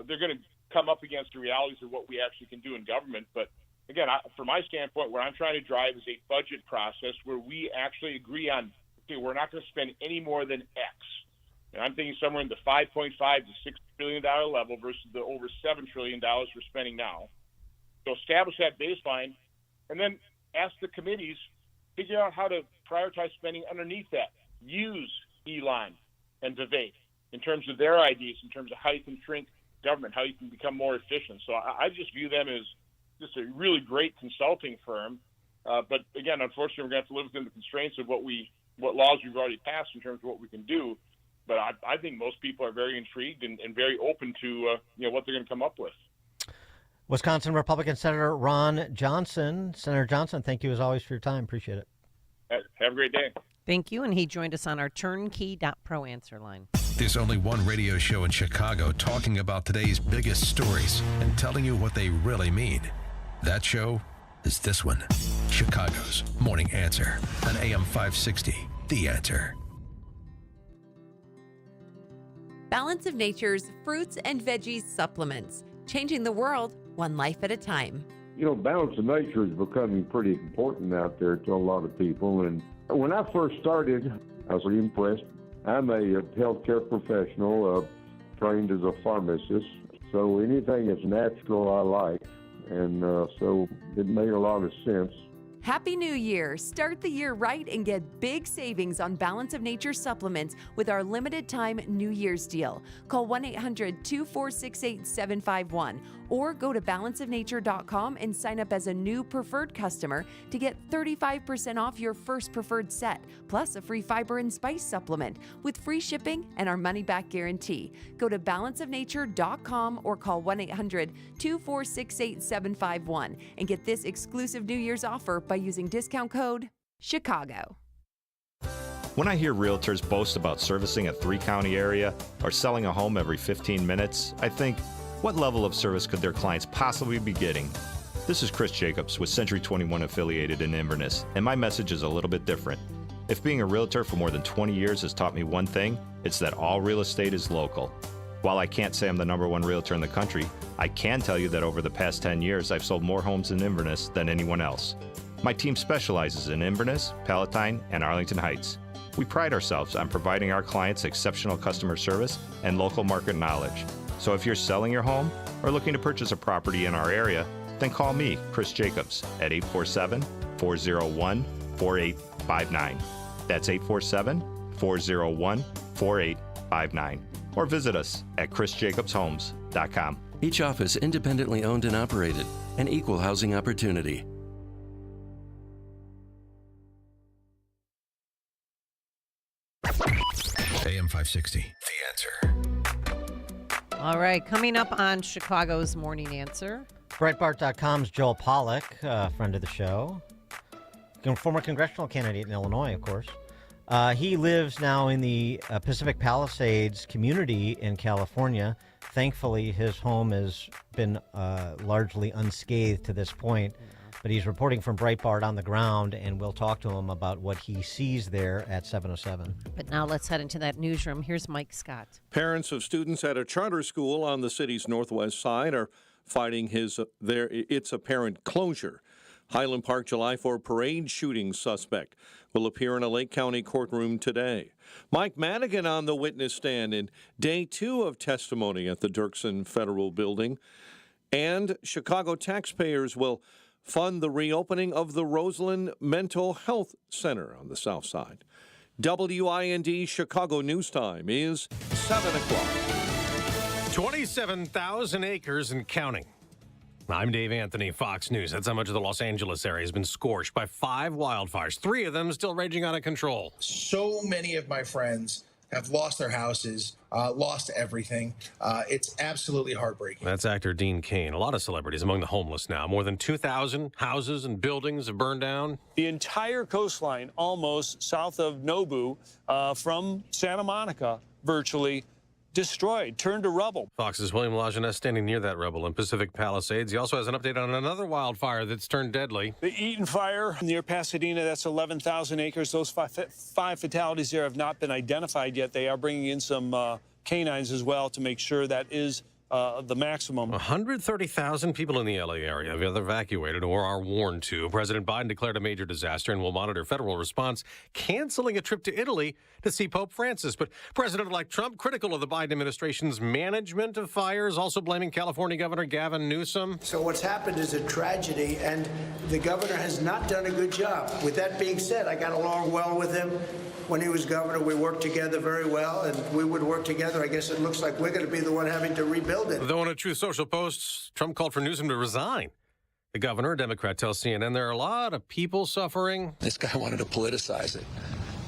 They're going to come up against the realities of what we actually can do in government. But again, from my standpoint, what I'm trying to drive is a budget process where we actually agree on, okay, we're not going to spend any more than X. And I'm thinking somewhere in the $5.5 to $6 billion level versus the over $7 trillion we're spending now. So establish that baseline, and then ask the committees, figure out how to prioritize spending underneath that. Use Elon and Vivek in terms of their ideas, in terms of how you can shrink government, how you can become more efficient. So I just view them as just a really great consulting firm. But again, unfortunately, we're going to have to live within the constraints of what laws we've already passed in terms of what we can do. But I think most people are very intrigued and very open to what they're going to come up with. Wisconsin Republican Senator Ron Johnson. Senator Johnson, thank you as always for your time. Appreciate it. Have a great day. Thank you. And he joined us on our turnkey.pro answer line. There's only one radio show in Chicago talking about today's biggest stories and telling you what they really mean. That show is this one, Chicago's Morning Answer on AM 560, The Answer. Balance of Nature's fruits and veggies supplements, changing the world one life at a time. You know, balance of nature is becoming pretty important out there to a lot of people. And when I first started, I was really impressed. I'm a healthcare professional, trained as a pharmacist. So anything that's natural I like. And so it made a lot of sense. Happy New Year! Start the year right and get big savings on Balance of Nature supplements with our limited time New Year's deal. Call 1-800-246-8751 or go to balanceofnature.com and sign up as a new preferred customer to get 35% off your first preferred set, plus a free fiber and spice supplement with free shipping and our money-back guarantee. Go to balanceofnature.com or call 1-800-246-8751 and get this exclusive New Year's offer by using discount code CHICAGO. When I hear realtors boast about servicing a 3-county area or selling a home every 15 minutes, I think, what level of service could their clients possibly be getting? This is Chris Jacobs with Century 21 affiliated in Inverness, and my message is a little bit different. If being a realtor for more than 20 years has taught me one thing, it's that all real estate is local. While I can't say I'm the #1 realtor in the country, I can tell you that over the past 10 years, I've sold more homes in Inverness than anyone else. My team specializes in Inverness, Palatine, and Arlington Heights. We pride ourselves on providing our clients exceptional customer service and local market knowledge. So if you're selling your home or looking to purchase a property in our area, then call me, Chris Jacobs, at 847-401-4859. That's 847-401-4859. Or visit us at chrisjacobshomes.com. Each office independently owned and operated, an equal housing opportunity. AM 560, The Answer. All right, coming up on Chicago's Morning Answer. Breitbart.com's Joel Pollack, friend of the show, former congressional candidate in Illinois, of course. He lives now in the Pacific Palisades community in California. Thankfully, his home has been largely unscathed to this point. But he's reporting from Breitbart on the ground, and we'll talk to him about what he sees there at 7:07. But now let's head into that newsroom. Here's Mike Scott. Parents of students at a charter school on the city's northwest side are fighting its apparent closure. Highland Park July 4 parade shooting suspect will appear in a Lake County courtroom today. Mike Madigan on the witness stand in day 2 of testimony at the Dirksen Federal Building. And Chicago taxpayers will fund the reopening of the Roseland Mental Health Center on the south side. WIND Chicago News Time is 7 o'clock. 27,000 acres and counting. I'm Dave Anthony, Fox News. That's how much of the Los Angeles area has been scorched by 5 wildfires, 3 of them still raging out of control. So many of my friends have lost their houses, lost everything. It's absolutely heartbreaking. That's actor Dean Cain. A lot of celebrities among the homeless now. More than 2,000 houses and buildings have burned down. The entire coastline, almost south of Nobu, from Santa Monica, virtually destroyed, turned to rubble. Fox's William Lajeunesse standing near that rubble in Pacific Palisades. He also has an update on another wildfire that's turned deadly. The Eaton Fire near Pasadena, that's 11,000 acres. Those five fatalities there have not been identified yet. They are bringing in some canines as well to make sure that is the maximum. 130,000 people in the LA area have either evacuated or are warned to. President Biden declared a major disaster and will monitor federal response, canceling a trip to Italy to see Pope Francis. But President-elect Trump critical of the Biden administration's management of fires, also blaming California Governor Gavin Newsom. So what's happened is a tragedy, and the governor has not done a good job. With that being said, I got along well with him. When he was governor, we worked together very well, and we would work together. I guess it looks like we're going to be the one having to rebuild it. Though in a Truth Social post, Trump called for Newsom to resign. The governor, a Democrat, tells CNN there are a lot of people suffering. This guy wanted to politicize it.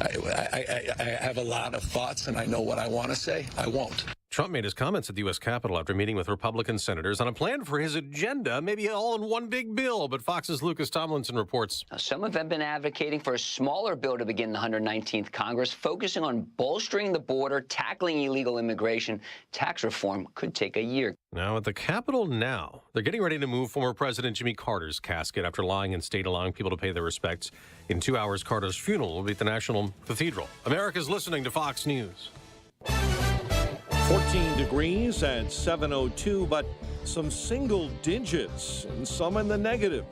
I have a lot of thoughts, and I know what I want to say. I won't. Trump made his comments at the U.S. Capitol after meeting with Republican senators on a plan for his agenda, maybe all in one big bill. But Fox's Lucas Tomlinson reports. Now, some of them have been advocating for a smaller bill to begin the 119th Congress, focusing on bolstering the border, tackling illegal immigration. Tax reform could take a year. Now at the Capitol now, they're getting ready to move former President Jimmy Carter's casket after lying in state, allowing people to pay their respects. In 2 hours, Carter's funeral will be at the National Cathedral. America's listening to Fox News. 14 degrees at 7:02, but some single digits and some in the negative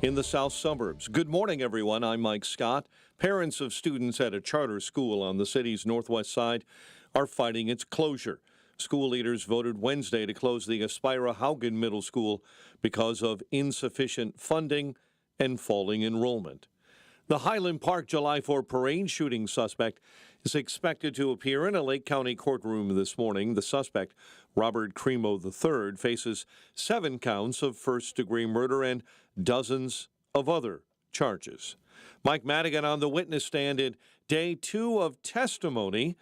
in the south suburbs. Good morning, everyone. I'm Mike Scott. Parents of students at a charter school on the city's northwest side are fighting its closure. School leaders voted Wednesday to close the Aspira Haugen Middle School because of insufficient funding and falling enrollment. The Highland Park July 4 parade shooting suspect is expected to appear in a Lake County courtroom this morning. The suspect, Robert Cremo III, faces 7 counts of first-degree murder and dozens of other charges. Mike Madigan on the witness stand in day 2 of testimony.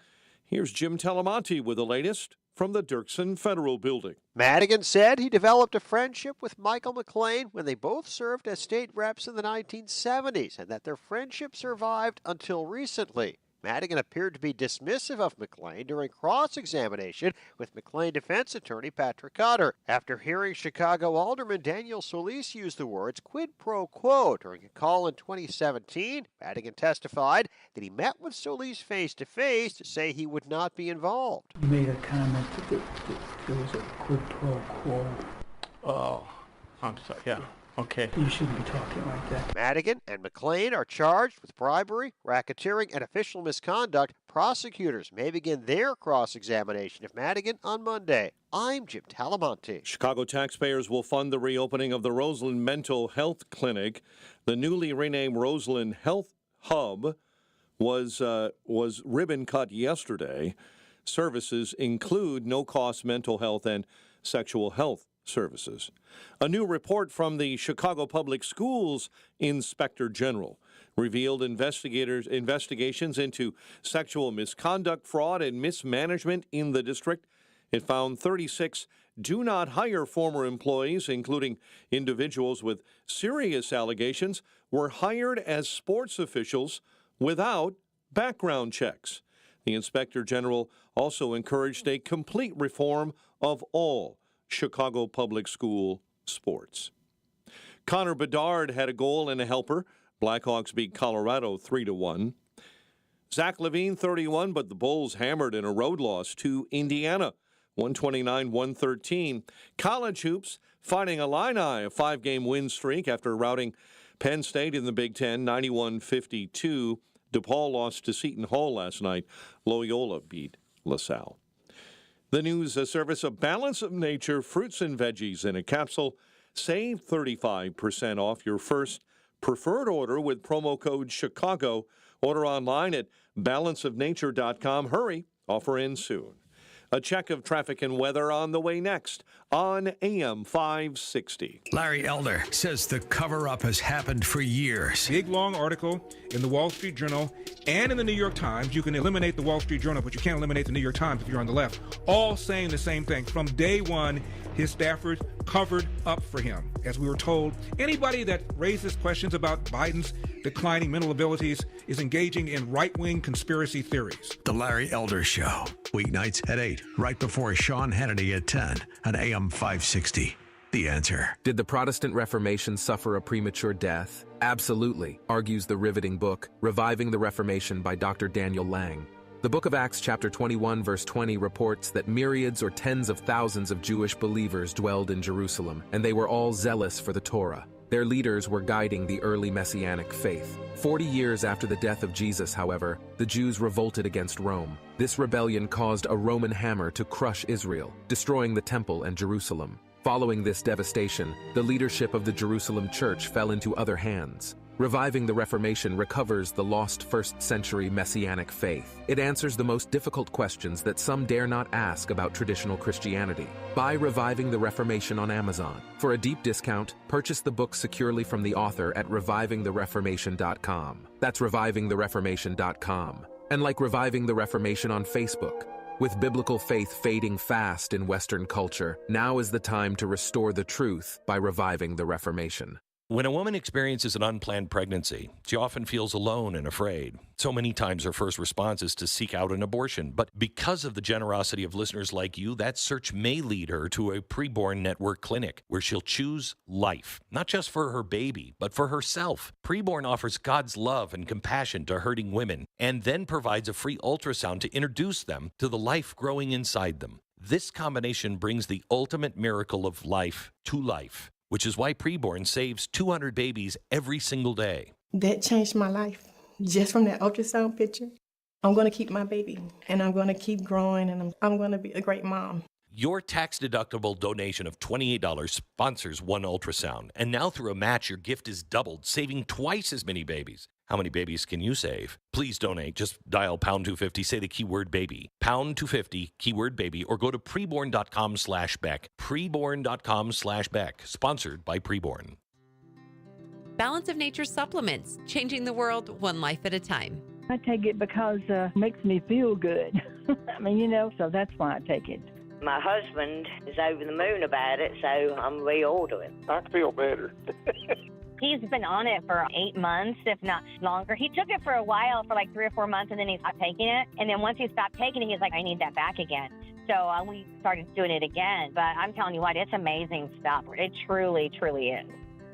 Here's Jim Talamonte with the latest from the Dirksen Federal Building. Madigan said he developed a friendship with Michael McLean when they both served as state reps in the 1970s, and that their friendship survived until recently. Madigan appeared to be dismissive of McLean during cross-examination with McLean defense attorney Patrick Cotter. After hearing Chicago Alderman Daniel Solis use the words quid pro quo during a call in 2017, Madigan testified that he met with Solis face-to-face to say he would not be involved. You made a comment that there was a quid pro quo. Oh, I'm sorry, yeah. Okay. You shouldn't be talking like that. Madigan and McLean are charged with bribery, racketeering, and official misconduct. Prosecutors may begin their cross-examination of Madigan on Monday. I'm Jim Talamonte. Chicago taxpayers will fund the reopening of the Roseland Mental Health Clinic. The newly renamed Roseland Health Hub was ribbon cut yesterday. Services include no-cost mental health and sexual health services. A new report from the Chicago Public Schools Inspector General revealed investigations into sexual misconduct, fraud, and mismanagement in the district. It found 36 do not hire former employees, including individuals with serious allegations, were hired as sports officials without background checks. The Inspector General also encouraged a complete reform of all Chicago public school sports. Connor Bedard had a goal and a helper. Blackhawks beat Colorado 3-1. Zach LaVine 31, but the Bulls hammered in a road loss to Indiana 129-113. College hoops fighting Illini, a 5-game win streak after routing Penn State in the Big Ten 91-52. DePaul lost to Seton Hall last night. Loyola beat LaSalle. The news service, a balance of nature, fruits and veggies in a capsule. Save 35% off your first preferred order with promo code Chicago. Order online at balanceofnature.com. Hurry, offer ends soon. A check of traffic and weather on the way next on AM 560. Larry Elder says the cover-up has happened for years. Big, long article in the Wall Street Journal and in the New York Times. You can eliminate the Wall Street Journal, but you can't eliminate the New York Times if you're on the left. All saying the same thing. From day one, his staffers covered up for him. As we were told, anybody that raises questions about Biden's declining mental abilities is engaging in right-wing conspiracy theories. The Larry Elder Show, weeknights at 8, right before Sean Hannity at 10 on AM 560. The Answer. Did the Protestant Reformation suffer a premature death? Absolutely, argues the riveting book, Reviving the Reformation by Dr. Daniel Lang. The book of Acts chapter 21 verse 20 reports that myriads or tens of thousands of Jewish believers dwelled in Jerusalem, and they were all zealous for the Torah. Their leaders were guiding the early Messianic faith. 40 years after the death of Jesus, however, the Jews revolted against Rome. This rebellion caused a Roman hammer to crush Israel, destroying the temple and Jerusalem. Following this devastation, the leadership of the Jerusalem church fell into other hands. Reviving the Reformation recovers the lost first-century Messianic faith. It answers the most difficult questions that some dare not ask about traditional Christianity. Buy Reviving the Reformation on Amazon. For a deep discount, purchase the book securely from the author at revivingthereformation.com. That's revivingthereformation.com. And like Reviving the Reformation on Facebook. With biblical faith fading fast in Western culture, now is the time to restore the truth by reviving the Reformation. When a woman experiences an unplanned pregnancy, she often feels alone and afraid. So many times her first response is to seek out an abortion. But because of the generosity of listeners like you, that search may lead her to a preborn network clinic where she'll choose life, not just for her baby, but for herself. Preborn offers God's love and compassion to hurting women and then provides a free ultrasound to introduce them to the life growing inside them. This combination brings the ultimate miracle of life to life, which is why Preborn saves 200 babies every single day. That changed my life. Just from that ultrasound picture, I'm going to keep my baby, and I'm going to keep growing, and I'm going to be a great mom. Your tax-deductible donation of $28 sponsors one ultrasound. And now through a match, your gift is doubled, saving twice as many babies. How many babies can you save? Please donate. Just dial pound 250, say the keyword baby. Pound 250, keyword baby, or go to preborn.com/Beck. Preborn.com/Beck. Sponsored by Preborn. Balance of Nature supplements, changing the world one life at a time. I take it because it makes me feel good. I mean, so that's why I take it. My husband is over the moon about it, so I'm reordering. I feel better. He's been on it for 8 months, if not longer. He took it for a while, for like 3 or 4 months, and then he stopped taking it. And then once he stopped taking it, he's like, I need that back again. So we started doing it again. But I'm telling you what, it's amazing stuff. It truly, truly is.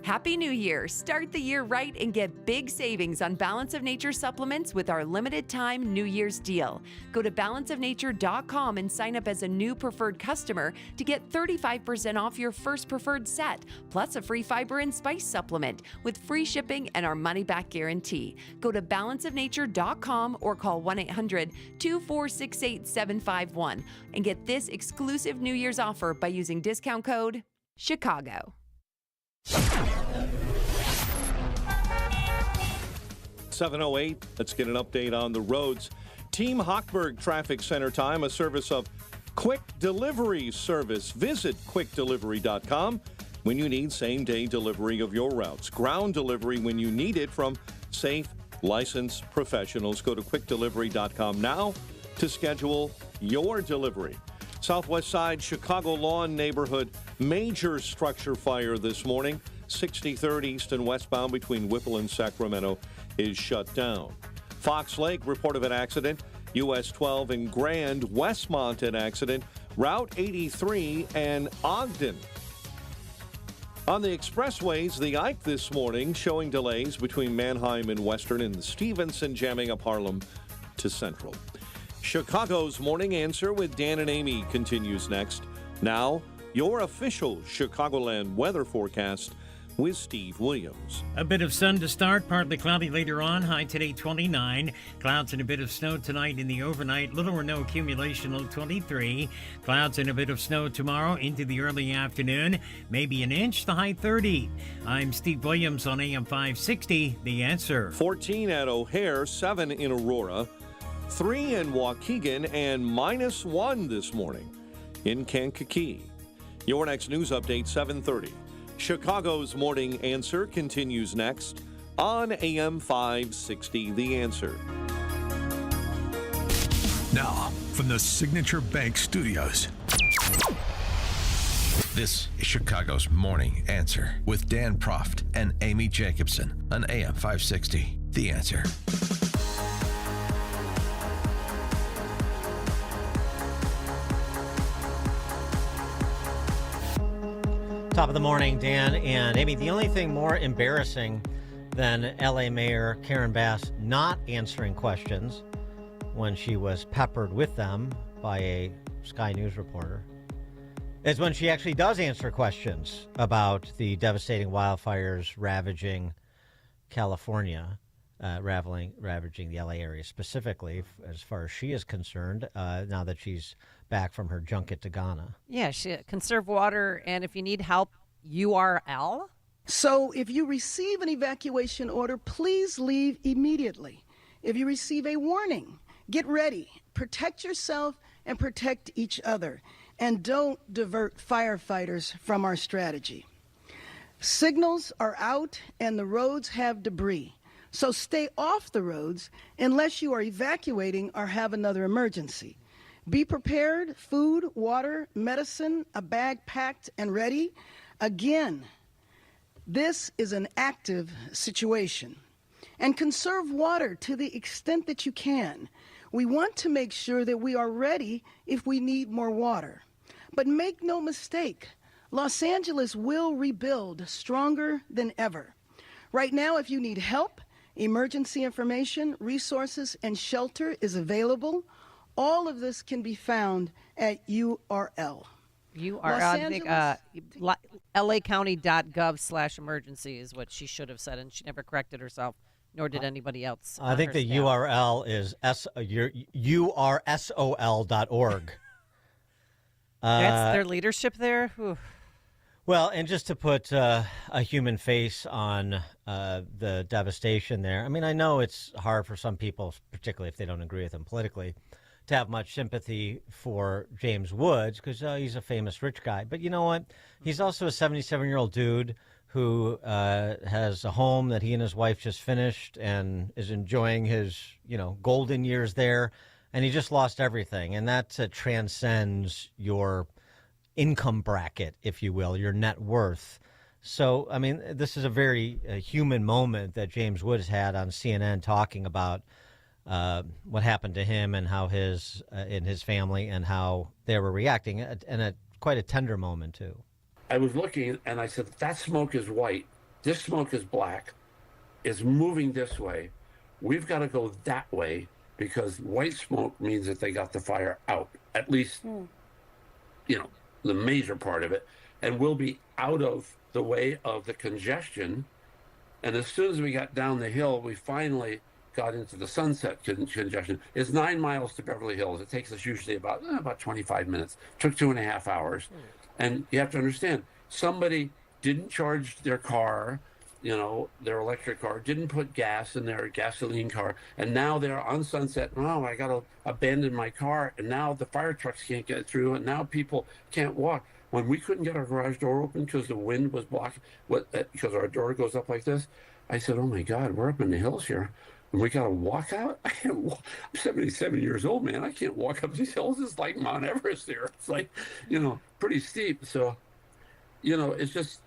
Happy New Year! Start the year right and get big savings on Balance of Nature supplements with our limited time New Year's deal. Go to balanceofnature.com and sign up as a new preferred customer to get 35% off your first preferred set, plus a free fiber and spice supplement with free shipping and our money-back guarantee. Go to balanceofnature.com or call 1-800-246-8751 and get this exclusive New Year's offer by using discount code CHICAGO. 7:08. Let's get an update on the roads. Team Hochberg Traffic Center time, a service of Quick Delivery Service. Visit quickdelivery.com when you need same-day delivery of your routes. Ground delivery when you need it from safe, licensed professionals. Go to quickdelivery.com now to schedule your delivery. Southwest Side Chicago Lawn neighborhood, major structure fire this morning. 63rd East and westbound between Whipple and Sacramento is shut down. Fox Lake, report of an accident. US 12 in Grand, Westmont an accident. Route 83 and Ogden. On the expressways, the Ike this morning showing delays between Manheim and Western and the Stevenson jamming up Harlem to Central. Chicago's Morning Answer with Dan and Amy continues next. Now, your official Chicagoland weather forecast with Steve Williams. A bit of sun to start, partly cloudy later on, high today 29. Clouds and a bit of snow tonight in the overnight, little or no accumulation, low 23. Clouds and a bit of snow tomorrow into the early afternoon, maybe an inch, the high 30. I'm Steve Williams on AM 560, The Answer. 14 at O'Hare, 7 in Aurora, 3 in Waukegan, and -1 this morning in Kankakee. Your next news update, 7:30. Chicago's Morning Answer continues next on AM 560, The Answer. Now, from the Signature Bank Studios, this is Chicago's Morning Answer with Dan Proft and Amy Jacobson on AM 560, The Answer. Top of the morning, Dan and Amy. The only thing more embarrassing than LA Mayor Karen Bass not answering questions when she was peppered with them by a Sky News reporter is when she actually does answer questions about the devastating wildfires ravaging California, ravaging the LA area specifically, as far as she is concerned, now that she's back from her junket to Ghana. Yeah, conserve water, and if you need help, URL. So if you receive an evacuation order, please leave immediately. If you receive a warning, get ready. Protect yourself and protect each other. And don't divert firefighters from our strategy. Signals are out and the roads have debris. So stay off the roads unless you are evacuating or have another emergency. Be prepared, food, water, medicine, a bag packed and ready. Again, this is an active situation. And conserve water to the extent that you can. We want to make sure that we are ready if we need more water. But make no mistake, Los Angeles will rebuild stronger than ever. Right now, if you need help, emergency information, resources, and shelter is available. All of this can be found at URL. I think lacounty.gov/emergency is what she should have said, and she never corrected herself, nor did anybody else. I think the staff. URL is ursol.org. That's their leadership there? Whew. Well, and just to put a human face on the devastation there, I mean, I know it's hard for some people, particularly if they don't agree with him politically, to have much sympathy for James Woods because he's a famous rich guy. But you know what? He's also a 77-year-old dude who has a home that he and his wife just finished and is enjoying his, golden years there. And he just lost everything. And that transcends your income bracket, if you will, your net worth. So, I mean, this is a very human moment that James Woods had on CNN talking about what happened to him and how his family and how they were reacting, and quite a tender moment, too. I was looking and I said, that smoke is white. This smoke is black. It's moving this way. We've got to go that way because white smoke means that they got the fire out, at least, the major part of it. And we'll be out of the way of the congestion. And as soon as we got down the hill, we finally got into the Sunset congestion. It's 9 miles to Beverly Hills. It takes us usually about 25 minutes. Took 2.5 hours. And you have to understand, somebody didn't charge their car, their electric car, didn't put gas in their gasoline car, and now they're on Sunset. Oh, I got to abandon my car, and now the fire trucks can't get through, and now people can't walk. When we couldn't get our garage door open because the wind was blocking, because our door goes up like this, I said, oh my God, we're up in the hills here. And we got to walk out? I can't walk. I'm 77 years old, man. I can't walk up these hills. It's like Mount Everest there. It's like, pretty steep. So, it's just,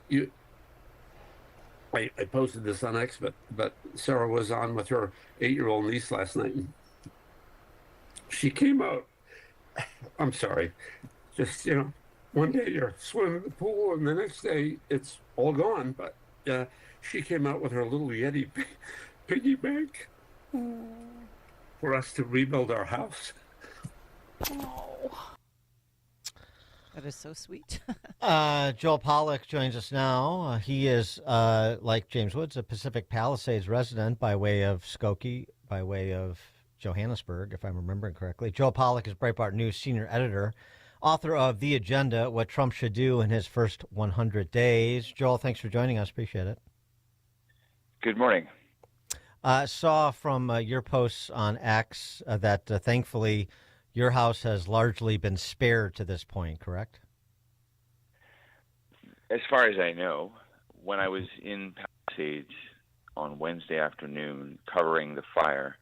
I posted this on X, but Sarah was on with her 8-year-old niece last night. And she came out. I'm sorry. Just, one day you're swimming in the pool and the next day it's all gone. But she came out with her little Yeti piggy bank for us to rebuild our house. Oh. That is so sweet. Joel Pollack joins us now. He is, like James Woods, a Pacific Palisades resident by way of Skokie, by way of Johannesburg, if I'm remembering correctly. Joel Pollack is Breitbart News senior editor, author of The Agenda, What Trump Should Do in His First 100 Days. Joel, thanks for joining us. Appreciate it. Good morning. Saw from your posts on X that thankfully your house has largely been spared to this point, correct? As far as I know, when I was in Palisades on Wednesday afternoon covering the fire,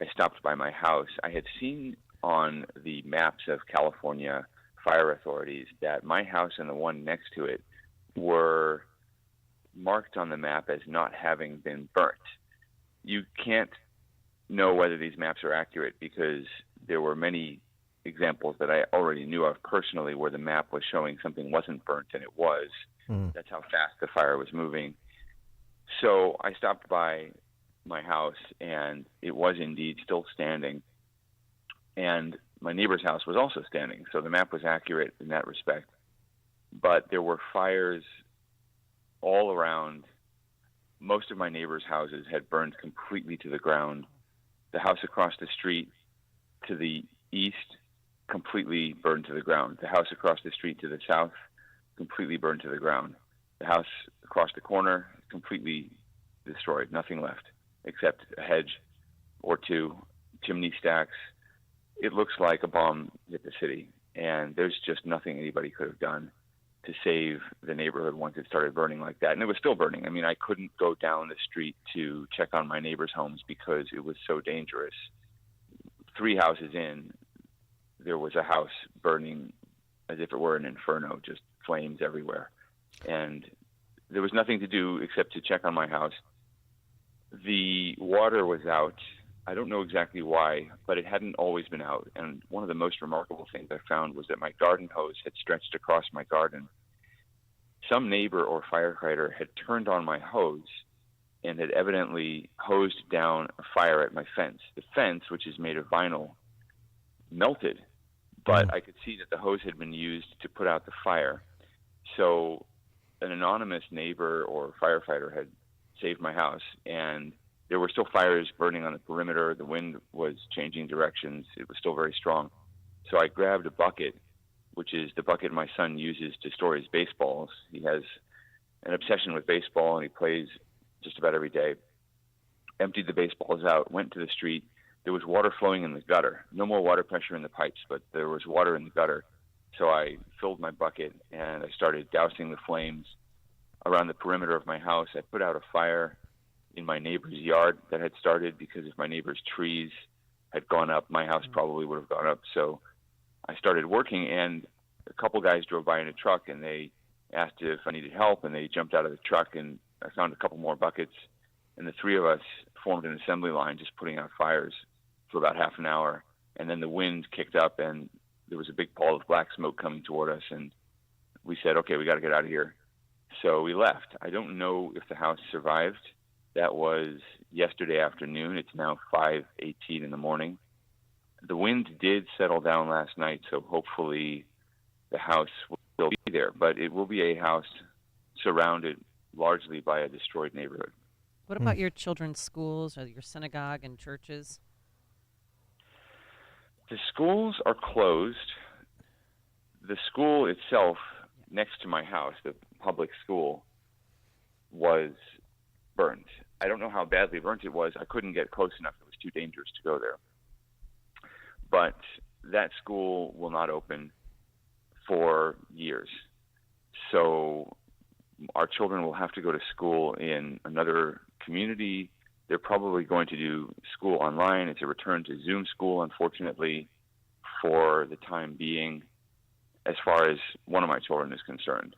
I stopped by my house. I had seen on the maps of California fire authorities that my house and the one next to it were marked on the map as not having been burnt. You can't know whether these maps are accurate because there were many examples that I already knew of personally where the map was showing something wasn't burnt and it was. That's how fast the fire was moving. So I stopped by my house and it was indeed still standing. And my neighbor's house was also standing. So the map was accurate in that respect. But there were fires all around. Most of my neighbors' houses had burned completely to the ground. The house across the street to the east completely burned to the ground. The house across the street to the south completely burned to the ground. The house across the corner completely destroyed. Nothing left except a hedge or two, chimney stacks. It looks like a bomb hit the city, and there's just nothing anybody could have done to save the neighborhood once it started burning like that. And it was still burning. I mean, I couldn't go down the street to check on my neighbors' homes because it was so dangerous. 3 houses in, there was a house burning as if it were an inferno, just flames everywhere. And there was nothing to do except to check on my house. The water was out. I don't know exactly why, but it hadn't always been out. And one of the most remarkable things I found was that my garden hose had stretched across my garden. Some neighbor or firefighter had turned on my hose and had evidently hosed down a fire at my fence. The fence, which is made of vinyl, melted, but I could see that the hose had been used to put out the fire. So an anonymous neighbor or firefighter had saved my house, and there were still fires burning on the perimeter. The wind was changing directions. It was still very strong. So I grabbed a bucket, which is the bucket my son uses to store his baseballs. He has an obsession with baseball, and he plays just about every day. Emptied the baseballs out, went to the street. There was water flowing in the gutter. No more water pressure in the pipes, but there was water in the gutter. So I filled my bucket, and I started dousing the flames around the perimeter of my house. I put out a fire in my neighbor's yard that had started, because if my neighbor's trees had gone up, my house probably would have gone up. So I started working, and a couple guys drove by in a truck, and they asked if I needed help, and they jumped out of the truck, and I found a couple more buckets, and the three of us formed an assembly line just putting out fires for about half an hour. And then the wind kicked up, and there was a big pall of black smoke coming toward us, and we said, okay, we got to get out of here. So we left. I don't know if the house survived. That was yesterday afternoon. It's now 5:18 in the morning. The wind did settle down last night, so hopefully the house will still be there, but it will be a house surrounded largely by a destroyed neighborhood. What about your children's schools or your synagogue and churches? The schools are closed. The school itself next to my house, the public school, was burned. I don't know how badly burnt it was. I couldn't get close enough. It was too dangerous to go there. But that school will not open for years. So our children will have to go to school in another community. They're probably going to do school online. It's a return to Zoom school, unfortunately, for the time being, as far as one of my children is concerned.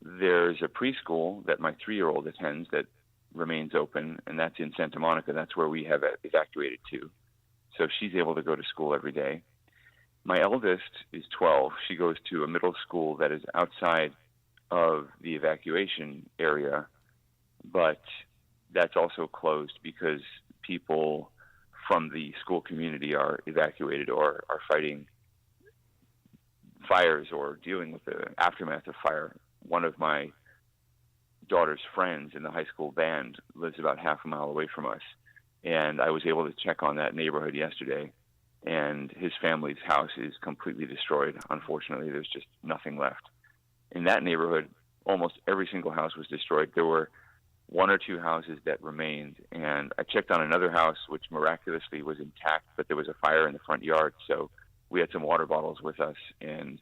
There's a preschool that my 3-year-old attends that remains open, and that's in Santa Monica. That's where we have evacuated to. So she's able to go to school every day. My eldest is 12. She goes to a middle school that is outside of the evacuation area, but that's also closed because people from the school community are evacuated or are fighting fires or dealing with the aftermath of fire. One of my daughter's friends in the high school band lives about half a mile away from us, and I was able to check on that neighborhood yesterday, and his family's house is completely destroyed. Unfortunately, there's just nothing left. In that neighborhood, almost every single house was destroyed. There were 1 or 2 houses that remained, and I checked on another house which miraculously was intact, but there was a fire in the front yard, so we had some water bottles with us, and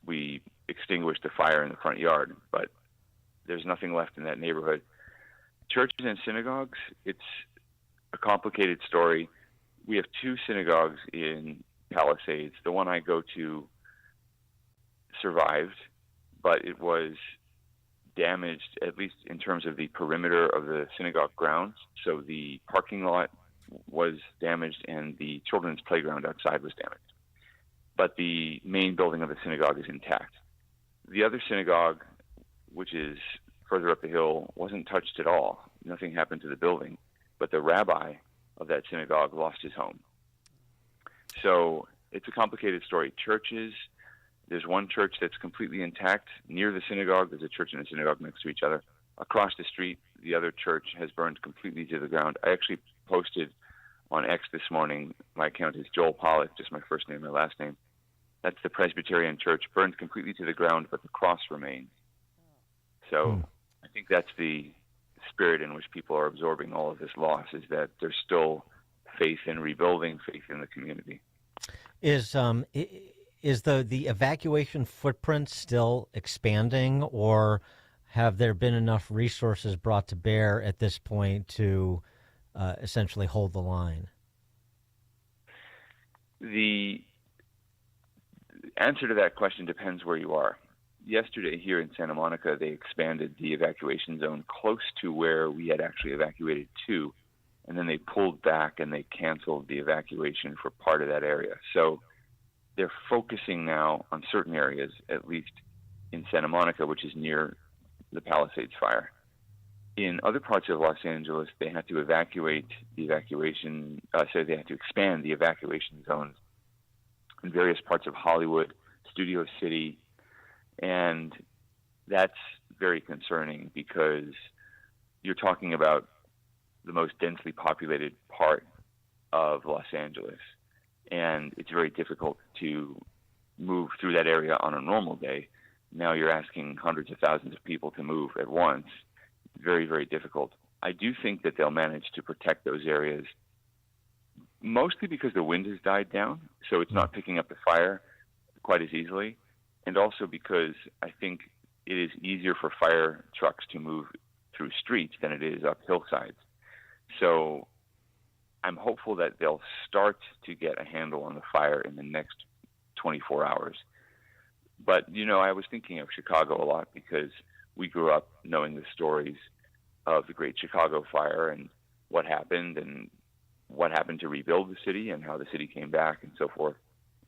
we extinguished the fire in the front yard, but there's nothing left in that neighborhood. Churches and synagogues, it's a complicated story. We have 2 synagogues in Palisades. The one I go to survived, but it was damaged, at least in terms of the perimeter of the synagogue grounds. So the parking lot was damaged and the children's playground outside was damaged. But the main building of the synagogue is intact. The other synagogue, which is further up the hill, wasn't touched at all. Nothing happened to the building, but the rabbi of that synagogue lost his home. So it's a complicated story. Churches, there's one church that's completely intact. Near the synagogue, there's a church and a synagogue next to each other. Across the street, the other church has burned completely to the ground. I actually posted on X this morning, my account is Joel Pollack, just my first name, my last name. That's the Presbyterian church, burned completely to the ground, but the cross remains. So I think that's the spirit in which people are absorbing all of this loss, is that there's still faith in rebuilding, faith in the community. Is the evacuation footprint still expanding, or have there been enough resources brought to bear at this point to essentially hold the line? The answer to that question depends where you are. Yesterday here in Santa Monica, they expanded the evacuation zone close to where we had actually evacuated to, and then they pulled back and they canceled the evacuation for part of that area. So they're focusing now on certain areas, at least in Santa Monica, which is near the Palisades fire. In other parts of Los Angeles, they had to evacuate the evacuation, they had to expand the evacuation zones in various parts of Hollywood, Studio City, and that's very concerning because you're talking about the most densely populated part of Los Angeles, and it's very difficult to move through that area on a normal day. Now you're asking hundreds of thousands of people to move at once. Very, very difficult. I do think that they'll manage to protect those areas, mostly because the wind has died down, so it's not picking up the fire quite as easily, and also because I think it is easier for fire trucks to move through streets than it is up hillsides. So I'm hopeful that they'll start to get a handle on the fire in the next 24 hours. But, I was thinking of Chicago a lot because we grew up knowing the stories of the Great Chicago Fire and what happened to rebuild the city and how the city came back and so forth.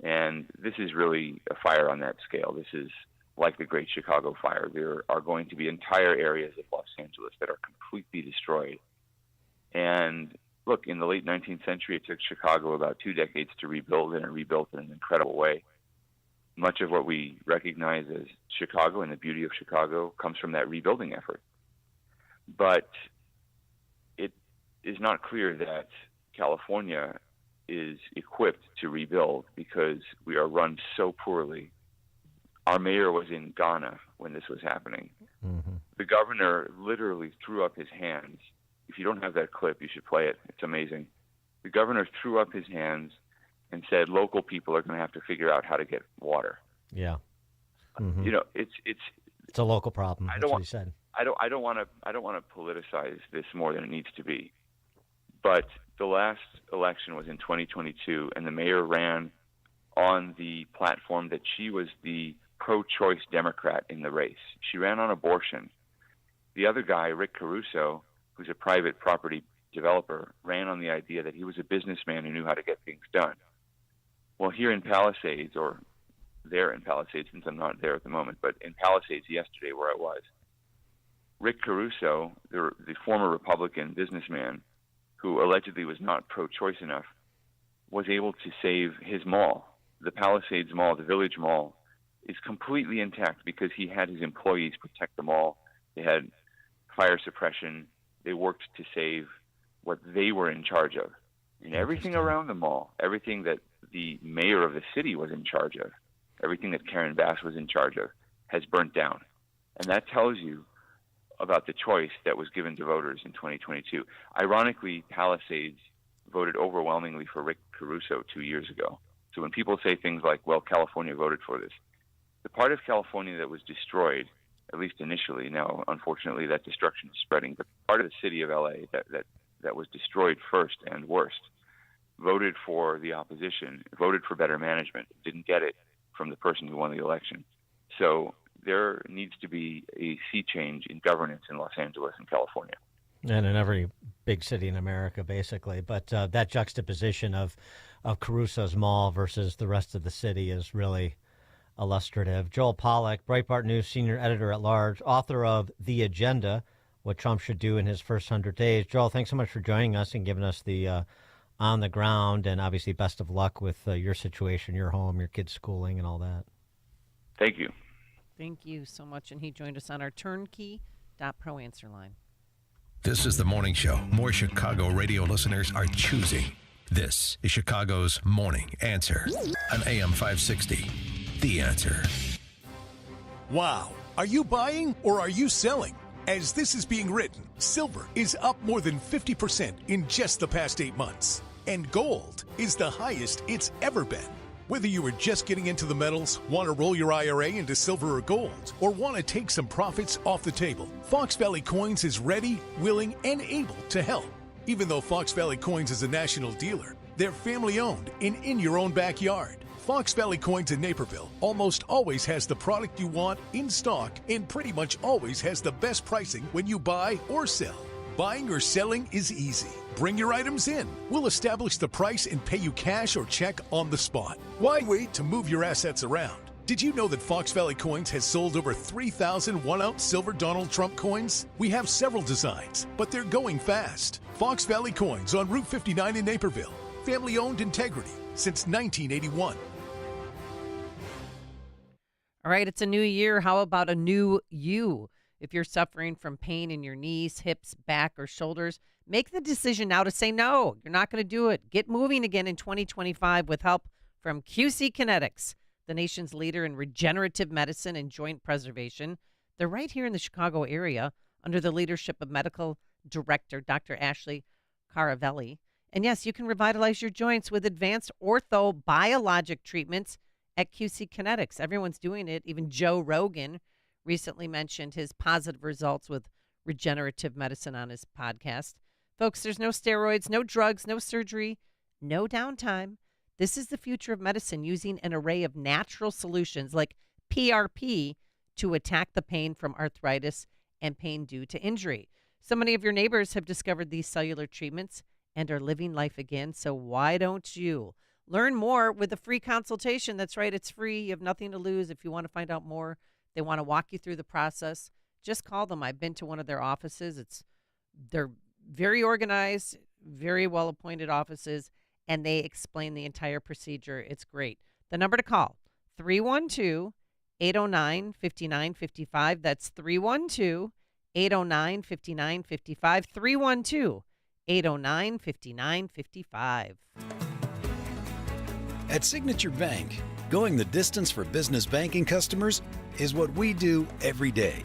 And this is really a fire on that scale. This is like the Great Chicago Fire. There are going to be entire areas of Los Angeles that are completely destroyed. And look, in the late 19th century, it took Chicago about 2 decades to rebuild, and it rebuilt in an incredible way. Much of what we recognize as Chicago and the beauty of Chicago comes from that rebuilding effort. But it is not clear that California is equipped to rebuild because we are run so poorly. Our mayor was in Ghana when this was happening. Mm-hmm. The governor literally threw up his hands. If you don't have that clip, you should play it. It's amazing. The governor threw up his hands and said local people are going to have to figure out how to get water. Yeah. Mm-hmm. It's a local problem. That's what he said. I don't want to politicize this more than it needs to be. But the last election was in 2022, and the mayor ran on the platform that she was the pro-choice Democrat in the race. She ran on abortion. The other guy, Rick Caruso, who's a private property developer, ran on the idea that he was a businessman who knew how to get things done. Well, here in Palisades, or there in Palisades, since I'm not there at the moment, but in Palisades yesterday where I was, Rick Caruso, the former Republican businessman who allegedly was not pro-choice enough, was able to save his mall. The Palisades Mall, the Village Mall, is completely intact because he had his employees protect the mall. They had fire suppression. They worked to save what they were in charge of. And everything around the mall, everything that the mayor of the city was in charge of, everything that Karen Bass was in charge of, has burnt down. And that tells you about the choice that was given to voters in 2022. Ironically, Palisades voted overwhelmingly for Rick Caruso 2 years ago. So when people say things like, well, California voted for this, the part of California that was destroyed, at least initially, now unfortunately that destruction is spreading, but part of the city of LA that was destroyed first and worst, voted for the opposition, voted for better management, didn't get it from the person who won the election. So there needs to be a sea change in governance in Los Angeles and California. And in every big city in America, basically. But that juxtaposition of Caruso's Mall versus the rest of the city is really illustrative. Joel Pollak, Breitbart News senior editor-at-large, author of The Agenda, What Trump Should Do in His First 100 Days. Joel, thanks so much for joining us and giving us the on the ground, and obviously best of luck with your situation, your home, your kids' schooling, and all that. Thank you. Thank you so much. And he joined us on our turnkey.pro answer line. This is the morning show more Chicago radio listeners are choosing. This is Chicago's Morning Answer on AM 560. The Answer. Wow. Are you buying or are you selling? As this is being written, silver is up more than 50% in just the past 8 months. And gold is the highest it's ever been. Whether you are just getting into the metals, want to roll your IRA into silver or gold, or want to take some profits off the table, Fox Valley Coins is ready, willing, and able to help. Even though Fox Valley Coins is a national dealer, they're family-owned and in your own backyard. Fox Valley Coins in Naperville almost always has the product you want in stock and pretty much always has the best pricing when you buy or sell. Buying or selling is easy. Bring your items in. We'll establish the price and pay you cash or check on the spot. Why wait to move your assets around? Did you know that Fox Valley Coins has sold over 3,000 1-ounce silver Donald Trump coins? We have several designs, but they're going fast. Fox Valley Coins on Route 59 in Naperville. Family-owned integrity since 1981. All right, it's a new year. How about a new you? If you're suffering from pain in your knees, hips, back, or shoulders, make the decision now to say no. You're not going to do it. Get moving again in 2025 with help from QC Kinetics, the nation's leader in regenerative medicine and joint preservation. They're right here in the Chicago area under the leadership of medical director Dr. Ashley Caravelli. And yes, you can revitalize your joints with advanced orthobiologic treatments at QC Kinetics. Everyone's doing it. Even Joe Rogan recently mentioned his positive results with regenerative medicine on his podcast. Folks, there's no steroids, no drugs, no surgery, no downtime. This is the future of medicine, using an array of natural solutions like PRP to attack the pain from arthritis and pain due to injury. So many of your neighbors have discovered these cellular treatments and are living life again. So why don't you? Learn more with a free consultation. That's right, it's free. You have nothing to lose. If you want to find out more, they want to walk you through the process, just call them. I've been to one of their offices. They're very organized, very well-appointed offices, and they explain the entire procedure. It's great. The number to call, 312-809-5955. That's 312-809-5955. 312-809-5955. At Signature Bank, going the distance for business banking customers is what we do every day.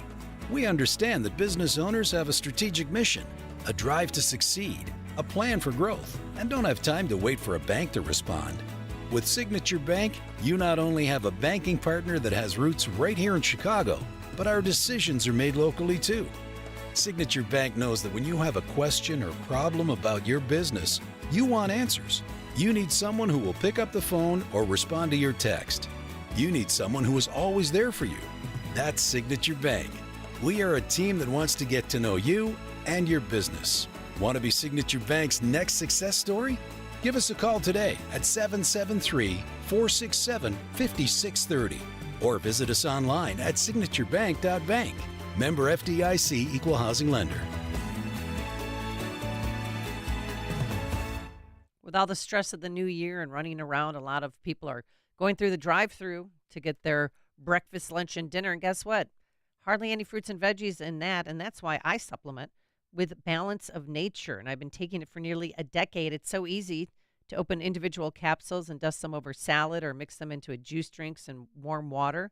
We understand that business owners have a strategic mission, a drive to succeed, a plan for growth, and don't have time to wait for a bank to respond. With Signature Bank, you not only have a banking partner that has roots right here in Chicago, but our decisions are made locally too. Signature Bank knows that when you have a question or problem about your business, you want answers. You need someone who will pick up the phone or respond to your text. You need someone who is always there for you. That's Signature Bank. We are a team that wants to get to know you and your business. Want to be Signature Bank's next success story? Give us a call today at 773-467-5630 or visit us online at signaturebank.bank. Member FDIC Equal Housing Lender. With all the stress of the new year and running around, a lot of people are going through the drive-thru to get their breakfast, lunch, and dinner. And guess what? Hardly any fruits and veggies in that, and that's why I supplement with Balance of Nature. And I've been taking it for nearly a decade. It's so easy to open individual capsules and dust them over salad or mix them into a juice drinks and warm water.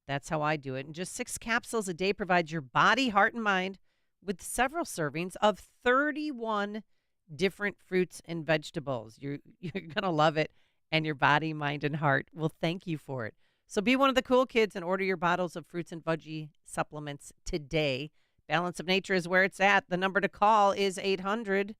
That's how I do it. And just 6 capsules a day provides your body, heart, and mind with several servings of 31 different fruits and vegetables. You're going to love it, and your body, mind, and heart will thank you for it. So be one of the cool kids and order your bottles of fruits and veggie supplements today. Balance of Nature is where it's at. The number to call is 800-246-8751,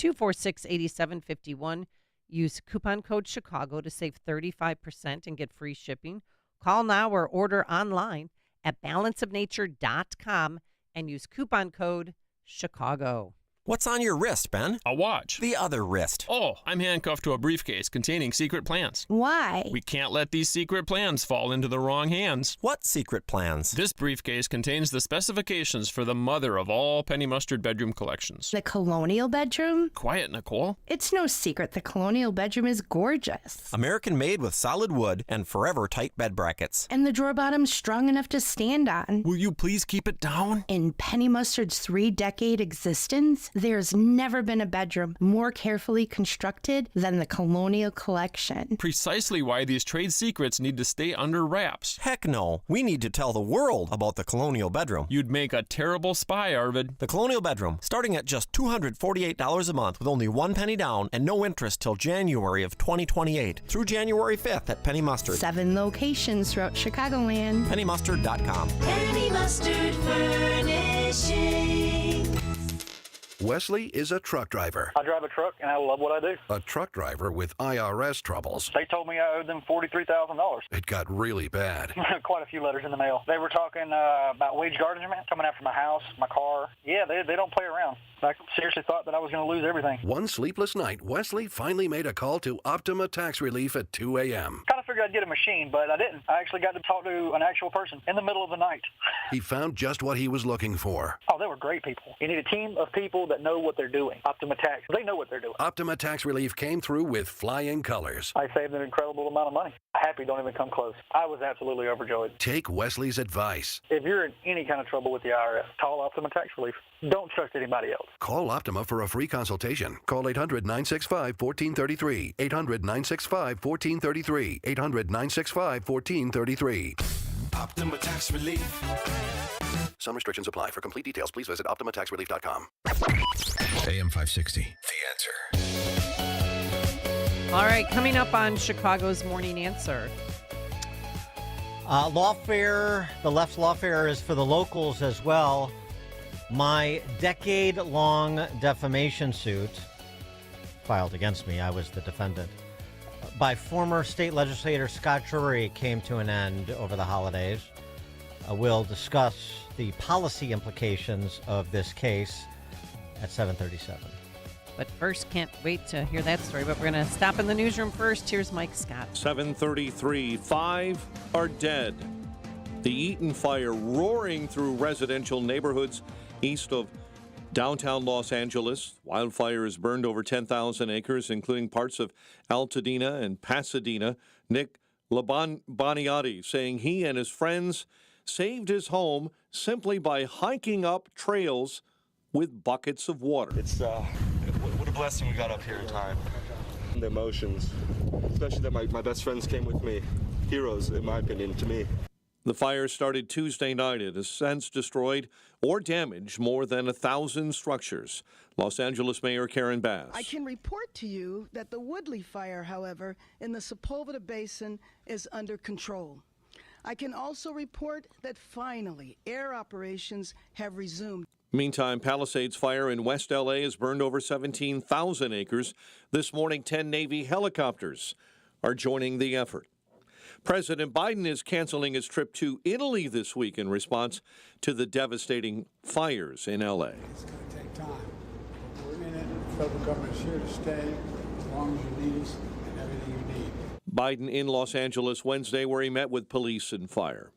800-246-8751. Use coupon code Chicago to save 35% and get free shipping. Call now or order online at balanceofnature.com and use coupon code Chicago. What's on your wrist, Ben? A watch. The other wrist. Oh, I'm handcuffed to a briefcase containing secret plans. Why? We can't let these secret plans fall into the wrong hands. What secret plans? This briefcase contains the specifications for the mother of all Penny Mustard bedroom collections. The Colonial bedroom? Quiet, Nicole. It's no secret the Colonial bedroom is gorgeous. American made with solid wood and forever tight bed brackets. And the drawer bottom's strong enough to stand on. Will you please keep it down? In Penny Mustard's 3-decade existence, there's never been a bedroom more carefully constructed than the Colonial collection. Precisely why these trade secrets need to stay under wraps. Heck no. We need to tell the world about the Colonial bedroom. You'd make a terrible spy, Arvid. The Colonial bedroom, starting at just $248 a month with only 1 penny down and no interest till January of 2028 through January 5th at Penny Mustard. 7 locations throughout Chicagoland. PennyMustard.com. Penny Mustard Furnishing. Wesley is a truck driver. I drive a truck, and I love what I do. A truck driver with IRS troubles. They told me I owed them $43,000. It got really bad. Quite a few letters in the mail. They were talking about wage garnishment, coming after my house, my car. Yeah, they don't play around. I seriously thought that I was going to lose everything. One sleepless night, Wesley finally made a call to Optima Tax Relief at 2 a.m. Kind of figured I'd get a machine, but I didn't. I actually got to talk to an actual person in the middle of the night. He found just what he was looking for. Oh, they were great people. You need a team of people that know what they're doing. Optima Tax, they know what they're doing. Optima Tax Relief came through with flying colors. I saved an incredible amount of money. Happy don't even come close. I was absolutely overjoyed. Take Wesley's advice. If you're in any kind of trouble with the IRS, call Optima Tax Relief. Don't trust anybody else. Call Optima for a free consultation. Call 800-965-1433. 800-965-1433. 800-965-1433. Optima Tax Relief. Some restrictions apply. For complete details, please visit OptimaTaxRelief.com. AM 560. The Answer. All right, coming up on Chicago's Morning Answer. Lawfare, the left's lawfare is for the locals as well. My decade-long defamation suit filed against me, I was the defendant, by former state legislator Scott Drury came to an end over the holidays. We'll discuss the policy implications of this case at 7:37. But first, can't wait to hear that story. But we're going to stop in the newsroom first. Here's Mike Scott. 7:33. 5 are dead. The Eaton fire roaring through residential neighborhoods east of downtown Los Angeles. Wildfire has burned over 10,000 acres, including parts of Altadena and Pasadena. Nick Labaniati saying he and his friends saved his home simply by hiking up trails with buckets of water. It's what a blessing we got up here in time. The emotions, especially that my best friends came with me. Heroes, in my opinion, to me. The fire started Tuesday night. It has since destroyed or damaged more than 1,000 structures. Los Angeles Mayor Karen Bass. I can report to you that the Woodley fire, however, in the Sepulveda Basin is under control. I can also report that finally air operations have resumed. Meantime, Palisades fire in West L.A. has burned over 17,000 acres. This morning, 10 Navy helicopters are joining the effort. President Biden is canceling his trip to Italy this week in response to the devastating fires in L.A. It's going to take time. We're in it. The federal government is here to stay as long as you need us and everything you need. Biden in Los Angeles Wednesday, where he met with police and fire.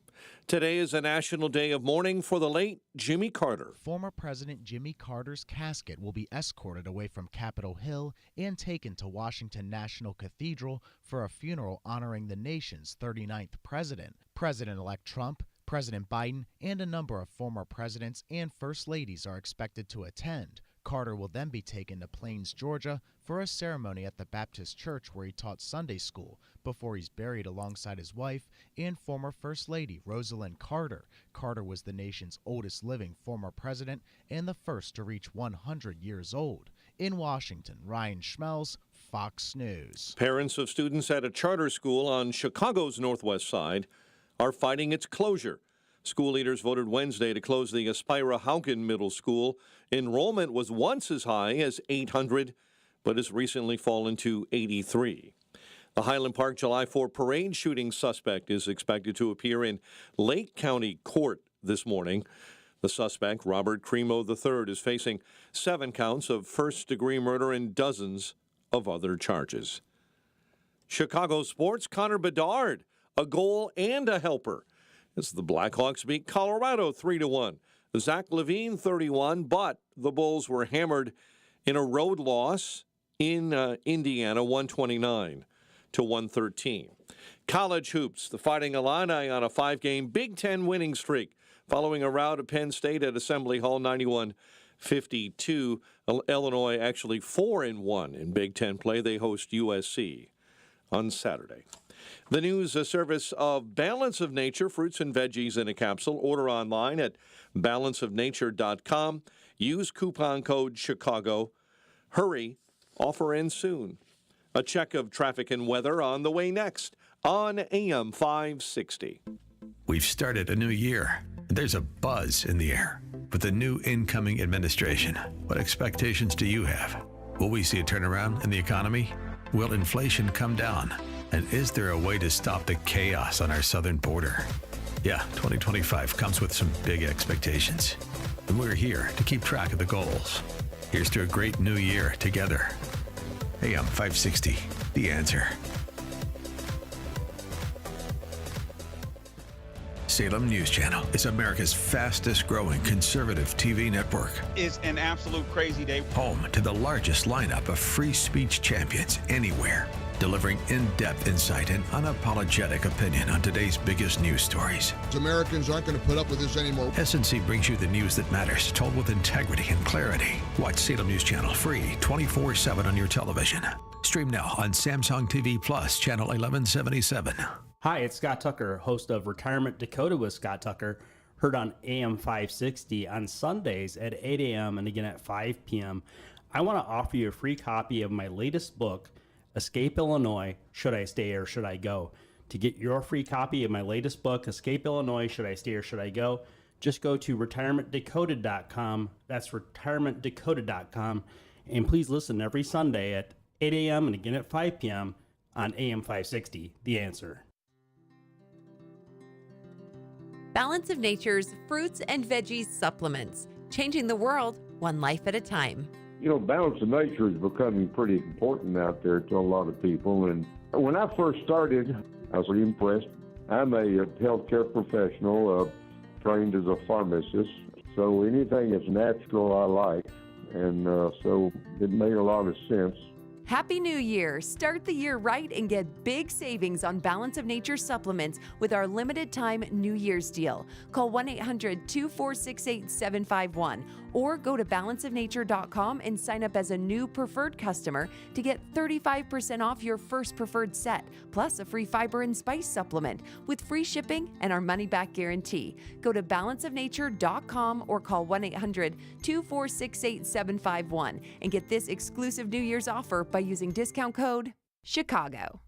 Today is a national day of mourning for the late Jimmy Carter. Former President Jimmy Carter's casket will be escorted away from Capitol Hill and taken to Washington National Cathedral for a funeral honoring the nation's 39th president. President-elect Trump, President Biden, and a number of former presidents and first ladies are expected to attend. Carter will then be taken to Plains, Georgia, for a ceremony at the Baptist Church where he taught Sunday school before he's buried alongside his wife and former First Lady Rosalind Carter. Carter was the nation's oldest living former president and the first to reach 100 years old. In Washington, Ryan Schmelz, Fox News. Parents of students at a charter school on Chicago's northwest side are fighting its closure. School leaders voted Wednesday to close the Aspira Haugen Middle School. Enrollment was once as high as 800, but has recently fallen to 83. The Highland Park July 4 parade shooting suspect is expected to appear in Lake County Court this morning. The suspect, Robert Cremo III, is facing 7 counts of first-degree murder and dozens of other charges. Chicago sports, Connor Bedard, a goal and a helper, as the Blackhawks beat Colorado 3-1. Zach Levine 31, but the Bulls were hammered in a road loss in Indiana 129-113. College hoops, the Fighting Illini on a 5-game Big Ten winning streak following a rout at Penn State at Assembly Hall 91-52. Illinois actually 4-1 in Big Ten play. They host USC on Saturday. The news service of Balance of Nature, fruits and veggies in a capsule. Order online at balanceofnature.com. Use coupon code Chicago. Hurry, offer ends soon. A check of traffic and weather on the way next on AM 560. We've started a new year. There's a buzz in the air. With the new incoming administration, what expectations do you have? Will we see a turnaround in the economy? Will inflation come down? And is there a way to stop the chaos on our southern border? Yeah, 2025 comes with some big expectations. And we're here to keep track of the goals. Here's to a great new year together. AM 560, The Answer. Salem News Channel is America's fastest growing conservative TV network. It's an absolute crazy day. Home to the largest lineup of free speech champions anywhere, delivering in-depth insight and unapologetic opinion on today's biggest news stories. Americans aren't going to put up with this anymore. SNC brings you the news that matters, told with integrity and clarity. Watch Salem News Channel free 24/7 on your television. Stream now on Samsung TV Plus, channel 1177. Hi, it's Scott Tucker, host of Retirement Dakota with Scott Tucker, heard on AM 560 on Sundays at 8 a.m. and again at 5 p.m. I want to offer you a free copy of my latest book, Escape Illinois, Should I Stay or Should I Go? To get your free copy of my latest book, Escape Illinois, Should I Stay or Should I Go? Just go to retirementdakota.com. That's retirementdakota.com. And please listen every Sunday at 8 a.m. and again at 5 p.m. on AM 560, The Answer. Balance of Nature's fruits and veggies supplements, changing the world one life at a time. You know, balance of nature is becoming pretty important out there to a lot of people. And when I first started, I was really impressed. I'm a healthcare professional, trained as a pharmacist. So anything that's natural I like. And so it made a lot of sense. Happy New Year! Start the year right and get big savings on Balance of Nature supplements with our limited time New Year's deal. Call 1-800-246-8751 or go to balanceofnature.com and sign up as a new preferred customer to get 35% off your first preferred set, plus a free fiber and spice supplement with free shipping and our money-back guarantee. Go to balanceofnature.com or call 1-800-246-8751 and get this exclusive New Year's offer by using discount code CHICAGO.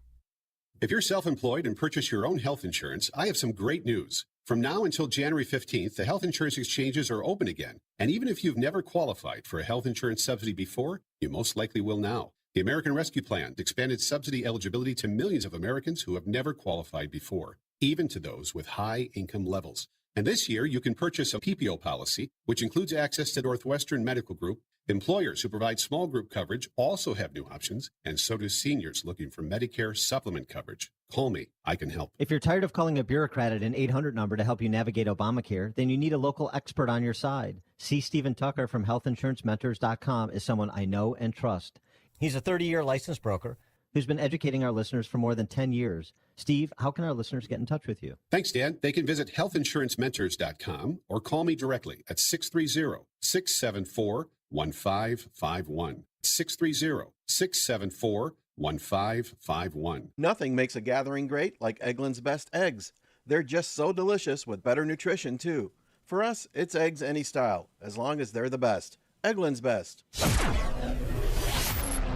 If you're self-employed and purchase your own health insurance, I have some great news. From now until January 15th, the health insurance exchanges are open again. And even if you've never qualified for a health insurance subsidy before, you most likely will now. The American Rescue Plan expanded subsidy eligibility to millions of Americans who have never qualified before, even to those with high income levels. And this year, you can purchase a PPO policy, which includes access to Northwestern Medical Group. Employers who provide small group coverage also have new options, and so do seniors looking for Medicare supplement coverage. Call me. I can help. If you're tired of calling a bureaucrat at an 800 number to help you navigate Obamacare, then you need a local expert on your side. C. Stephen Tucker from HealthInsuranceMentors.com is someone I know and trust. He's a 30-year licensed broker who's been educating our listeners for more than 10 years. Steve, how can our listeners get in touch with you? Thanks, Dan. They can visit HealthInsuranceMentors.com or call me directly at 630-674-1551. 630-674-1551. Nothing makes a gathering great like Eggland's Best Eggs. They're just so delicious with better nutrition, too. For us, it's eggs any style, as long as they're the best. Eggland's Best.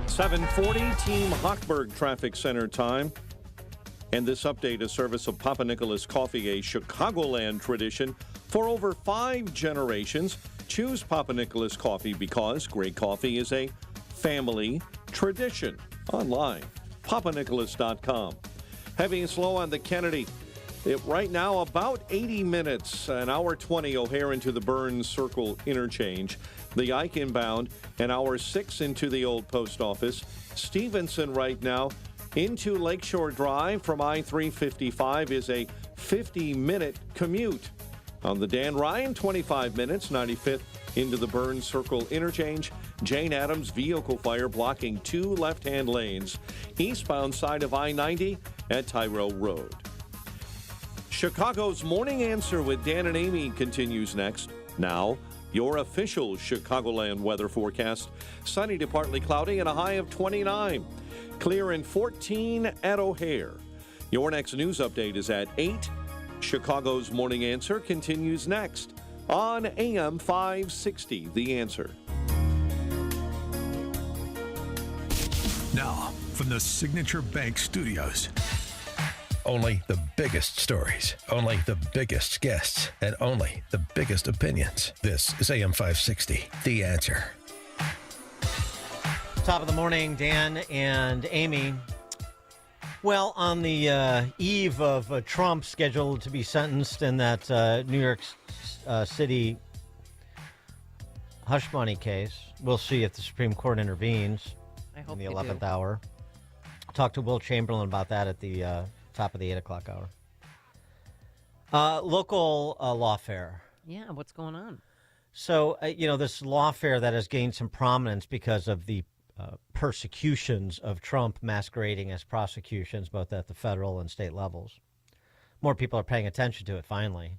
740 Team Hochberg Traffic Center time. And this update is service of Papa Nicholas Coffee, a Chicagoland tradition for over 5 generations. Choose Papa Nicholas Coffee because great coffee is a family tradition. Online, papanicholas.com. Heavy and slow on the Kennedy. Right now, about 80 minutes, an hour 20 O'Hare into the Burns Circle interchange. The Ike inbound, an hour 6 into the old post office. Stevenson right now into Lakeshore Drive from I-355 is a 50-minute commute. On the Dan Ryan, 25 minutes, 95th into the Burns Circle interchange. Jane Addams vehicle fire blocking 2 left-hand lanes. Eastbound side of I-90 at Tyrell Road. Chicago's Morning Answer with Dan and Amy continues next. Now, your official Chicagoland weather forecast. Sunny to partly cloudy and a high of 29. Clear and 14 at O'Hare. Your next news update is at 8. Chicago's Morning Answer continues next on AM 560, The Answer. Now, from the Signature Bank Studios, Only the biggest stories, only the biggest guests, and only the biggest opinions. This is AM 560, The Answer. Top of the morning, Dan and Amy. Well, on the eve of Trump scheduled to be sentenced in that New York City hush money case, we'll see if the Supreme Court intervenes in the 11th hour. Talk to Will Chamberlain about that at the top of the 8 o'clock hour. Local lawfare. Yeah, what's going on? So, this lawfare that has gained some prominence because of the persecutions of Trump masquerading as prosecutions, both at the federal and state levels. More people are paying attention to it, finally.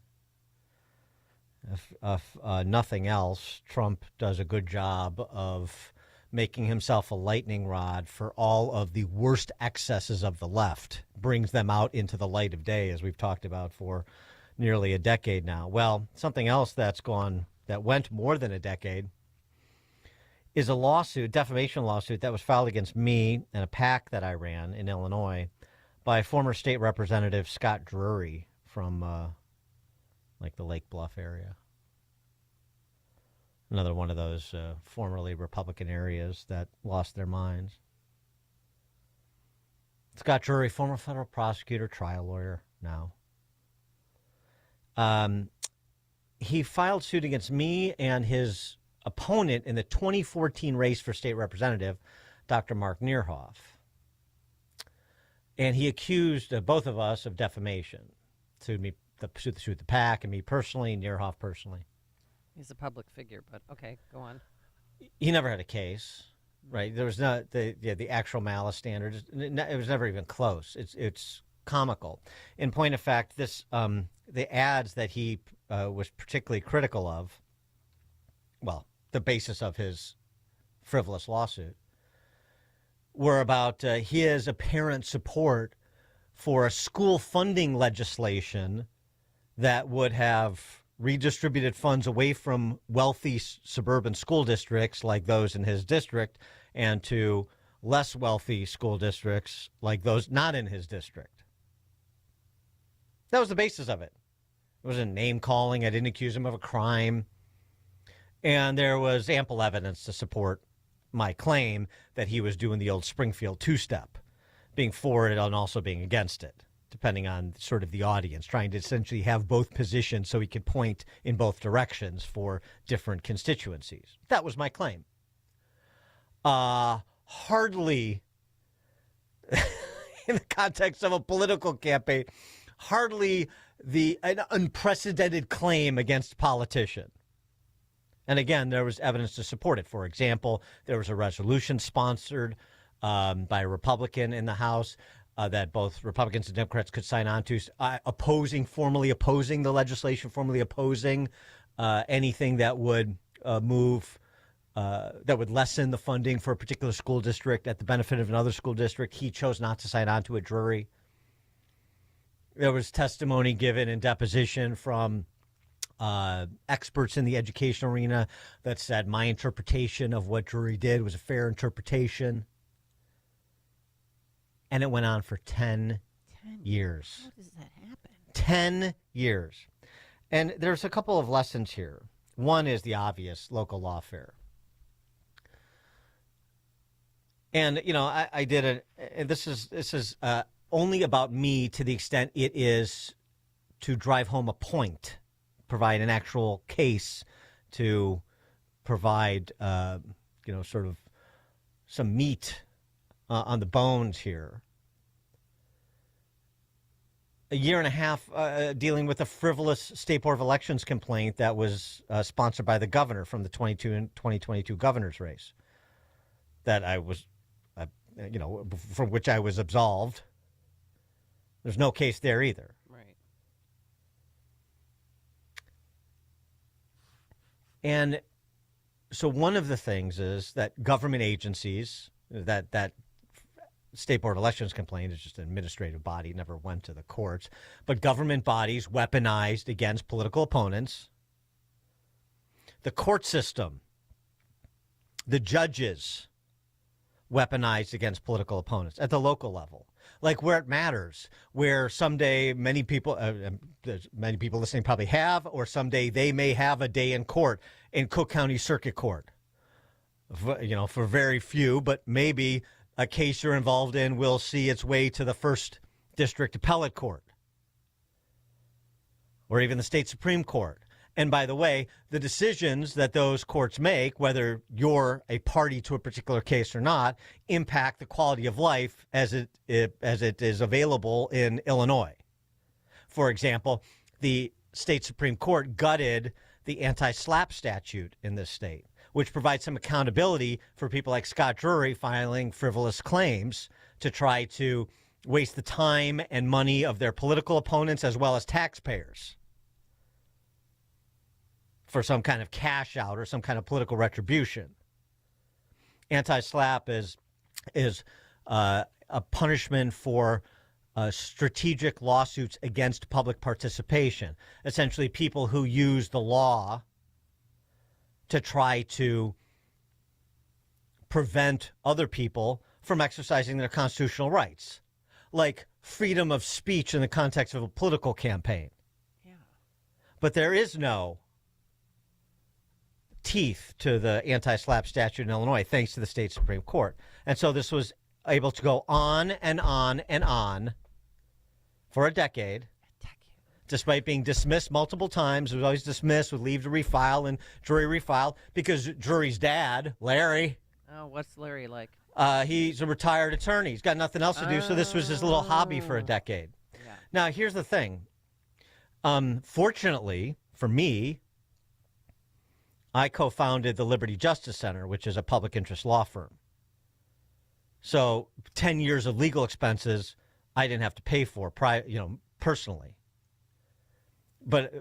If nothing else, Trump does a good job of making himself a lightning rod for all of the worst excesses of the left, brings them out into the light of day, as we've talked about for nearly a decade now. Well, something else that went more than a decade is a defamation lawsuit that was filed against me and a PAC that I ran in Illinois by former state representative Scott Drury from the Lake Bluff area. Another one of those formerly Republican areas that lost their minds. Scott Drury, former federal prosecutor, trial lawyer now. He filed suit against me and his opponent in the 2014 race for state representative, Dr. Mark Nierhoff. And he accused both of us of defamation. Sued the PAC and me personally, Nierhoff personally. He's a public figure, but okay, go on. He never had a case, right? There was not the actual malice standard. It was never even close. It's comical. In point of fact, the ads that he was particularly critical of, well, the basis of his frivolous lawsuit, were about his apparent support for a school funding legislation that would have redistributed funds away from wealthy suburban school districts like those in his district and to less wealthy school districts like those not in his district. That was the basis of it. It wasn't name calling. I didn't accuse him of a crime. And there was ample evidence to support my claim that he was doing the old Springfield two-step, being for it and also being against it, depending on sort of the audience, trying to essentially have both positions so he could point in both directions for different constituencies. That was my claim. Hardly, in the context of a political campaign, hardly an unprecedented claim against a politician. And again, there was evidence to support it. For example, there was a resolution sponsored by a Republican in the House that both Republicans and Democrats could sign on to, formally opposing the legislation, formally opposing anything that would that would lessen the funding for a particular school district at the benefit of another school district. He chose not to sign on to it, Drury. There was testimony given in deposition from experts in the education arena that said my interpretation of what Drury did was a fair interpretation. And it went on for 10 years. How does that happen? 10 years. And there's a couple of lessons here. One is the obvious local lawfare. And, I did it. And this is only about me to the extent it is to drive home a point, provide an actual case to provide, sort of some meat on the bones here. A year and a half dealing with a frivolous State Board of Elections complaint that was sponsored by the governor from the 2022 governor's race that I was, from which I was absolved. There's no case there either. Right. And so one of the things is that government agencies, that State Board of Elections complaint is just an administrative body, never went to the courts, but government bodies weaponized against political opponents. The court system, the judges weaponized against political opponents at the local level. like where it matters, where someday many people listening probably have, or someday they may have a day in court in Cook County Circuit Court. For very few, but maybe a case you're involved in will see its way to the First District Appellate Court or even the state Supreme Court. And by the way, the decisions that those courts make, whether you're a party to a particular case or not, impact the quality of life as it is available in Illinois. For example, the state Supreme Court gutted the anti-SLAPP statute in this state, which provides some accountability for people like Scott Drury filing frivolous claims to try to waste the time and money of their political opponents as well as taxpayers for some kind of cash out or some kind of political retribution. Anti-SLAPP is a punishment for strategic lawsuits against public participation, essentially people who use the law to try to prevent other people from exercising their constitutional rights, like freedom of speech in the context of a political campaign. Yeah. But there is no teeth to the anti-SLAPP statute in Illinois, thanks to the state Supreme Court. And so this was able to go on and on and on for a decade. Despite being dismissed multiple times. It was always dismissed with leave to refile, and Drury refiled because Drury's dad, Larry. Oh, what's Larry like? He's a retired attorney. He's got nothing else to do, so this was his little hobby for a decade. Yeah. Now, here's the thing. Fortunately for me, I co-founded the Liberty Justice Center, which is a public interest law firm. So 10 years of legal expenses I didn't have to pay for, personally. But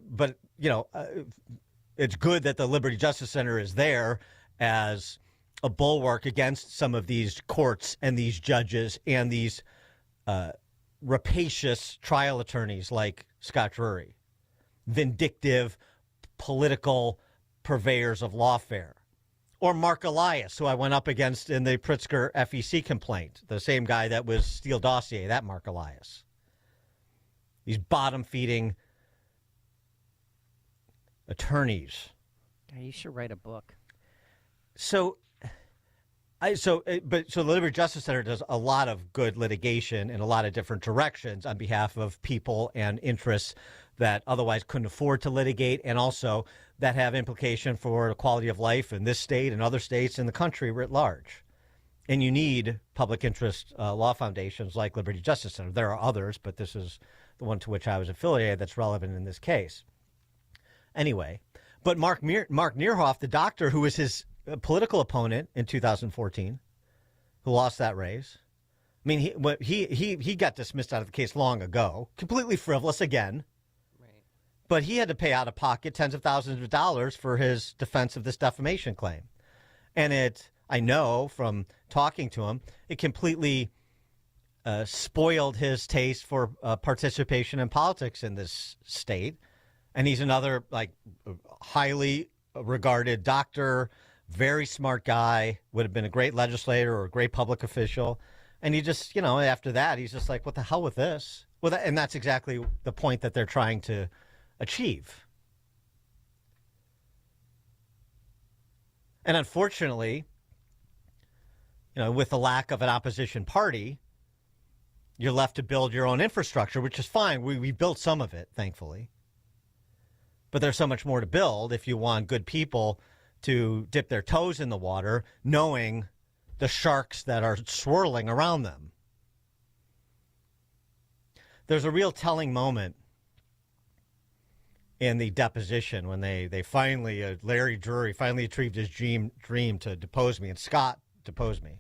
it's good that the Liberty Justice Center is there as a bulwark against some of these courts and these judges and these rapacious trial attorneys like Scott Drury, vindictive political purveyors of lawfare, or Mark Elias, who I went up against in the Pritzker FEC complaint, the same guy that was Steele dossier, that Mark Elias. These bottom-feeding attorneys. You should write a book. So the Liberty Justice Center does a lot of good litigation in a lot of different directions on behalf of people and interests that otherwise couldn't afford to litigate, and also that have implication for the quality of life in this state and other states in the country writ large. And you need public interest law foundations like Liberty Justice Center. There are others, but this is the one to which I was affiliated that's relevant in this case. Anyway, but Mark Neerhoff, the doctor who was his political opponent in 2014, who lost that race, I mean, he got dismissed out of the case long ago, completely frivolous again. Right. But he had to pay out of pocket tens of thousands of dollars for his defense of this defamation claim. And I know from talking to him, it completely spoiled his taste for participation in politics in this state. And he's another highly regarded doctor, very smart guy, would have been a great legislator or a great public official. And he just, after that, he's just like, what the hell with this? Well, and that's exactly the point that they're trying to achieve. And unfortunately, with the lack of an opposition party, you're left to build your own infrastructure, which is fine. We built some of it, thankfully. But there's so much more to build if you want good people to dip their toes in the water, knowing the sharks that are swirling around them. There's a real telling moment in the deposition when they finally, Larry Drury finally achieved his dream to depose me, and Scott deposed me.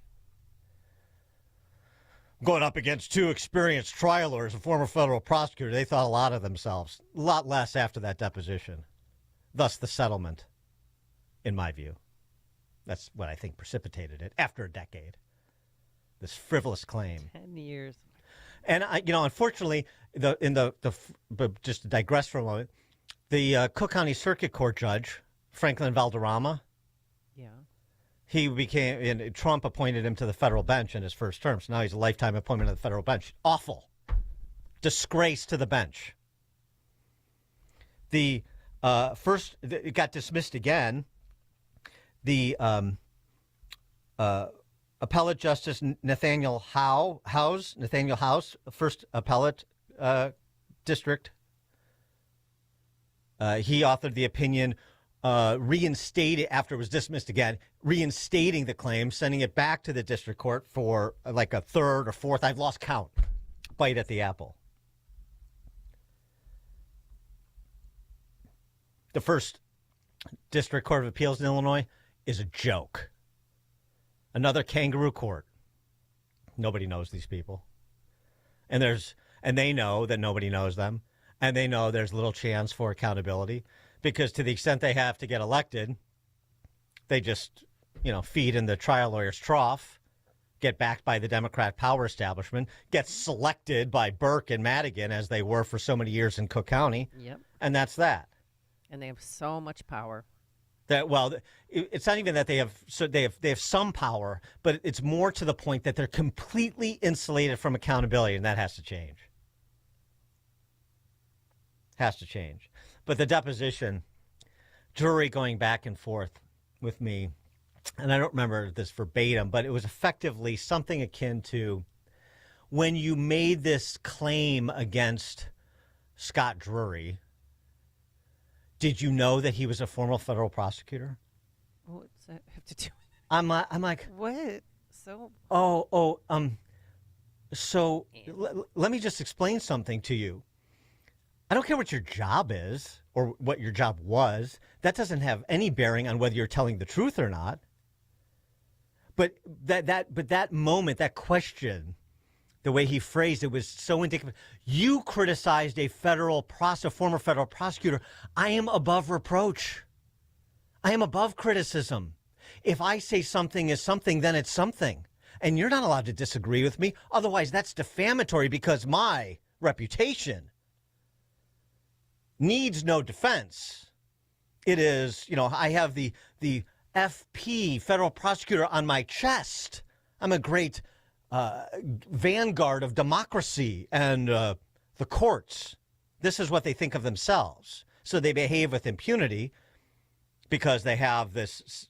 Going up against two experienced trial lawyers, a former federal prosecutor, they thought a lot of themselves, a lot less after that deposition. Thus the settlement, in my view. That's what I think precipitated it after a decade. This frivolous claim. 10 years. And unfortunately, but just to digress for a moment, the Cook County Circuit Court judge, Franklin Valderrama, he became, and Trump appointed him to the federal bench in his first term. So now he's a lifetime appointment to the federal bench. Awful. Disgrace to the bench. The first, it got dismissed again. The appellate justice Nathaniel House, first appellate district. He authored the opinion, reinstated after it was dismissed again, reinstating the claim, sending it back to the district court for like a third or fourth, I've lost count, bite at the apple. The first district court of appeals in Illinois is a joke. Another kangaroo court. Nobody knows these people. And they know that nobody knows them. And they know there's little chance for accountability, because to the extent they have to get elected, they just, feed in the trial lawyer's trough, get backed by the Democrat power establishment, get selected by Burke and Madigan as they were for so many years in Cook County. Yep. And that's that. And they have so much power. It's not even that they have some power, but it's more to the point that they're completely insulated from accountability, and that has to change. Has to change. But the deposition, jury going back and forth with me, and I don't remember this verbatim, but it was effectively something akin to when you made this claim against Scott Drury, did you know that he was a former federal prosecutor? What's that have to do with it? I'm like, what? So let me just explain something to you. I don't care what your job is or what your job was. That doesn't have any bearing on whether you're telling the truth or not. But that moment, that question, the way he phrased it was so indicative. You criticized a former federal prosecutor. I am above reproach. I am above criticism. If I say something is something, then it's something. And you're not allowed to disagree with me. Otherwise, that's defamatory, because my reputation needs no defense. It is, I have the FP, federal prosecutor, on my chest. I'm a great vanguard of democracy and the courts. This is what they think of themselves. So they behave with impunity because they have this,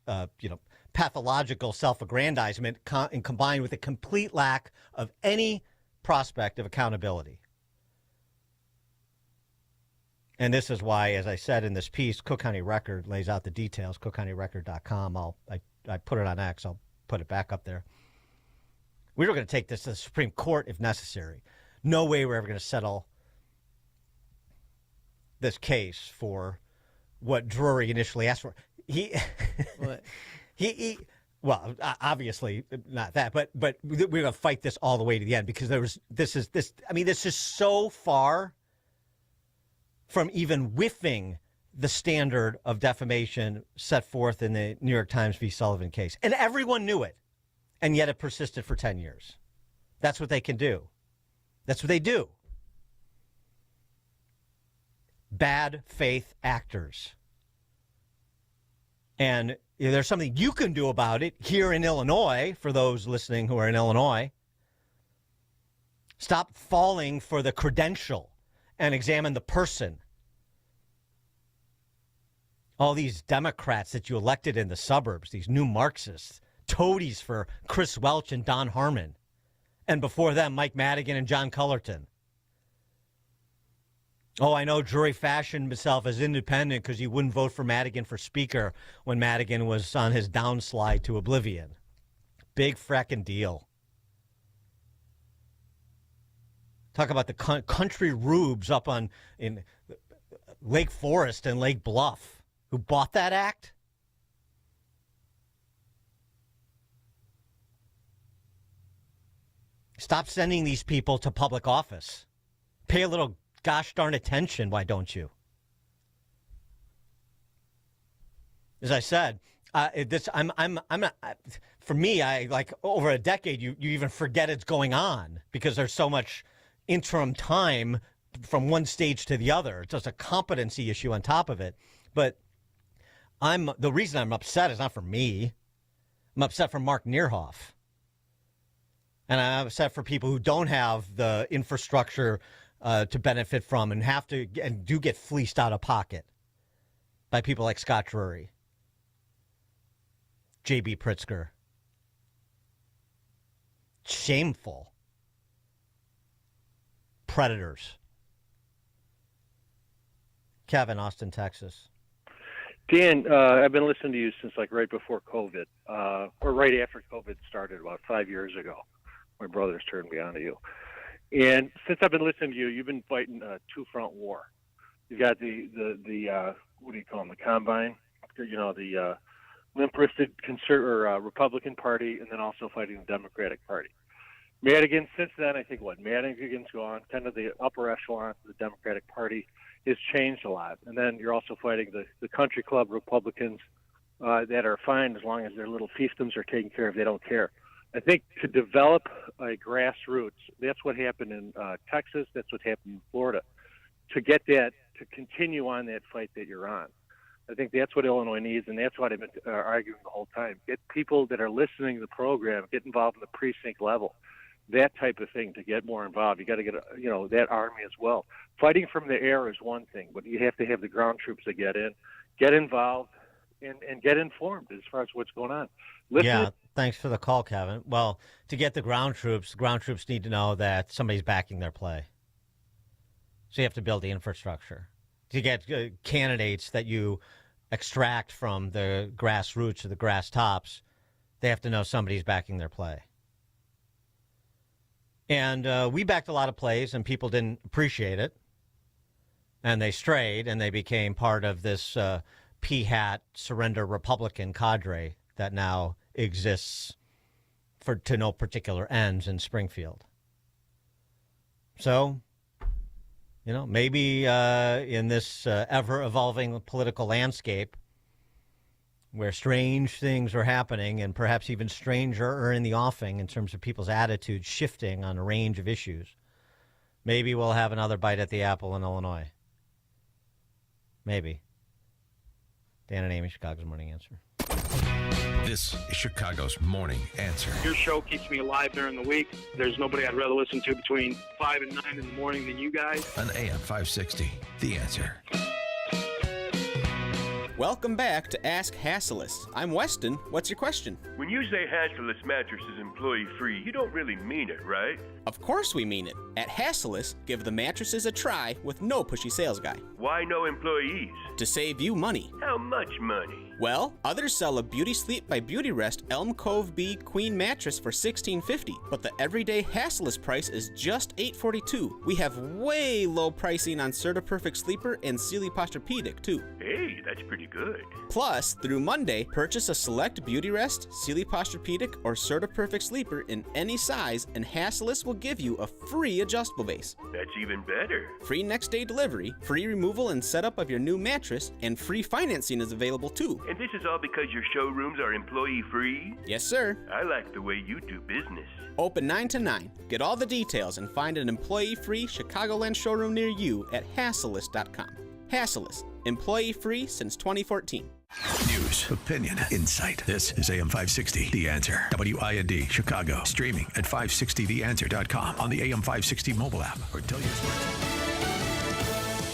pathological self-aggrandizement and combined with a complete lack of any prospect of accountability. And this is why, as I said in this piece, Cook County Record lays out the details, cookcountyrecord.com. I put it on X. I'll put it back up there. We were going to take this to the Supreme Court if necessary. No way we're ever going to settle this case for what Drury initially asked for. Well, obviously not that, but we're going to fight this all the way to the end, because this is so far from even whiffing the standard of defamation set forth in the New York Times v. Sullivan case. And everyone knew it. And yet it persisted for 10 years. That's what they can do. That's what they do. Bad faith actors. And there's something you can do about it here in Illinois, for those listening who are in Illinois. Stop falling for the credential and examine the person. All these Democrats that you elected in the suburbs, these new Marxists, toadies for Chris Welch and Don Harmon, and before them, Mike Madigan and John Cullerton. Oh, I know Drury fashioned himself as independent because he wouldn't vote for Madigan for Speaker when Madigan was on his downslide to oblivion. Big frackin' deal. Talk about the country rubes up in Lake Forest and Lake Bluff who bought that act. Stop sending these people to public office. Pay a little gosh darn attention, why don't you? As I said, I'm not, for me, I like over a decade, you even forget it's going on because there's so much interim time from one stage to the other. It's just a competency issue on top of it. But the reason I'm upset is not for me. I'm upset for Mark Neerhoff. And I'm upset for people who don't have the infrastructure to benefit from and do get fleeced out of pocket by people like Scott Drury, J.B. Pritzker. Shameful. Predators. Kevin, Austin, Texas. Dan, I've been listening to you since like right before COVID, or right after COVID started about 5 years ago. My brothers turned me on to you. And since I've been listening to you, you've been fighting a two-front war. You've got the what do you call them, the combine, the limp-wristed Republican Party, and then also fighting the Democratic Party. Madigan, since then, I think Madigan's gone, kind of the upper echelon of the Democratic Party has changed a lot. And then you're also fighting the country club Republicans that are fine as long as their little fiefdoms are taken care of. They don't care. I think to develop a grassroots, that's what happened in Texas, that's what happened in Florida. To get that, to continue on that fight that you're on. I think that's what Illinois needs, and that's what I've been arguing the whole time. Get people that are listening to the program, get involved in the precinct level, that type of thing to get more involved. You got to get, that army as well. Fighting from the air is one thing, but you have to have the ground troops to get in, get involved, and get informed as far as what's going on. Yeah, thanks for the call, Kevin. Well, to get the ground troops need to know that somebody's backing their play. So you have to build the infrastructure. To get candidates that you extract from the grassroots or the grass tops, they have to know somebody's backing their play. And we backed a lot of plays, and people didn't appreciate it. And they strayed, and they became part of this pea-hat surrender Republican cadre that now exists to no particular ends in Springfield. So, maybe in this ever-evolving political landscape where strange things are happening and perhaps even stranger are in the offing in terms of people's attitudes shifting on a range of issues, maybe we'll have another bite at the apple in Illinois. Maybe. Dan and Amy, Chicago's Morning Answer. This is Chicago's Morning Answer. Your show keeps me alive during the week. There's nobody I'd rather listen to between 5 and 9 in the morning than you guys. On AM 560, The Answer. Welcome back to Ask Hasselus. I'm Weston. What's your question? When you say Hasselus Mattress is employee-free, you don't really mean it, right? Of course we mean it. At Hasselus, give the mattresses a try with no pushy sales guy. Why no employees? To save you money. How much money? Well, others sell a Beauty Sleep by Beauty Rest Elm Cove B Queen mattress for $1,650, but the everyday Hasselus price is just $842. We have way low pricing on CertaPerfect Sleeper and Sealy Posturepedic too. Hey, that's pretty good. Plus, through Monday, purchase a select Beauty Rest, Sealy Posturepedic, or CertaPerfect Sleeper in any size, and Hasselus will give you a free adjustable base. That's even better. Free next day delivery, free removal and setup of your new mattress, and free financing is available too. And this is all because your showrooms are employee-free? Yes, sir. I like the way you do business. Open 9 to 9. Get all the details and find an employee-free Chicagoland showroom near you at Hasselus.com. Hasselus, employee-free since 2014. News, opinion, insight. This is AM 560, The Answer. WIND, Chicago. Streaming at 560theanswer.com on the AM 560 mobile app or tell your smart.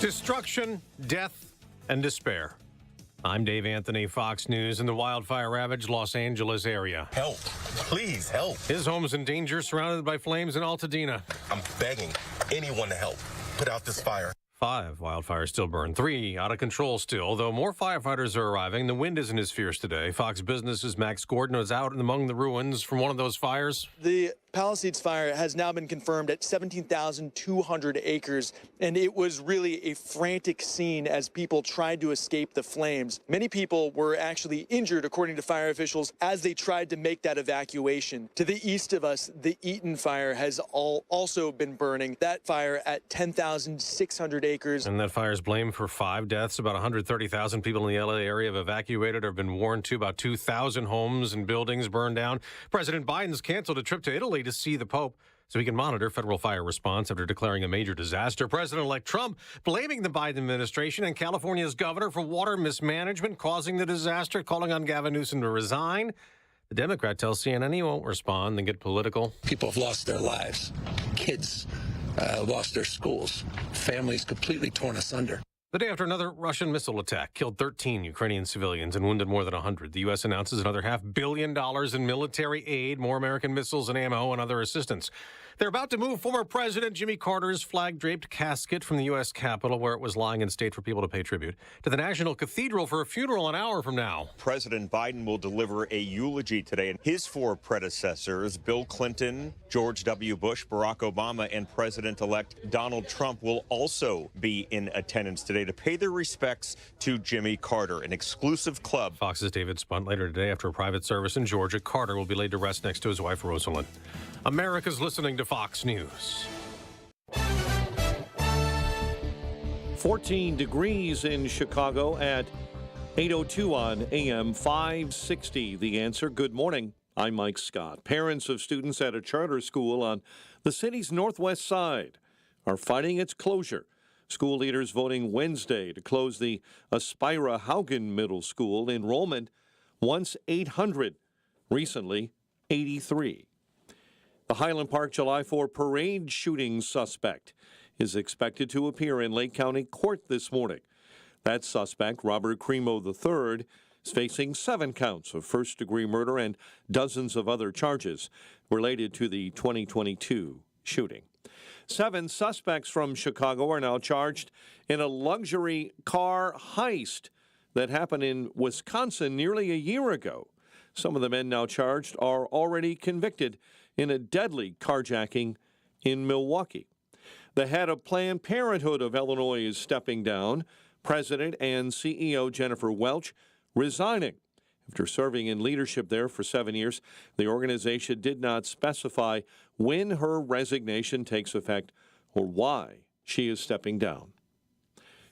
Destruction, death, and despair. I'm Dave Anthony, Fox News, in the wildfire-ravaged Los Angeles area. Help. Please help. His home's in danger, surrounded by flames in Altadena. I'm begging anyone to help. Put out this fire. 5 wildfires still burn, 3 out of control still, though more firefighters are arriving. The wind isn't as fierce today. Fox Business's Max Gordon was out and among the ruins from one of those fires. The Palisades fire has now been confirmed at 17,200 acres, and it was really a frantic scene as people tried to escape the flames. Many people were actually injured, according to fire officials, as they tried to make that evacuation. To the east of us, the Eaton fire has also been burning. That fire at 10,600 acres. And that fire is blamed for 5 deaths. About 130,000 people in the LA area have evacuated or have been warned to. About 2,000 homes and buildings burned down. President Biden's canceled a trip to Italy to see the Pope so he can monitor federal fire response after declaring a major disaster. President-elect Trump blaming the Biden administration and California's governor for water mismanagement causing the disaster, calling on Gavin Newsom to resign. The Democrat tells CNN he won't respond and get political. People have lost their lives. Kids lost their schools. Families completely torn asunder. The day after another Russian missile attack killed 13 Ukrainian civilians and wounded more than 100, the U.S. announces another $500 million in military aid, more American missiles and ammo, and other assistance. They're about to move former President Jimmy Carter's flag-draped casket from the U.S. Capitol, where it was lying in state for people to pay tribute, to the National Cathedral for a funeral an hour from now. President Biden will deliver a eulogy today, and his four predecessors, Bill Clinton, George W. Bush, Barack Obama, and President-elect Donald Trump, will also be in attendance today to pay their respects to Jimmy Carter, an exclusive club. Fox's David Spunt later today after a private service in Georgia. Carter will be laid to rest next to his wife, Rosalind. America's listening to Fox News. 14 degrees in Chicago at 8:02 on AM 560. The Answer. Good morning. I'm Mike Scott. Parents of students at a charter school on the city's northwest side are fighting its closure. School leaders voting Wednesday to close the Aspira Haugen Middle School. Enrollment once 800, recently 83. The Highland Park July 4 parade shooting suspect is expected to appear in Lake County Court this morning. That suspect, Robert Cremo III, is facing 7 counts of first-degree murder and dozens of other charges related to the 2022 shooting. 7 suspects from Chicago are now charged in a luxury car heist that happened in Wisconsin nearly a year ago. Some of the men now charged are already convicted in a deadly carjacking in Milwaukee. The head of Planned Parenthood of Illinois is stepping down. President and CEO Jennifer Welch resigning. After serving in leadership there for 7 years, the organization did not specify when her resignation takes effect or why she is stepping down.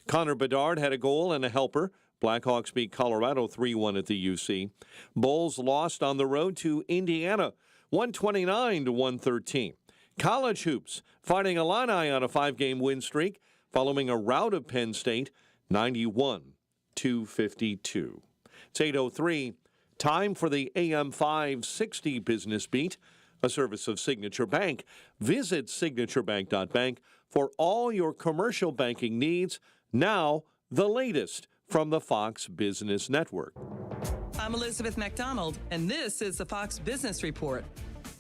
Connor Bedard had a goal and a helper. Blackhawks beat Colorado 3-1 at the UC. Bulls lost on the road to Indiana 129-113. College hoops fighting Illini on a 5-game win streak following a rout of Penn State 91-52. It's 8:03. Time for the AM 560 Business Beat, a service of Signature Bank. Visit signaturebank.bank for all your commercial banking needs. Now, the latest from the Fox Business Network. I'm Elizabeth McDonald, and this is the Fox Business Report.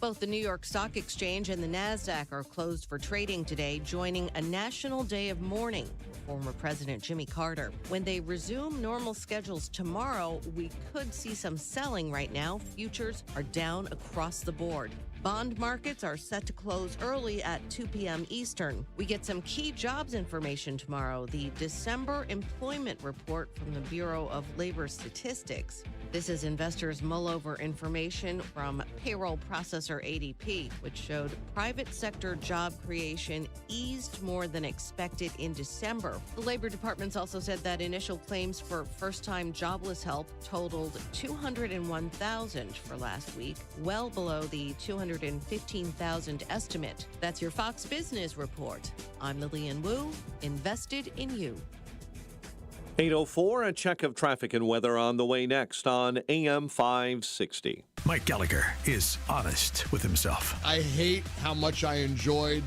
Both the New York Stock Exchange and the NASDAQ are closed for trading today, joining a national day of mourning for former President Jimmy Carter. When they resume normal schedules tomorrow, we could see some selling right now. Futures are down across the board. Bond markets are set to close early at 2 p.m. Eastern. We get some key jobs information tomorrow, the December employment report from the Bureau of Labor Statistics. This is investors mull over information from payroll processor ADP, which showed private sector job creation eased more than expected in December. The Labor Department's also said that initial claims for first-time jobless help totaled 201,000 for last week, well below the 215,000 estimate. That's your Fox Business Report. I'm Lillian Wu, invested in you. 8:04, a check of traffic and weather on the way next on AM 560. Mike Gallagher is honest with himself. I hate how much I enjoyed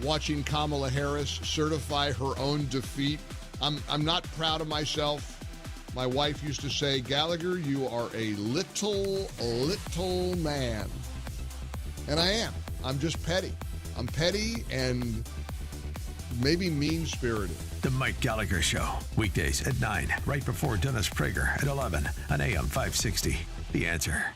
watching Kamala Harris certify her own defeat. I'm not proud of myself. My wife used to say, Gallagher, you are a little man. And I am. I'm just petty. I'm petty and maybe mean-spirited. The Mike Gallagher Show, weekdays at 9, right before Dennis Prager at 11 on AM 560. The Answer.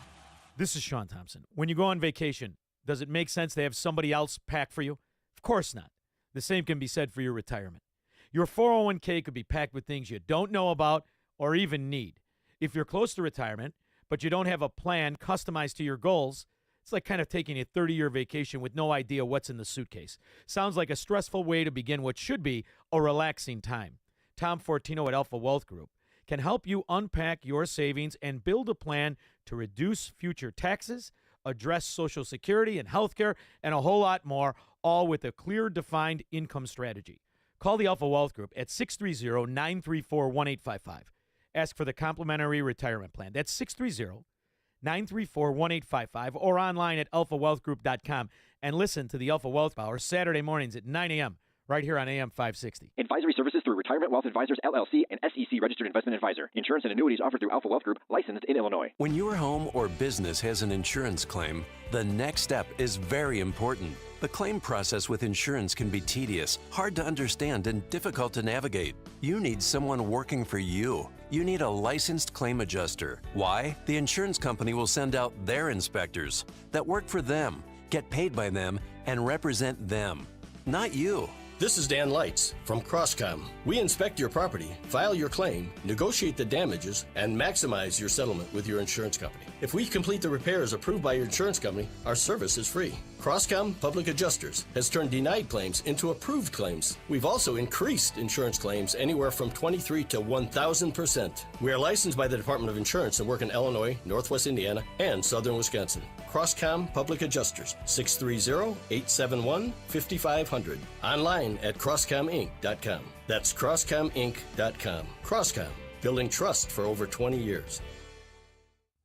This is Sean Thompson. When you go on vacation, does it make sense to have somebody else pack for you? Of course not. The same can be said for your retirement. Your 401k could be packed with things you don't know about or even need. If you're close to retirement, but you don't have a plan customized to your goals, it's like kind of taking a 30-year vacation with no idea what's in the suitcase. Sounds like a stressful way to begin what should be a relaxing time. Tom Fortino at Alpha Wealth Group can help you unpack your savings and build a plan to reduce future taxes, address Social Security and health care, and a whole lot more, all with a clear, defined income strategy. Call the Alpha Wealth Group at 630-934-1855. Ask for the complimentary retirement plan. That's 630 934-1855 or online at alphawealthgroup.com. And listen to the Alpha Wealth Hour Saturday mornings at 9 a.m. right here on AM 560. Advisory services through Retirement Wealth Advisors, LLC, and SEC Registered Investment Advisor. Insurance and annuities offered through Alpha Wealth Group, licensed in Illinois. When your home or business has an insurance claim, the next step is very important. The claim process with insurance can be tedious, hard to understand, and difficult to navigate. You need someone working for you. You need a licensed claim adjuster. Why? The insurance company will send out their inspectors that work for them, get paid by them, and represent them, not you. This is Dan Lights from Crosscom. We inspect your property, file your claim, negotiate the damages, and maximize your settlement with your insurance company. If we complete the repairs approved by your insurance company, our service is free. Crosscom Public Adjusters has turned denied claims into approved claims. We've also increased insurance claims anywhere from 23 to 1,000%. We are licensed by the Department of Insurance and work in Illinois, Northwest Indiana, and Southern Wisconsin. Crosscom Public Adjusters, 630-871-5500. Online at crosscominc.com. That's crosscominc.com. Crosscom, building trust for over 20 years.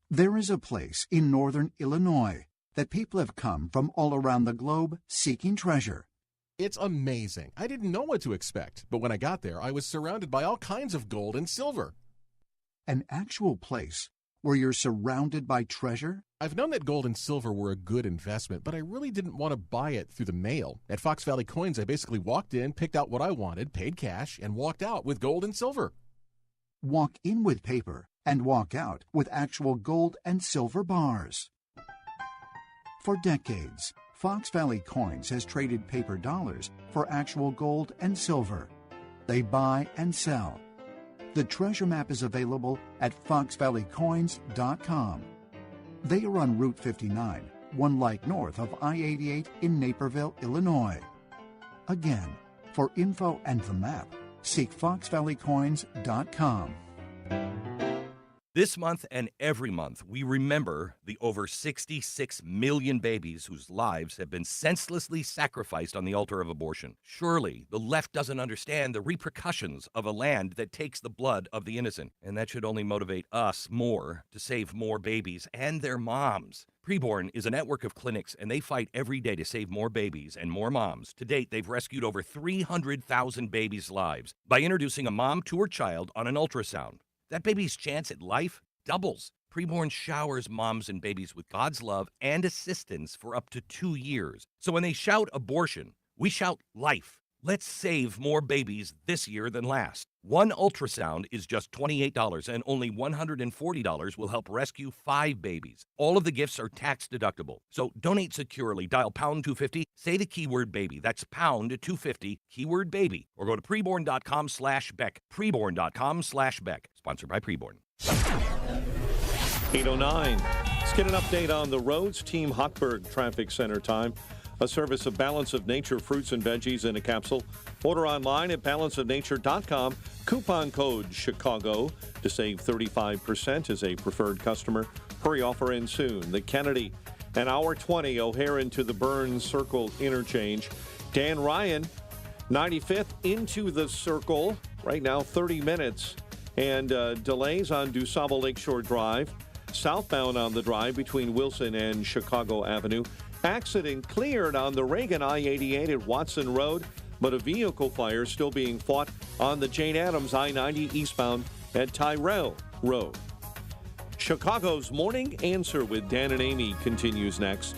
There is a place in northern Illinois that people have come from all around the globe seeking treasure. It's amazing. I didn't know what to expect, but when I got there, I was surrounded by all kinds of gold and silver. An actual place where you're surrounded by treasure? I've known that gold and silver were a good investment, but I really didn't want to buy it through the mail. At Fox Valley Coins, I basically walked in, picked out what I wanted, paid cash, and walked out with gold and silver. Walk in with paper and walk out with actual gold and silver bars. For decades, Fox Valley Coins has traded paper dollars for actual gold and silver. They buy and sell. The treasure map is available at foxvalleycoins.com. They are on Route 59, 1 light north of I-88 in Naperville, Illinois. Again, for info and the map, seek foxvalleycoins.com. This month and every month, we remember the over 66 million babies whose lives have been senselessly sacrificed on the altar of abortion. Surely, the left doesn't understand the repercussions of a land that takes the blood of the innocent, and that should only motivate us more to save more babies and their moms. Preborn is a network of clinics, and they fight every day to save more babies and more moms. To date, they've rescued over 300,000 babies' lives by introducing a mom to her child on an ultrasound. That baby's chance at life doubles. Preborn showers moms and babies with God's love and assistance for up to 2 years. So when they shout abortion, we shout life. Let's save more babies this year than last. One ultrasound is just $28, and only $140 will help rescue 5 babies. All of the gifts are tax deductible. So donate securely. Dial pound 250. Say the keyword baby. That's pound 250, keyword baby. Or go to preborn.com/Beck. Preborn.com/Beck. Sponsored by Preborn. 8:09. Let's get an update on the roads. Team Hochberg Traffic Center time. A service of Balance of Nature fruits and veggies in a capsule. Order online at balanceofnature.com. Coupon code Chicago to save 35% as a preferred customer. Hurry, offer ends soon. The Kennedy, an hour 20, O'Hare into the Burns Circle interchange. Dan Ryan, 95th into the circle. Right now, 30 minutes. And delays on DuSable Lakeshore Drive. Southbound on the drive between Wilson and Chicago Avenue. Accident cleared on the Reagan I-88 at Watson Road, but a vehicle fire still being fought on the Jane Addams I-90 eastbound at Tyrell Road. Chicago's Morning Answer with Dan and Amy continues next.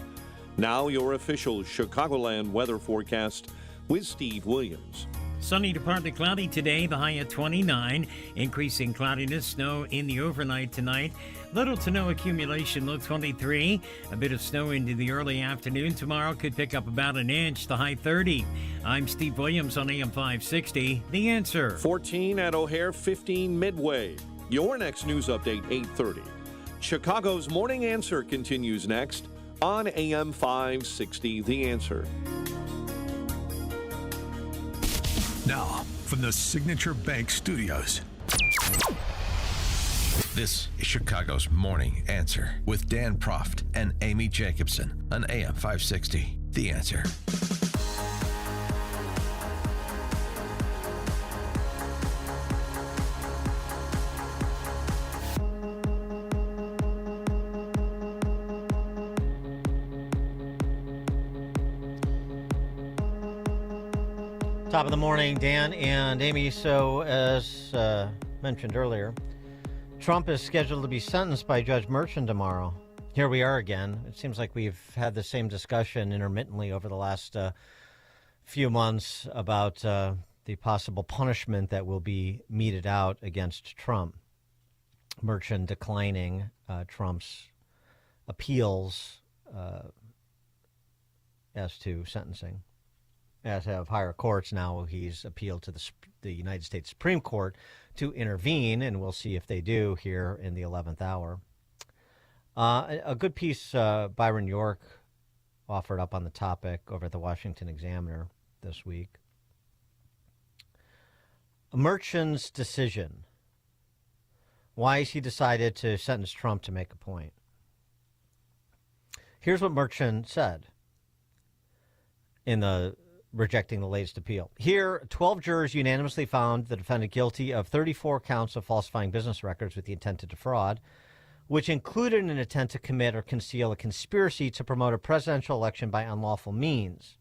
Now your official Chicagoland weather forecast with Steve Williams. Sunny to partly cloudy today, the high at 29. Increasing cloudiness, snow in the overnight tonight. Little to no accumulation, low 23. A bit of snow into the early afternoon. Tomorrow could pick up about an inch, the high 30. I'm Steve Williams on AM 560. The Answer. 14 at O'Hare, 15 Midway. Your next news update, 8:30. Chicago's Morning Answer continues next on AM 560. The Answer. Now, from the Signature Bank Studios, this is Chicago's Morning Answer with Dan Proft and Amy Jacobson on AM 560. The Answer. Top of the morning, Dan and Amy. So, as mentioned earlier, Trump is scheduled to be sentenced by Judge Merchan tomorrow. Here we are again. It seems like we've had the same discussion intermittently over the last few months about the possible punishment that will be meted out against Trump. Merchan declining Trump's appeals as to sentencing. As have higher courts now, he's appealed to the United States Supreme Court to intervene, and we'll see if they do here in the 11th hour. A good piece Byron York offered up on the topic over at the Washington Examiner this week. Merchan's decision. Why has he decided to sentence Trump to make a point? Here's what Merchan said in the rejecting the latest appeal. Here, 12 jurors unanimously found the defendant guilty of 34 counts of falsifying business records with the intent to defraud, which included an intent to commit or conceal a conspiracy to promote a presidential election by unlawful means.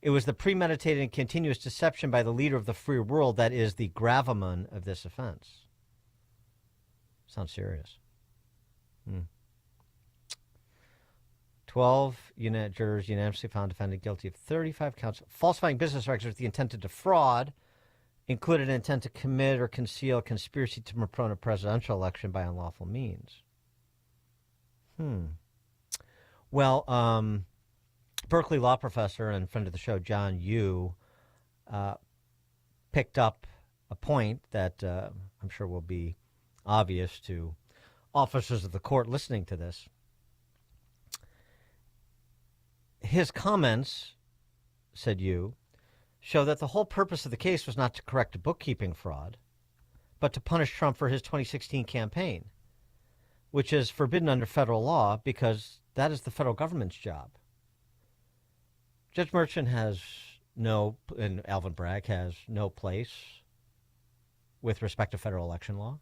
It was the premeditated and continuous deception by the leader of the free world that is the gravamen of this offense. Sounds serious. 12 jurors unanimously found defendant guilty of 35 counts of falsifying business records with the intent to defraud, included an intent to commit or conceal a conspiracy to promote a presidential election by unlawful means. Well, Berkeley law professor and friend of the show, John Yoo, picked up a point that I'm sure will be obvious to officers of the court listening to this. His comments, said Yoo, show that the whole purpose of the case was not to correct a bookkeeping fraud, but to punish Trump for his 2016 campaign, which is forbidden under federal law because that is the federal government's job. Judge Merchan has and Alvin Bragg has no place with respect to federal election law.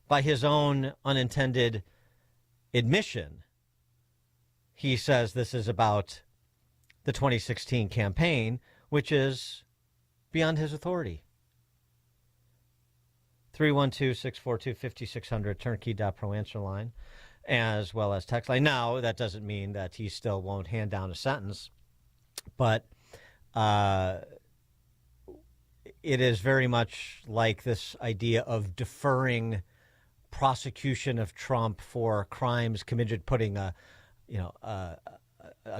By his own unintended admission, he says this is about the 2016 campaign, which is beyond his authority. 312-642-5600, turnkey.pro answer line, as well as text line. Now, that doesn't mean that he still won't hand down a sentence, but it is very much like this idea of deferring prosecution of Trump for crimes committed, putting a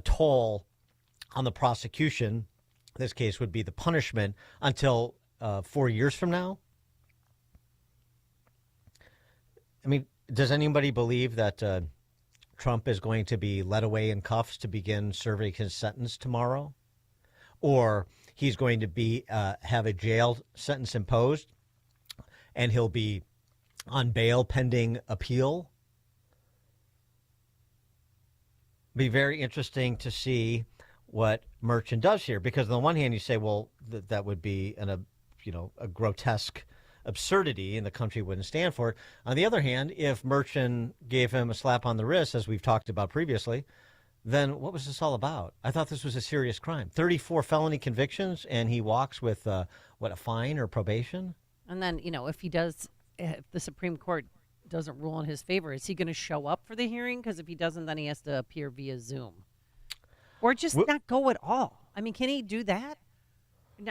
toll on the prosecution. This case would be the punishment until 4 years from now. I mean, does anybody believe that Trump is going to be led away in cuffs to begin serving his sentence tomorrow? Or he's going to be have a jail sentence imposed and he'll be on bail pending appeal? Be very interesting to see what Merchan does here, because on the one hand you say, well, that would be a grotesque absurdity and the country wouldn't stand for it. On the other hand, if Merchan gave him a slap on the wrist, as we've talked about previously, then what was this all about? I thought this was a serious crime. 34 felony convictions, and he walks with a fine or probation? And then, if the Supreme Court doesn't rule in his favor, is he going to show up for the hearing? Because if he doesn't, then he has to appear via Zoom. Or just not go at all. I mean, can he do that?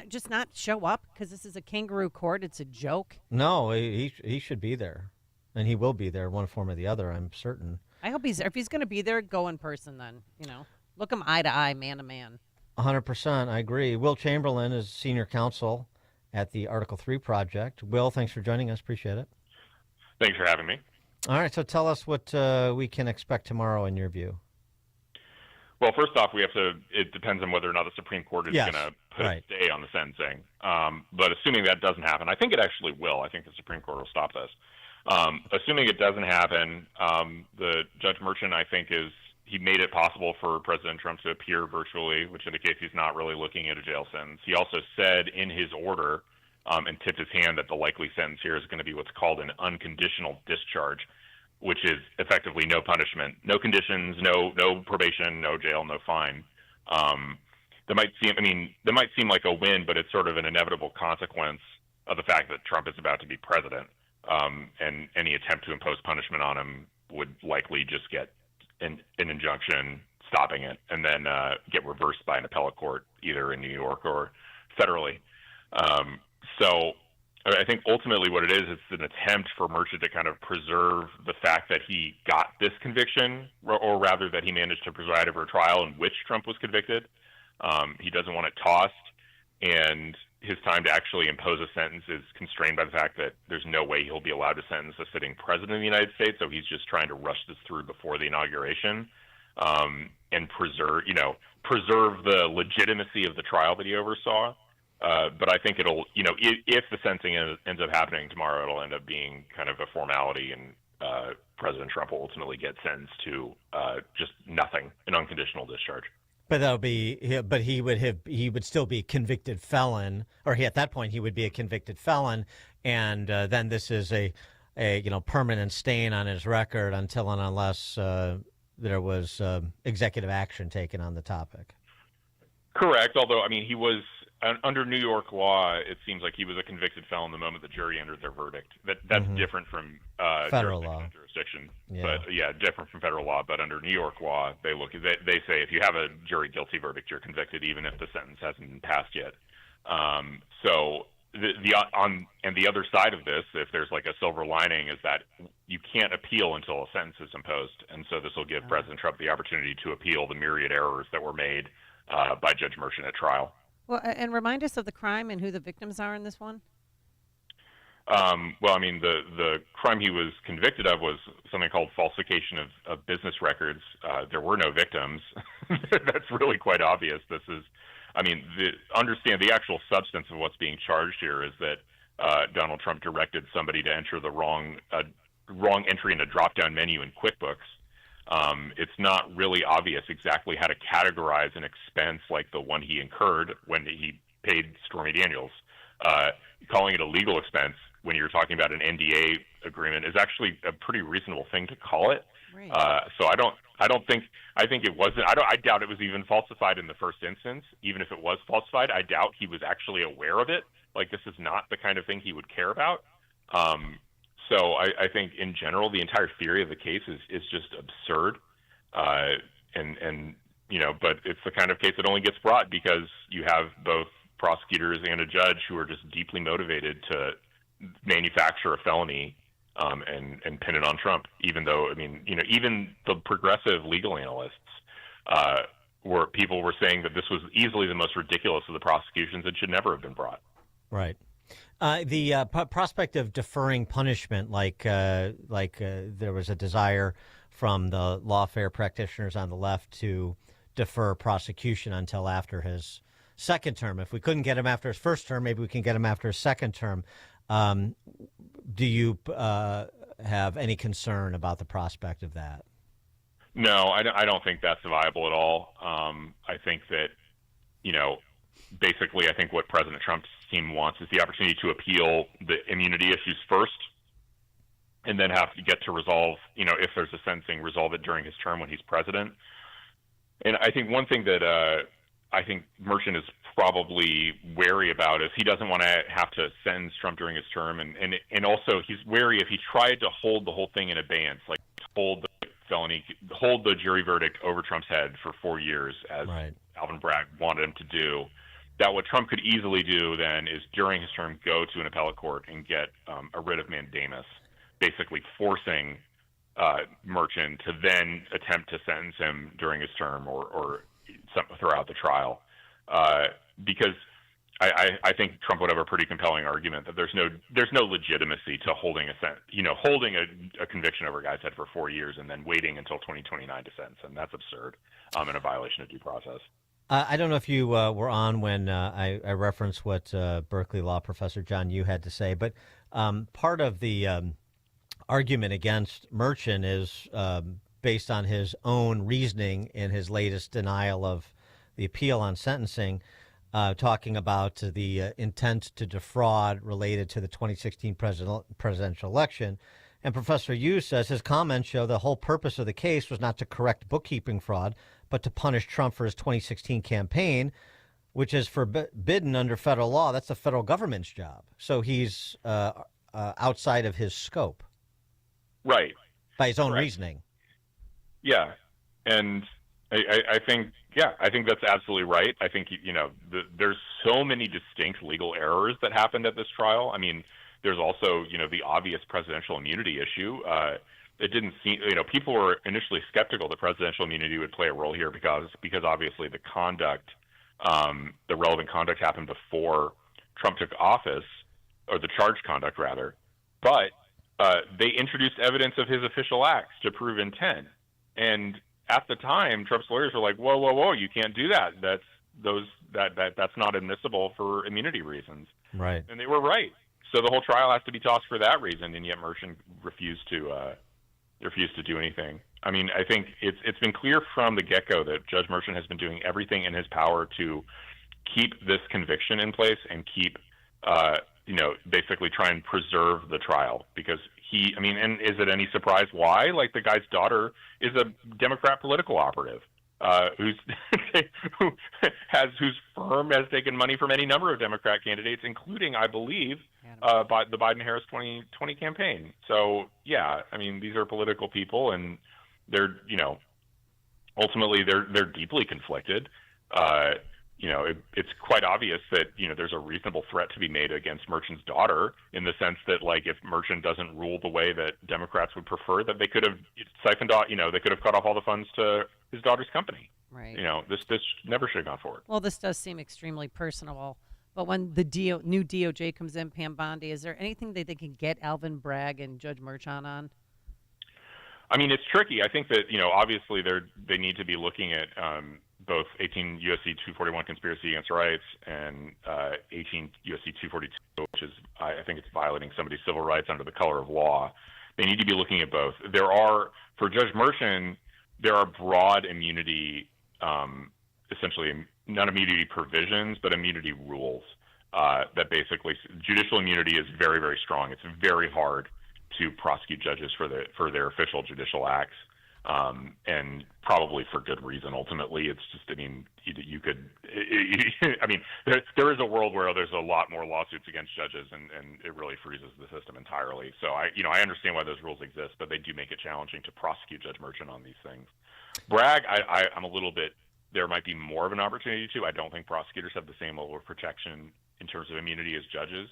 Just not show up because this is a kangaroo court? It's a joke? No, he should be there. And he will be there one form or the other, I'm certain. I hope he's there. If he's going to be there, go in person then. Look him eye to eye, man to man. 100%, I agree. Will Chamberlain is senior counsel at the Article 3 Project. Will, thanks for joining us. Appreciate it. Thanks for having me. All right, so tell us what we can expect tomorrow in your view. Well, first off, it depends on whether or not the Supreme Court is going to put a stay on the sentencing. But assuming that doesn't happen, I think it actually will. I think the Supreme Court will stop this. Assuming it doesn't happen, the Judge Merchan, I think, he made it possible for President Trump to appear virtually, which indicates he's not really looking at a jail sentence. He also said in his order and tipped his hand that the likely sentence here is going to be what's called an unconditional discharge, which is effectively no punishment, no conditions, no probation, no jail, no fine. that might seem like a win, but it's sort of an inevitable consequence of the fact that Trump is about to be president, and any attempt to impose punishment on him would likely just get an injunction stopping it, and then get reversed by an appellate court either in New York or federally. So I think ultimately what it is, it's an attempt for Merchant to kind of preserve the fact that he got this conviction, or rather that he managed to preside over a trial in which Trump was convicted. He doesn't want it tossed, and his time to actually impose a sentence is constrained by the fact that there's no way he'll be allowed to sentence a sitting president of the United States, so he's just trying to rush this through before the inauguration, and preserve the legitimacy of the trial that he oversaw. But I think it'll, if the sentencing ends up happening tomorrow, it'll end up being kind of a formality, and President Trump will ultimately get sentenced to just nothing, an unconditional discharge. But he would still be a convicted felon, or at that point he would be a convicted felon, and then this is a permanent stain on his record until and unless there was executive action taken on the topic. Correct. Although, he was under New York law, it seems like he was a convicted felon the moment the jury entered their verdict. That's different from federal law jurisdiction. Yeah. But different from federal law. But under New York law, they say if you have a jury guilty verdict, you're convicted even if the sentence hasn't been passed yet. So the other side of this, if there's like a silver lining, is that you can't appeal until a sentence is imposed, and so this will give President Trump the opportunity to appeal the myriad errors that were made by Judge Merchant at trial. Well, and remind us of the crime and who the victims are in this one. The crime he was convicted of was something called falsification of business records. There were no victims. That's really quite obvious. Understand the actual substance of what's being charged here is that Donald Trump directed somebody to enter the wrong entry in a drop-down menu in QuickBooks. It's not really obvious exactly how to categorize an expense like the one he incurred when he paid Stormy Daniels. Calling it a legal expense when you're talking about an NDA agreement is actually a pretty reasonable thing to call it. Right. I think it wasn't. I doubt it was even falsified in the first instance. Even if it was falsified, I doubt he was actually aware of it. Like, this is not the kind of thing he would care about. So I think in general, the entire theory of the case is just absurd. But it's the kind of case that only gets brought because you have both prosecutors and a judge who are just deeply motivated to manufacture a felony and pin it on Trump, even though, even the progressive legal analysts were saying that this was easily the most ridiculous of the prosecutions and should never have been brought. Right. The prospect of deferring punishment, like there was a desire from the lawfare practitioners on the left to defer prosecution until after his second term. If we couldn't get him after his first term, maybe we can get him after his second term. Do you have any concern about the prospect of that? No, I don't think that's viable at all. I think that, basically, I think what President Trump's team wants is the opportunity to appeal the immunity issues first, and then have to get to resolve, if there's a sentencing, resolve it during his term when he's president. And I think one thing that I think Merchant is probably wary about is he doesn't want to have to sentence Trump during his term, and also he's wary if he tried to hold the whole thing in abeyance, like hold the jury verdict over Trump's head for 4 years, as Alvin Bragg wanted him to do. That what Trump could easily do then is during his term go to an appellate court and get a writ of mandamus, basically forcing Merchant to then attempt to sentence him during his term or throughout the trial. Because I think Trump would have a pretty compelling argument that there's no legitimacy to holding a conviction over a guy's head for 4 years and then waiting until 2029 to sentence him. That's absurd and a violation of due process. I don't know if you were on when I referenced what Berkeley law professor John Yoo had to say, but part of the argument against Merchant is based on his own reasoning in his latest denial of the appeal on sentencing, talking about the intent to defraud related to the 2016 presidential election. And Professor Yoo says his comments show the whole purpose of the case was not to correct bookkeeping fraud, but to punish Trump for his 2016 campaign, which is forbidden under federal law. That's the federal government's job. So he's outside of his scope. Right. By his own reasoning. Yeah. And I think that's absolutely right. I think, there's so many distinct legal errors that happened at this trial. I mean, there's also, the obvious presidential immunity issue. It didn't seem, people were initially skeptical that presidential immunity would play a role here because obviously the conduct, the relevant conduct happened before Trump took office, or the charged conduct rather. But they introduced evidence of his official acts to prove intent. And at the time, Trump's lawyers were like, whoa, you can't do that. That's not admissible for immunity reasons. Right. And they were right. So the whole trial has to be tossed for that reason, and yet Merchant refused to do anything. I mean, I think it's been clear from the get-go that Judge Merchant has been doing everything in his power to keep this conviction in place and keep, basically try and preserve the trial because and is it any surprise why? Like, the guy's daughter is a Democrat political operative whose firm has taken money from any number of Democrat candidates, including, I believe, by the Biden-Harris 2020 campaign. So, yeah, I mean, these are political people, and they're, ultimately they're deeply conflicted. It's quite obvious that, there's a reasonable threat to be made against Merchant's daughter in the sense that, like, if Merchant doesn't rule the way that Democrats would prefer, that they could have siphoned off, they could have cut off all the funds to his daughter's company. Right. This never should have gone forward. Well, this does seem extremely personal. But when the new DOJ comes in, Pam Bondi, is there anything that they can get Alvin Bragg and Judge Merchant on? I mean, it's tricky. I think that, obviously they need to be looking at both 18 U.S.C. 241 conspiracy against rights and 18 U.S.C. 242, which is, I think it's violating somebody's civil rights under the color of law. They need to be looking at both. For Judge Merchant, there are broad immunity, essentially not immunity provisions, but immunity rules that basically, judicial immunity is very, very strong. It's very hard to prosecute judges for their official judicial acts. And probably for good reason. Ultimately, it's just, you could, there is a world where there's a lot more lawsuits against judges, and it really freezes the system entirely. So I understand why those rules exist, but they do make it challenging to prosecute Judge Merchant on these things. Bragg, I'm a little bit, there might be more of an opportunity to. I don't think prosecutors have the same level of protection in terms of immunity as judges.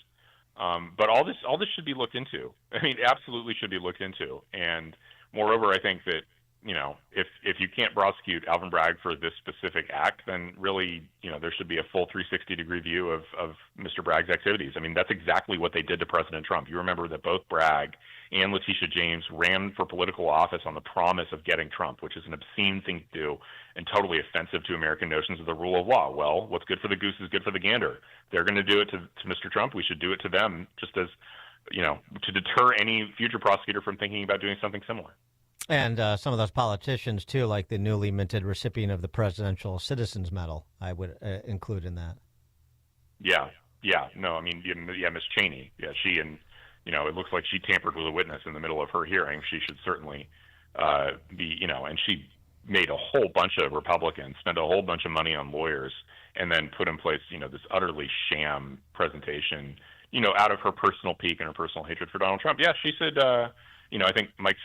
But all this should be looked into. Absolutely should be looked into. And moreover, I think that, if you can't prosecute Alvin Bragg for this specific act, then really, there should be a full 360-degree view of Mr. Bragg's activities. That's exactly what they did to President Trump. You remember that both Bragg and Letitia James ran for political office on the promise of getting Trump, which is an obscene thing to do and totally offensive to American notions of the rule of law. Well, what's good for the goose is good for the gander. They're going to do it to Mr. Trump. We should do it to them, just as, to deter any future prosecutor from thinking about doing something similar. And some of those politicians, too, like the newly minted recipient of the Presidential Citizens Medal, I would include in that. Yeah. No, Ms. Cheney. Yeah, she and, it looks like she tampered with a witness in the middle of her hearing. She should certainly be, and she made a whole bunch of Republicans spend a whole bunch of money on lawyers and then put in place, this utterly sham presentation, out of her personal pique and her personal hatred for Donald Trump. Yeah, she said, I think Mike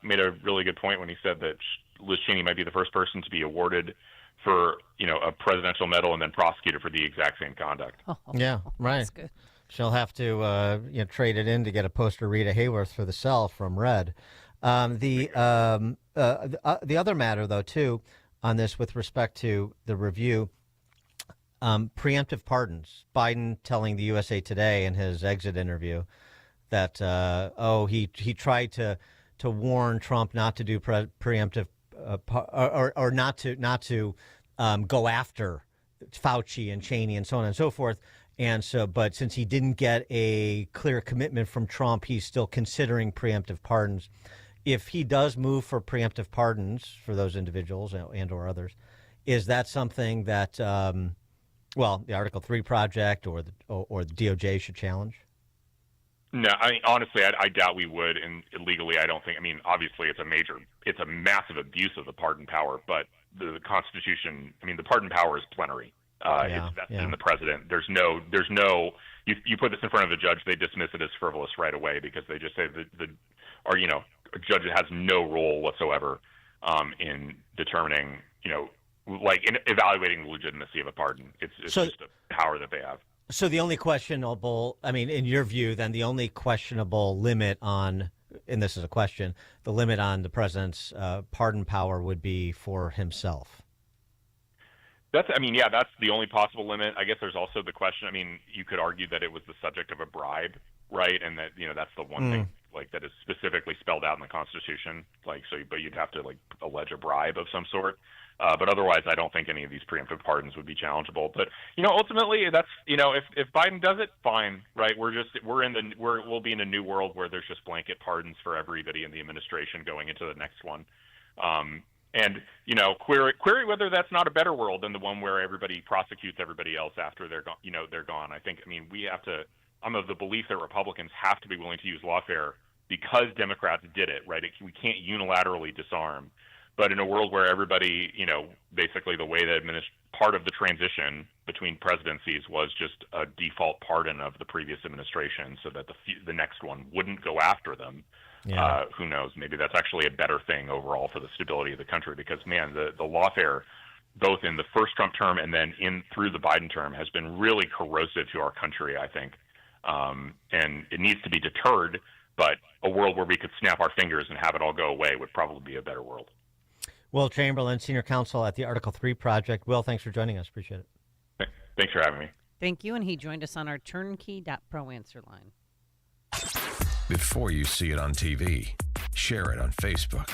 made a really good point when he said that Liz Cheney might be the first person to be awarded for, a presidential medal and then prosecuted for the exact same conduct. Yeah, right. That's good. She'll have to trade it in to get a poster Rita Hayworth for the cell from Red. The other matter, though, too, on this with respect to the review, preemptive pardons. Biden telling the USA Today in his exit interview that he tried to warn Trump not to do preemptive or not to go after Fauci and Cheney and so on and so forth. And so, but since he didn't get a clear commitment from Trump, he's still considering preemptive pardons. If he does move for preemptive pardons for those individuals and or others, is that something that, the Article 3 project or the DOJ should challenge? No, honestly, I doubt we would. And legally, I don't think. Obviously, it's a massive abuse of the pardon power. But the Constitution, the pardon power is plenary. It's vested in the president. There's no. You put this in front of a judge, they dismiss it as frivolous right away because they just say a judge has no role whatsoever in determining, in evaluating the legitimacy of a pardon. It's just a power that they have. So the only questionable, in your view, then the only questionable limit on, and this is a question, the limit on the president's pardon power would be for himself. That's the only possible limit. I guess there's also the question. You could argue that it was the subject of a bribe, right? And that that's the one thing that is specifically spelled out in the Constitution. But you'd have to allege a bribe of some sort. But otherwise, I don't think any of these preemptive pardons would be challengeable. But ultimately, that's if Biden does it, fine, right? We'll be in a new world where there's just blanket pardons for everybody in the administration going into the next one. And query whether that's not a better world than the one where everybody prosecutes everybody else after they're gone. We have to. I'm of the belief that Republicans have to be willing to use lawfare because Democrats did it, right? We can't unilaterally disarm. But in a world where everybody, basically the way that part of the transition between presidencies was just a default pardon of the previous administration, so that the next one wouldn't go after them. Yeah. Who knows? Maybe that's actually a better thing overall for the stability of the country because, man, the lawfare, both in the first Trump term and then through the Biden term, has been really corrosive to our country, I think. And it needs to be deterred, but a world where we could snap our fingers and have it all go away would probably be a better world. Will Chamberlain, Senior Counsel at the Article 3 Project. Will, thanks for joining us. Appreciate it. Thanks for having me. Thank you, and he joined us on our turnkey.pro answer line. Before you see it on TV, share it on Facebook,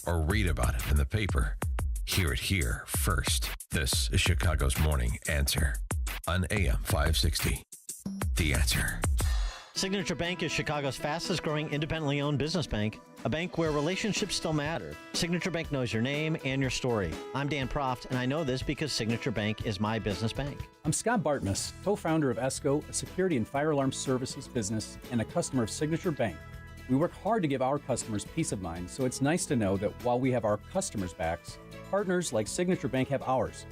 or read about it in the paper, hear it here first. This is Chicago's Morning Answer on AM 560. The Answer. Signature Bank is Chicago's fastest growing independently owned business bank, a bank where relationships still matter. Signature Bank knows your name and your story. I'm Dan Proft, and I know this because Signature Bank is my business bank. I'm Scott Bartmus, co-founder of ESCO, a security and fire alarm services business, and a customer of Signature Bank. We work hard to give our customers peace of mind, so it's nice to know that while we have our customers' backs, partners like Signature Bank have ours.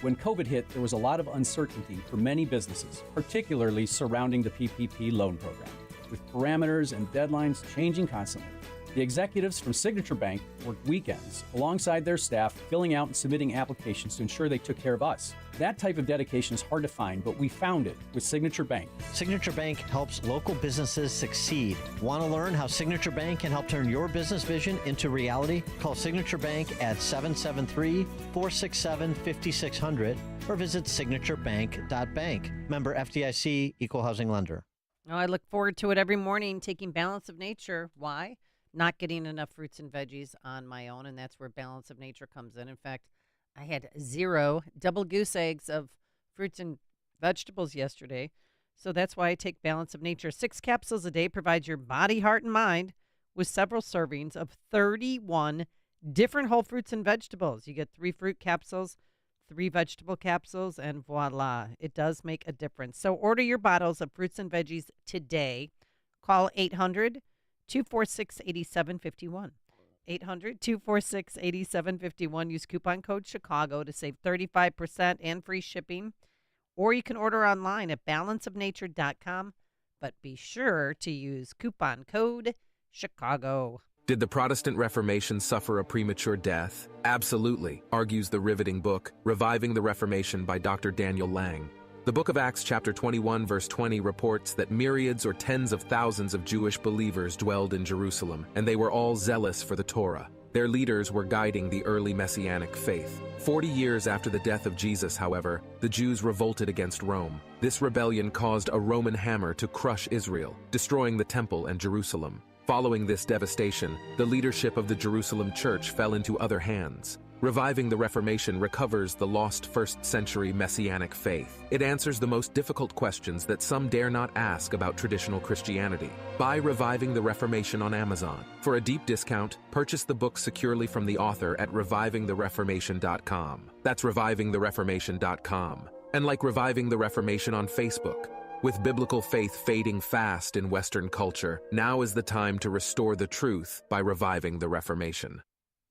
When COVID hit, there was a lot of uncertainty for many businesses, particularly surrounding the PPP loan program, with parameters and deadlines changing constantly. The executives from Signature Bank worked weekends alongside their staff, filling out and submitting applications to ensure they took care of us. That type of dedication is hard to find, but we found it with Signature Bank. Signature Bank helps local businesses succeed. Want to learn how Signature Bank can help turn your business vision into reality? Call Signature Bank at 773-467-5600 or visit signaturebank.bank. Member FDIC, Equal Housing Lender. Oh, I look forward to it every morning, taking Balance of Nature. Why? Not getting enough fruits and veggies on my own, and that's where Balance of Nature comes in. In fact, I had 0 double goose eggs of fruits and vegetables yesterday, so that's why I take Balance of Nature. 6 capsules a day provides your body, heart, and mind with several servings of 31 different whole fruits and vegetables. You get 3 fruit capsules, 3 vegetable capsules, and voila, it does make a difference. So order your bottles of fruits and veggies today. Call 800-246-8751. 800-246-8751. Use coupon code Chicago to save 35% and free shipping. Or you can order online at balanceofnature.com. But be sure to use coupon code Chicago. Did the Protestant Reformation suffer a premature death? Absolutely, argues the riveting book, Reviving the Reformation by Dr. Daniel Lang. The book of Acts chapter 21 verse 20 reports that myriads or tens of thousands of Jewish believers dwelled in Jerusalem, and they were all zealous for the Torah. Their leaders were guiding the early Messianic faith. 40 years after the death of Jesus, however, the Jews revolted against Rome. This rebellion caused a Roman hammer to crush Israel, destroying the temple and Jerusalem. Following this devastation, the leadership of the Jerusalem church fell into other hands. Reviving the Reformation recovers the lost first-century Messianic faith. It answers the most difficult questions that some dare not ask about traditional Christianity. Buy Reviving the Reformation on Amazon. For a deep discount, purchase the book securely from the author at revivingthereformation.com. That's revivingthereformation.com. And like Reviving the Reformation on Facebook. With biblical faith fading fast in Western culture, now is the time to restore the truth by reviving the Reformation.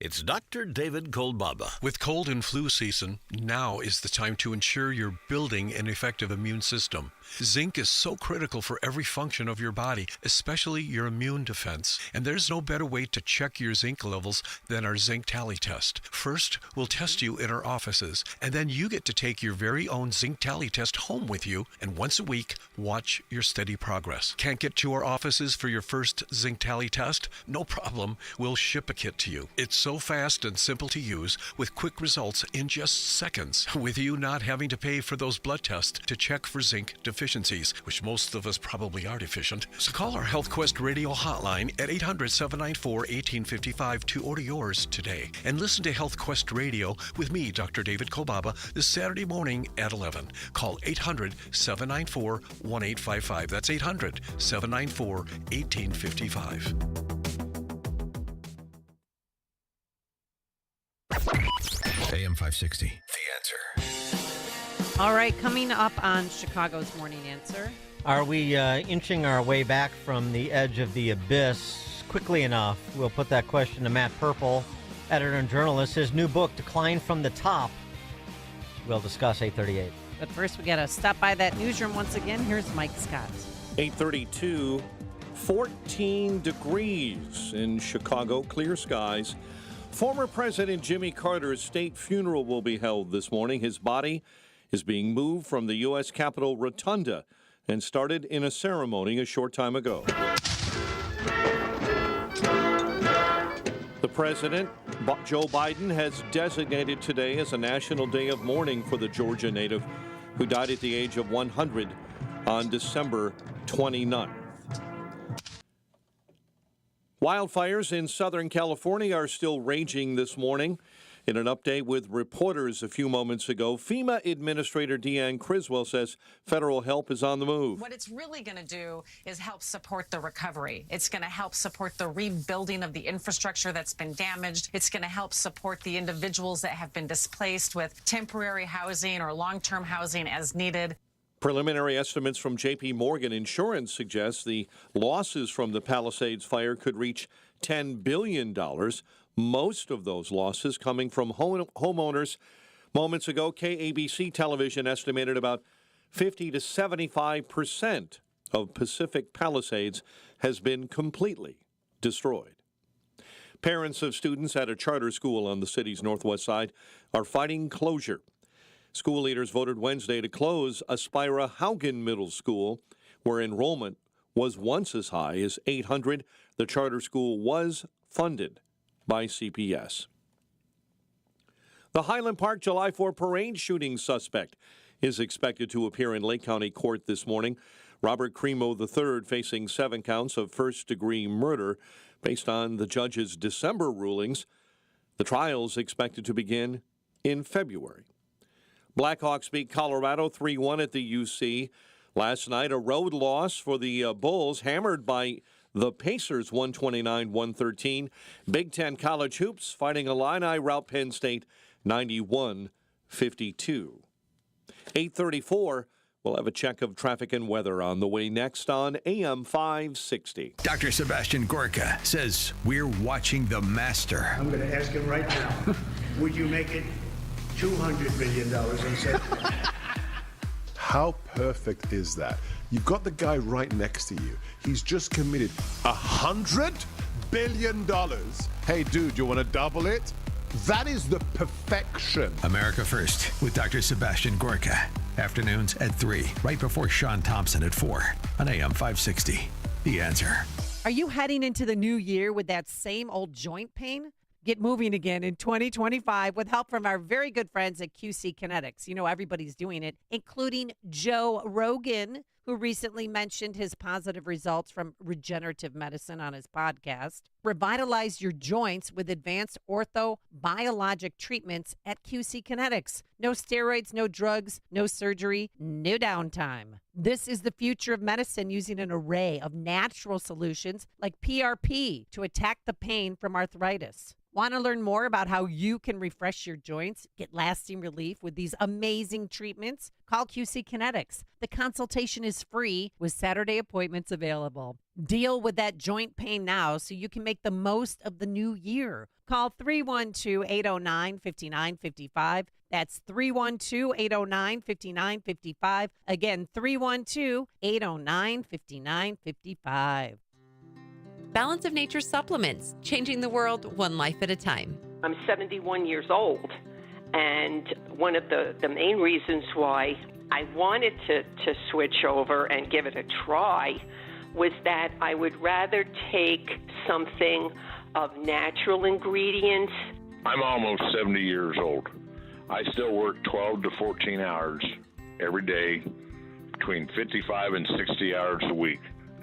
It's Dr. David Kolbaba. With cold and flu season, now is the time to ensure you're building an effective immune system. Zinc is so critical for every function of your body, especially your immune defense. And there's no better way to check your zinc levels than our zinc tally test. First, we'll test you in our offices, and then you get to take your very own zinc tally test home with you, and once a week, watch your steady progress. Can't get to our offices for your first zinc tally test? No problem. We'll ship a kit to you. It's so fast and simple to use, with quick results in just seconds, with you not having to pay for those blood tests to check for zinc deficiencies, which most of us probably are deficient. So call our HealthQuest radio hotline at 800-794-1855 to order yours today. And listen to HealthQuest Radio with me, Dr. David Kolbaba, this Saturday morning at 11. Call 800-794-1855. That's 800-794-1855. AM 560, The Answer. All right, coming up on Chicago's Morning Answer. Are we inching our way back from the edge of the abyss quickly enough? We'll put that question to Matt Purple, editor and journalist. His new book, Decline from the Top. We'll discuss 8:38. But first, we got to stop by that newsroom once again. Here's Mike Scott. 8:32, 14 degrees in Chicago, clear skies. Former President Jimmy Carter's state funeral will be held this morning. His body is being moved from the U.S. Capitol Rotunda and started in a ceremony a short time ago. The president, Joe Biden, has designated today as a national day of mourning for the Georgia native who died at the age of 100 on December 29th. Wildfires in Southern California are still raging this morning. In an update with reporters a few moments ago, FEMA Administrator Deanne Criswell says federal help is on the move. What it's really going to do is help support the recovery. It's going to help support the rebuilding of the infrastructure that's been damaged. It's going to help support the individuals that have been displaced with temporary housing or long-term housing as needed. Preliminary estimates from J.P. Morgan Insurance suggest the losses from the Palisades fire could reach $10 billion. Most of those losses coming from homeowners. Moments ago, KABC television estimated about 50 to 75% of Pacific Palisades has been completely destroyed. Parents of students at a charter school on the city's northwest side are fighting closure. School leaders voted Wednesday to close Aspira Haugen Middle School, where enrollment was once as high as 800. The charter school was funded by CPS. The Highland Park July 4 parade shooting suspect is expected to appear in Lake County Court this morning. Robert Cremo III facing 7 counts of first-degree murder based on the judge's December rulings. The trial is expected to begin in February. Blackhawks beat Colorado 3-1 at the UC. Last night, a road loss for the Bulls, hammered by the Pacers 129-113. Big Ten college hoops fighting Illini rout Penn State 91-52. 8:34. We'll have a check of traffic and weather on the way next on AM 560. Dr. Sebastian Gorka says we're watching the master. I'm going to ask him right now, would you make it $200 million and said, how perfect is that? You've got the guy right next to you. He's just committed $100 billion. Hey, dude, you want to double it? That is the perfection. America First with Dr. Sebastian Gorka. Afternoons at 3, right before Sean Thompson at 4 on AM 560. The Answer. Are you heading into the new year with that same old joint pain? Get moving again in 2025 with help from our very good friends at QC Kinetics. You know, everybody's doing it, including Joe Rogan, who recently mentioned his positive results from regenerative medicine on his podcast. Revitalize your joints with advanced orthobiologic treatments at QC Kinetics. No steroids, no drugs, no surgery, no downtime. This is the future of medicine, using an array of natural solutions like PRP to attack the pain from arthritis. Want to learn more about how you can refresh your joints, get lasting relief with these amazing treatments? Call QC Kinetics. The consultation is free with Saturday appointments available. Deal with that joint pain now so you can make the most of the new year. Call 312-809-5955. That's 312-809-5955. Again, 312-809-5955. Balance of Nature supplements, changing the world one life at a time. I'm 71 years old, and one of the main reasons why I wanted to switch over and give it a try was that I would rather take something of natural ingredients. I'm almost 70 years old. I still work 12 to 14 hours every day, between 55 and 60 hours a week,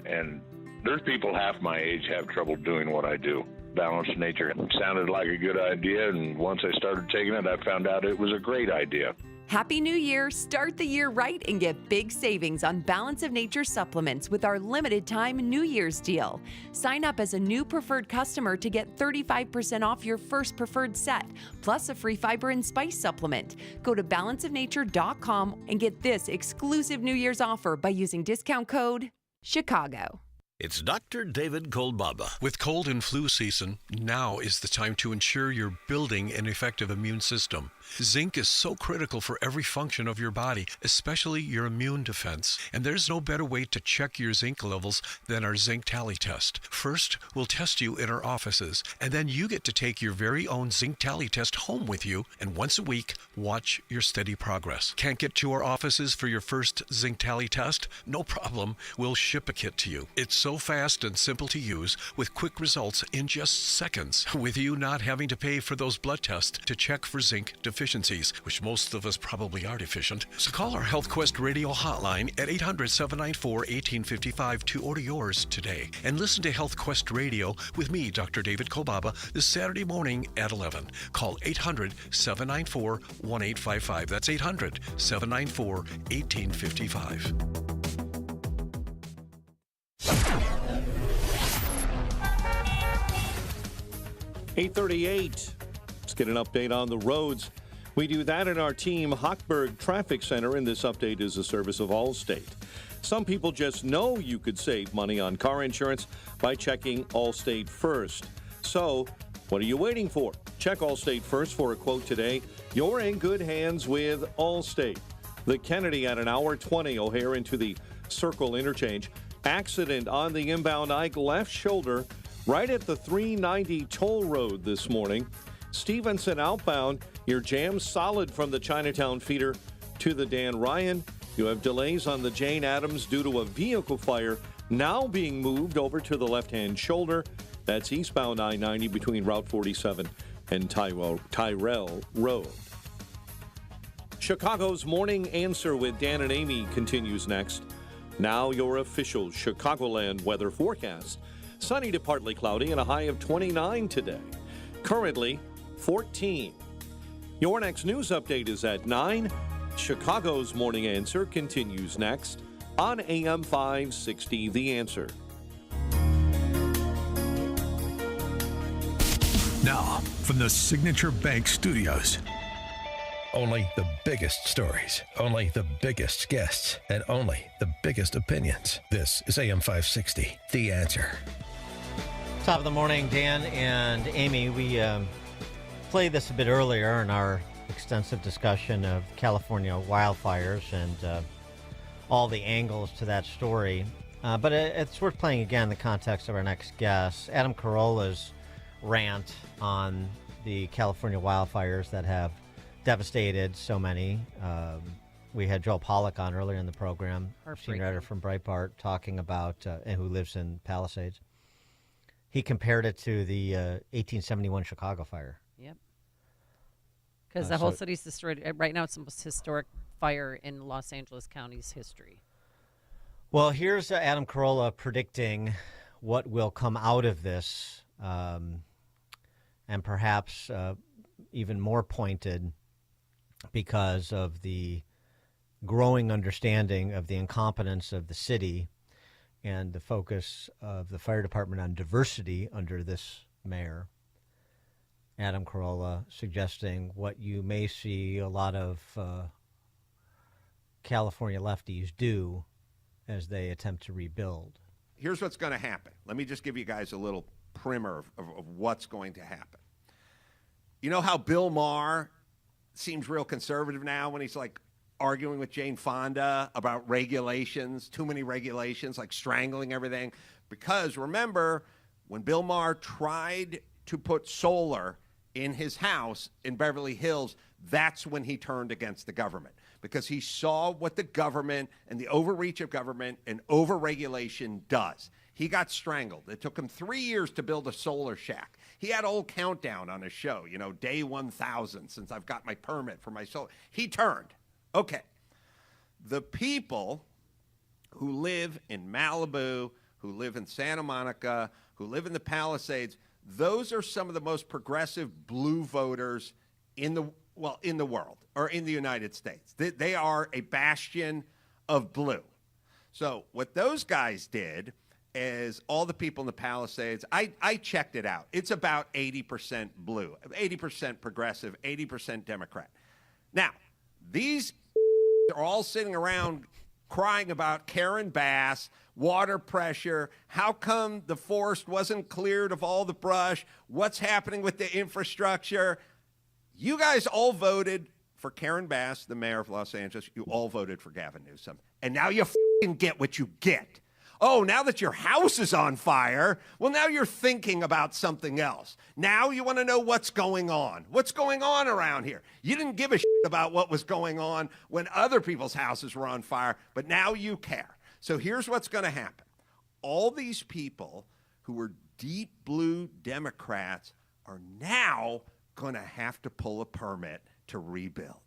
and there's people half my age have trouble doing what I do. Balanced Nature sounded like a good idea, and once I started taking it, I found out it was a great idea. Happy New Year! Start the year right and get big savings on Balance of Nature supplements with our limited time New Year's deal. Sign up as a new preferred customer to get 35% off your first preferred set, plus a free fiber and spice supplement. Go to balanceofnature.com and get this exclusive New Year's offer by using discount code CHICAGO. It's Dr. David Kolbaba. With cold and flu season, now is the time to ensure you're building an effective immune system. Zinc is so critical for every function of your body, especially your immune defense. And there's no better way to check your zinc levels than our zinc tally test. First, we'll test you in our offices, and then you get to take your very own zinc tally test home with you, and once a week, watch your steady progress. Can't get to our offices for your first zinc tally test? No problem. We'll ship a kit to you. It's so fast and simple to use, with quick results in just seconds, with you not having to pay for those blood tests to check for zinc deficiencies, which most of us probably are deficient. So call our Health Quest radio hotline at 800-794-1855 to order yours today. And listen to Health Quest Radio with me, Dr. David Kolbaba, this Saturday morning at 11. Call 800-794-1855. That's 800-794-1855. 8:38. Let's get an update on the roads. We do that in our Team Hochberg Traffic Center, and this update is a service of Allstate. Some people just know you could save money on car insurance by checking Allstate first. So, what are you waiting for? Check Allstate first for a quote today. You're in good hands with Allstate. The Kennedy at an hour 20, O'Hare into the Circle interchange. Accident on the inbound Ike left shoulder right at the 390 toll road this morning. Stevenson outbound, you're jammed solid from the Chinatown feeder to the Dan Ryan. You have delays on the Jane Addams due to a vehicle fire now being moved over to the left-hand shoulder. That's eastbound I-90 between Route 47 and Tyrell Road. Chicago's Morning Answer with Dan and Amy continues next. Now your official Chicagoland weather forecast. Sunny to partly cloudy and a high of 29 today. Currently 14. Your next news update is at 9. Chicago's Morning Answer continues next on AM 560 The Answer. Now, from the Signature Bank Studios. Only the biggest stories, only the biggest guests, and only the biggest opinions. This is AM 560, The Answer. Top of the morning, Dan and Amy. We played this a bit earlier in our extensive discussion of California wildfires and all the angles to that story. But it's worth playing again in the context of our next guest, Adam Carolla's rant on the California wildfires that have devastated so many. We had Joel Pollack on earlier in the program, senior editor from Breitbart, talking about, and who lives in Palisades. He compared it to the 1871 Chicago fire. Yep. Because the whole city's destroyed. Right now, it's the most historic fire in Los Angeles County's history. Well, here's Adam Carolla predicting what will come out of this, and perhaps even more pointed because of the growing understanding of the incompetence of the city and the focus of the fire department on diversity under this mayor. Adam Carolla, suggesting what you may see a lot of California lefties do as they attempt to rebuild. Here's what's going to happen. Let me just give you guys a little primer of what's going to happen. You know how Bill Maher seems real conservative now when he's like arguing with Jane Fonda about regulations, too many regulations, like strangling everything? Because remember, when Bill Maher tried to put solar in his house in Beverly Hills, that's when he turned against the government, because he saw what the government and the overreach of government and overregulation does. He got strangled. It took him 3 years to build a solar shack. He had a whole countdown on his show, you know, day 1,000 since I've got my permit for my solar. He turned. Okay. The people who live in Malibu, who live in Santa Monica, who live in the Palisades, those are some of the most progressive blue voters in the world, or in the United States. They are a bastion of blue. So what those guys did is, all the people in the Palisades, I checked it out. It's about 80% blue, 80% progressive, 80% Democrat. Now, these are all sitting around crying about Karen Bass, water pressure, how come the forest wasn't cleared of all the brush, what's happening with the infrastructure. You guys all voted for Karen Bass, the mayor of Los Angeles. You all voted for Gavin Newsom. And now you f***ing get what you get. Oh, now that your house is on fire, well, now you're thinking about something else. Now you want to know what's going on. What's going on around here? You didn't give a shit about what was going on when other people's houses were on fire, but now you care. So here's what's going to happen. All these people who were deep blue Democrats are now going to have to pull a permit to rebuild.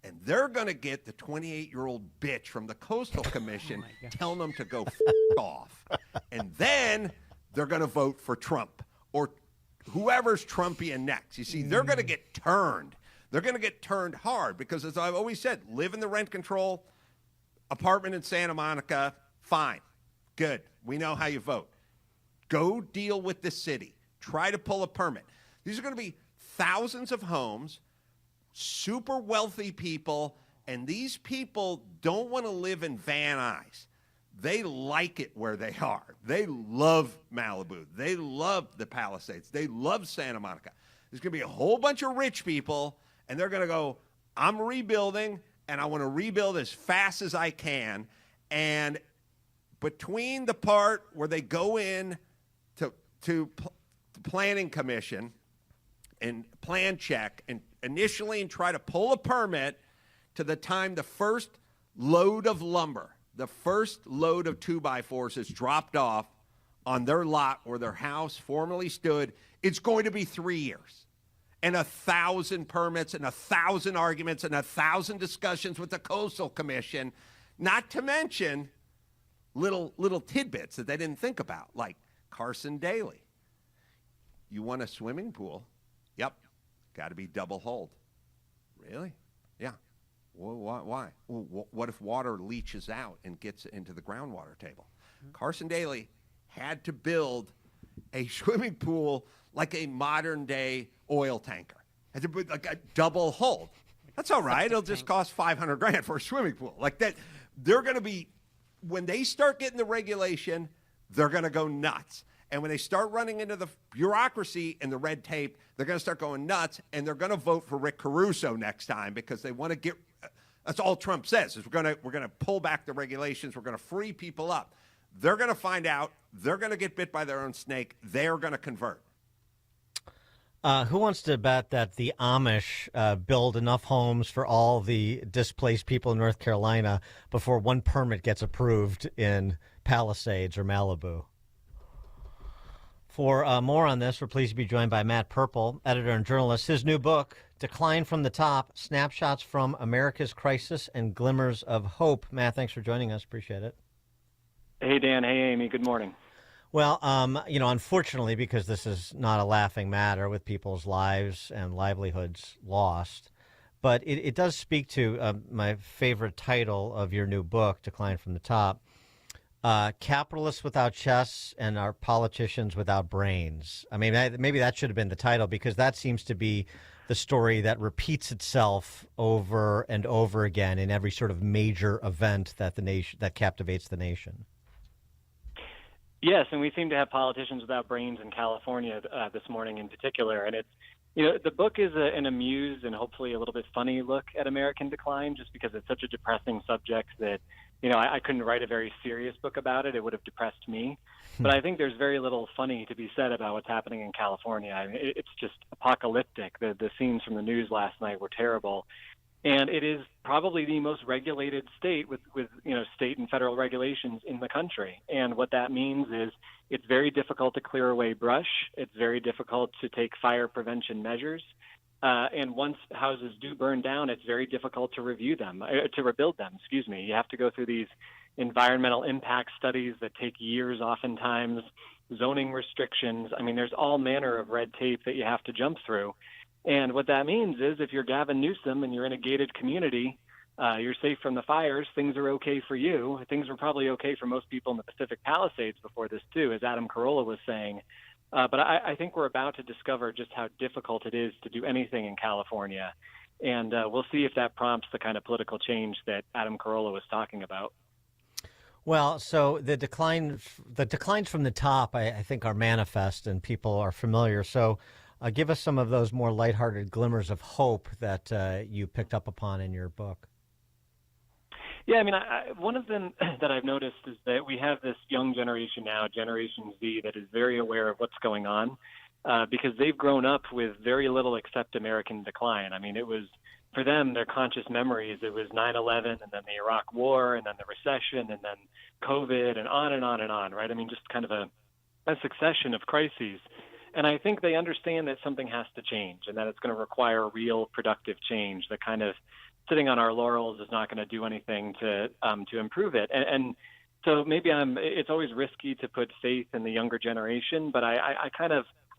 And they're going to get the 28-year-old bitch from the Coastal Commission telling them to go f*** off. And then they're going to vote for Trump or whoever's Trumpian next. You see, they're going to get turned. They're going to get turned hard because, as I've always said, live in the rent control apartment in Santa Monica, fine, good. We know how you vote. Go deal with the city. Try to pull a permit. These are going to be thousands of homes, super wealthy people, and these people don't want to live in Van Nuys. They like it where they are. They love Malibu. They love the Palisades. They love Santa Monica. There's going to be a whole bunch of rich people, and they're going to go, I'm rebuilding, and I want to rebuild as fast as I can. And between the part where they go in to the Planning Commission and plan check and initially and try to pull a permit to the time the first load of lumber, the first load of 2x4s is dropped off on their lot where their house formerly stood, it's going to be 3 years. And 1,000 permits and 1,000 arguments and 1,000 discussions with the Coastal Commission, not to mention little tidbits that they didn't think about, like Carson Daly. You want a swimming pool? Yep. Got to be double hulled. Really? Yeah. Well, why? Well, what if water leaches out and gets into the groundwater table? Carson Daly had to build a swimming pool like a modern-day oil tanker. Had to put like a double hulled. That's all right. It'll just cost $500,000 for a swimming pool. Like that, they're going to be, when they start getting the regulation, they're going to go nuts. And when they start running into the bureaucracy and the red tape, they're going to start going nuts, and they're going to vote for Rick Caruso next time because they want to get. That's all Trump says is we're going to pull back the regulations. We're going to free people up. They're going to find out. They're going to get bit by their own snake. They're going to convert. Who wants to bet that the Amish build enough homes for all the displaced people in North Carolina before one permit gets approved in Palisades or Malibu? For more on this, we're pleased to be joined by Matt Purple, editor and journalist. His new book, Decline from the Top, Snapshots from America's Crisis and Glimmers of Hope. Matt, thanks for joining us. Appreciate it. Hey, Dan. Hey, Amy. Good morning. Well, unfortunately, because this is not a laughing matter with people's lives and livelihoods lost, but it does speak to my favorite title of your new book, Decline from the Top. Capitalists without chess and our politicians without brains. I mean, maybe that should have been the title, because that seems to be the story that repeats itself over and over again in every sort of major event that captivates the nation. Yes, and we seem to have politicians without brains in California this morning in particular. And it's, the book is an amused and hopefully a little bit funny look at American decline, just because it's such a depressing subject that, I couldn't write a very serious book about it. It would have depressed me. But I think there's very little funny to be said about what's happening in California. I mean, it's just apocalyptic. The scenes from the news last night were terrible. And it is probably the most regulated state with state and federal regulations in the country. And what that means is it's very difficult to clear away brush. It's very difficult to take fire prevention measures. And once houses do burn down, it's very difficult to rebuild them. You have to go through these environmental impact studies that take years oftentimes, zoning restrictions. I mean, there's all manner of red tape that you have to jump through. And what that means is if you're Gavin Newsom and you're in a gated community, you're safe from the fires, things are okay for you. Things were probably okay for most people in the Pacific Palisades before this too, as Adam Carolla was saying. But I think we're about to discover just how difficult it is to do anything in California. And we'll see if that prompts the kind of political change that Adam Carolla was talking about. Well, so the declines from the top, I think, are manifest and people are familiar. So give us some of those more lighthearted glimmers of hope that you picked up upon in your book. Yeah, I mean, one of them that I've noticed is that we have this young generation now, Generation Z, that is very aware of what's going on because they've grown up with very little except American decline. I mean, it was, for them, their conscious memories, it was 9/11 and then the Iraq War and then the recession and then COVID and on and on and on, right? I mean, just kind of a succession of crises. And I think they understand that something has to change and that it's going to require real productive change. The kind of sitting on our laurels is not going to do anything to improve it. And so maybe it's always risky to put faith in the younger generation, but I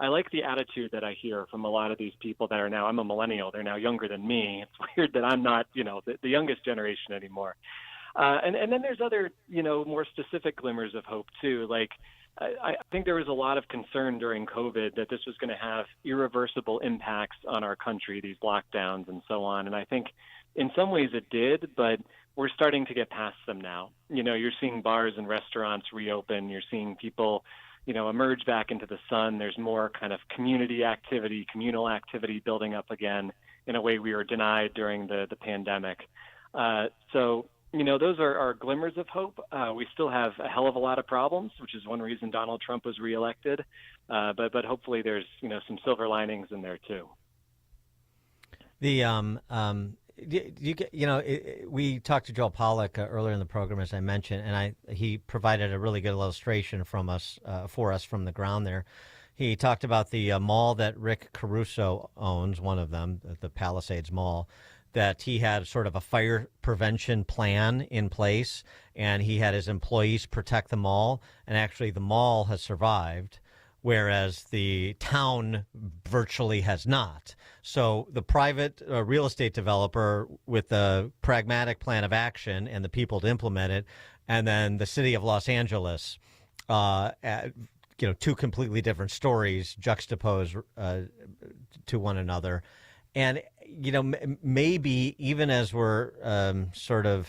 like the attitude that I hear from a lot of these people that are now, I'm a millennial, they're now younger than me. It's weird that I'm not, the youngest generation anymore. And then there's other, more specific glimmers of hope too. Like, I think there was a lot of concern during COVID that this was going to have irreversible impacts on our country, these lockdowns and so on. And I think in some ways it did, but we're starting to get past them now. You're seeing bars and restaurants reopen. You're seeing people, emerge back into the sun. There's more kind of community activity, communal activity building up again in a way we were denied during the pandemic. So those are glimmers of hope. We still have a hell of a lot of problems, which is one reason Donald Trump was reelected. But hopefully there's, some silver linings in there too. We talked to Joel Pollack earlier in the program, as I mentioned, and he provided a really good illustration for us from the ground there. He talked about the mall that Rick Caruso owns, one of them, the Palisades Mall, that he had sort of a fire prevention plan in place, and he had his employees protect the mall, and actually the mall has survived, whereas the town virtually has not. So the private real estate developer with the pragmatic plan of action and the people to implement it, and then the city of Los Angeles, two completely different stories juxtaposed to one another. And, maybe even as we're sort of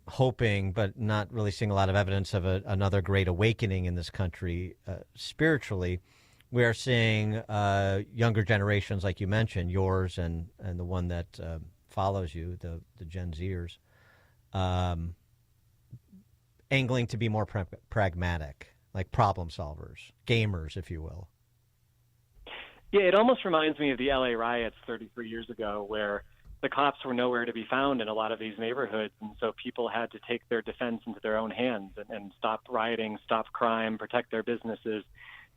hoping, but not really seeing a lot of evidence of another great awakening in this country spiritually, we are seeing younger generations, like you mentioned, yours and the one that follows you, the Gen Zers, angling to be more pragmatic, like problem solvers, gamers, if you will. Yeah, it almost reminds me of the LA riots 33 years ago, where the cops were nowhere to be found in a lot of these neighborhoods, and so people had to take their defense into their own hands and stop rioting, stop crime, protect their businesses.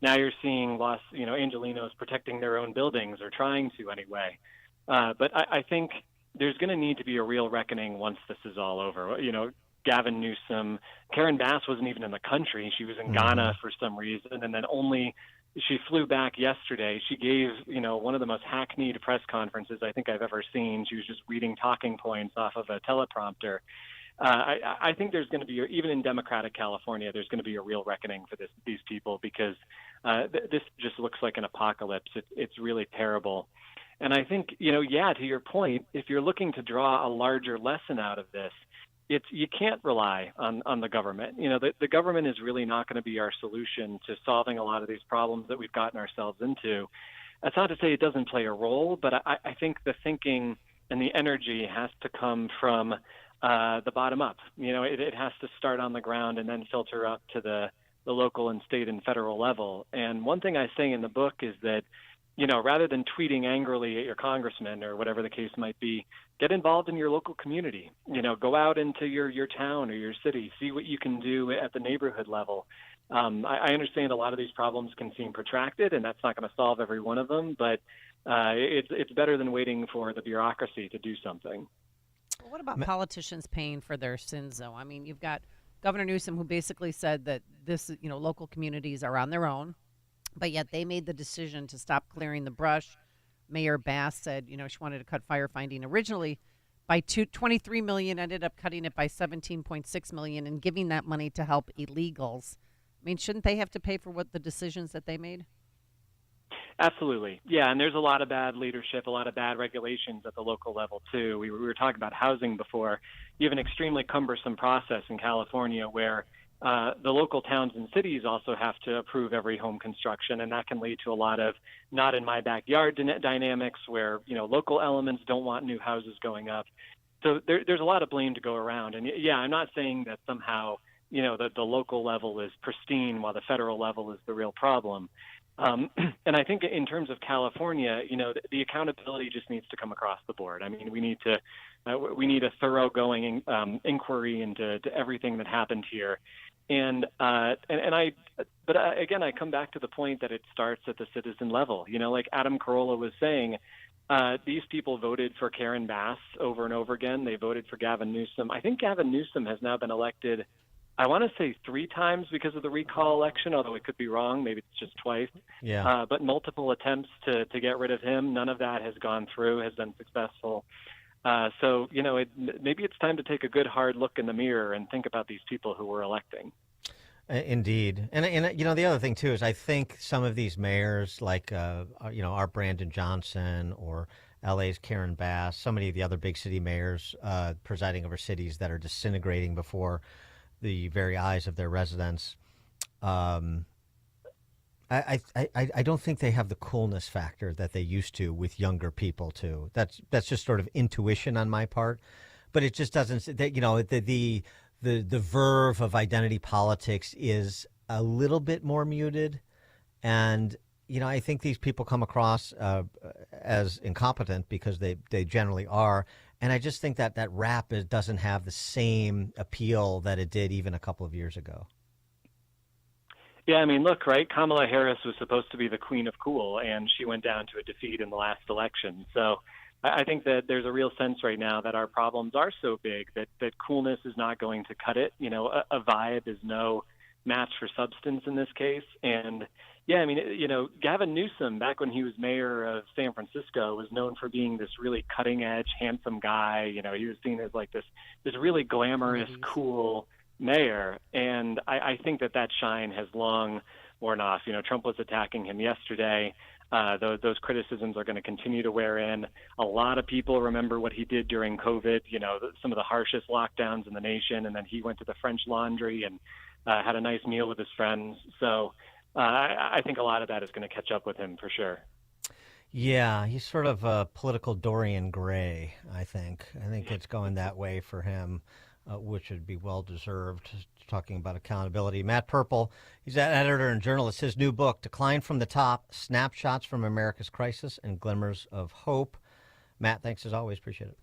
Now you're seeing Angelenos protecting their own buildings, or trying to anyway. But I think there's going to need to be a real reckoning once this is all over. Gavin Newsom, Karen Bass wasn't even in the country. She was in Ghana for some reason, and then she flew back yesterday. She gave, one of the most hackneyed press conferences I think I've ever seen. She was just reading talking points off of a teleprompter. I think there's going to be, even in Democratic California, there's going to be a real reckoning for these people, because this just looks like an apocalypse. It's really terrible. And I think, to your point, if you're looking to draw a larger lesson out of this, you can't rely on the government. The government is really not going to be our solution to solving a lot of these problems that we've gotten ourselves into. That's not to say it doesn't play a role, but I think the thinking and the energy has to come from the bottom up. It has to start on the ground and then filter up to the local and state and federal level. And one thing I say in the book is that, rather than tweeting angrily at your congressman or whatever the case might be, get involved in your local community. Go out into your town or your city, see what you can do at the neighborhood level. I understand a lot of these problems can seem protracted, and that's not going to solve every one of them, but it's better than waiting for the bureaucracy to do something. Well, what about politicians paying for their sins, though? I mean, you've got Governor Newsom, who basically said that this, local communities are on their own, but yet they made the decision to stop clearing the brush. Mayor Bass said, she wanted to cut firefighting originally by $23 million, ended up cutting it by $17.6 million and giving that money to help illegals. I mean, shouldn't they have to pay for what the decisions that they made? Absolutely. Yeah, and there's a lot of bad leadership, a lot of bad regulations at the local level, too. We were talking about housing before. You have an extremely cumbersome process in California where the local towns and cities also have to approve every home construction, and that can lead to a lot of not in my backyard dynamics where, local elements don't want new houses going up. So there's a lot of blame to go around. And yeah, I'm not saying that somehow, that the local level is pristine while the federal level is the real problem. And I think in terms of California, the accountability just needs to come across the board. I mean, we need a thoroughgoing inquiry into everything that happened here. But again, I come back to the point that it starts at the citizen level. Like Adam Carolla was saying, these people voted for Karen Bass over and over again. They voted for Gavin Newsom. I think Gavin Newsom has now been elected, I want to say 3 times because of the recall election, although it could be wrong. Maybe it's just twice. Yeah. But multiple attempts to get rid of him. None of that has gone through, has been successful. So, maybe it's time to take a good hard look in the mirror and think about these people who we're electing. Indeed. And the other thing, too, is I think some of these mayors, like, our Brandon Johnson or LA's Karen Bass, so many of the other big city mayors presiding over cities that are disintegrating before the very eyes of their residents. I don't think they have the coolness factor that they used to with younger people too. That's just sort of intuition on my part, but it just doesn't. The verve of identity politics is a little bit more muted, and I think these people come across as incompetent because they generally are. And I just think that rap doesn't have the same appeal that it did even a couple of years ago. Yeah, I mean, look, right? Kamala Harris was supposed to be the queen of cool, and she went down to a defeat in the last election. So I think that there's a real sense right now that our problems are so big that coolness is not going to cut it. A vibe is no match for substance in this case. And yeah, I mean, Gavin Newsom, back when he was mayor of San Francisco, was known for being this really cutting-edge, handsome guy. He was seen as like this really glamorous, cool mayor. And I think that shine has long worn off. Trump was attacking him yesterday. Those criticisms are going to continue to wear in. A lot of people remember what he did during COVID, some of the harshest lockdowns in the nation. And then he went to the French Laundry and had a nice meal with his friends. So I think a lot of that is going to catch up with him for sure. Yeah, he's sort of a political Dorian Gray, I think. I think it's going that way for him, which would be well-deserved, talking about accountability. Matt Purple, he's an editor and journalist. His new book, Decline from the Top, Snapshots from America's Crisis and Glimmers of Hope. Matt, thanks as always. Appreciate it.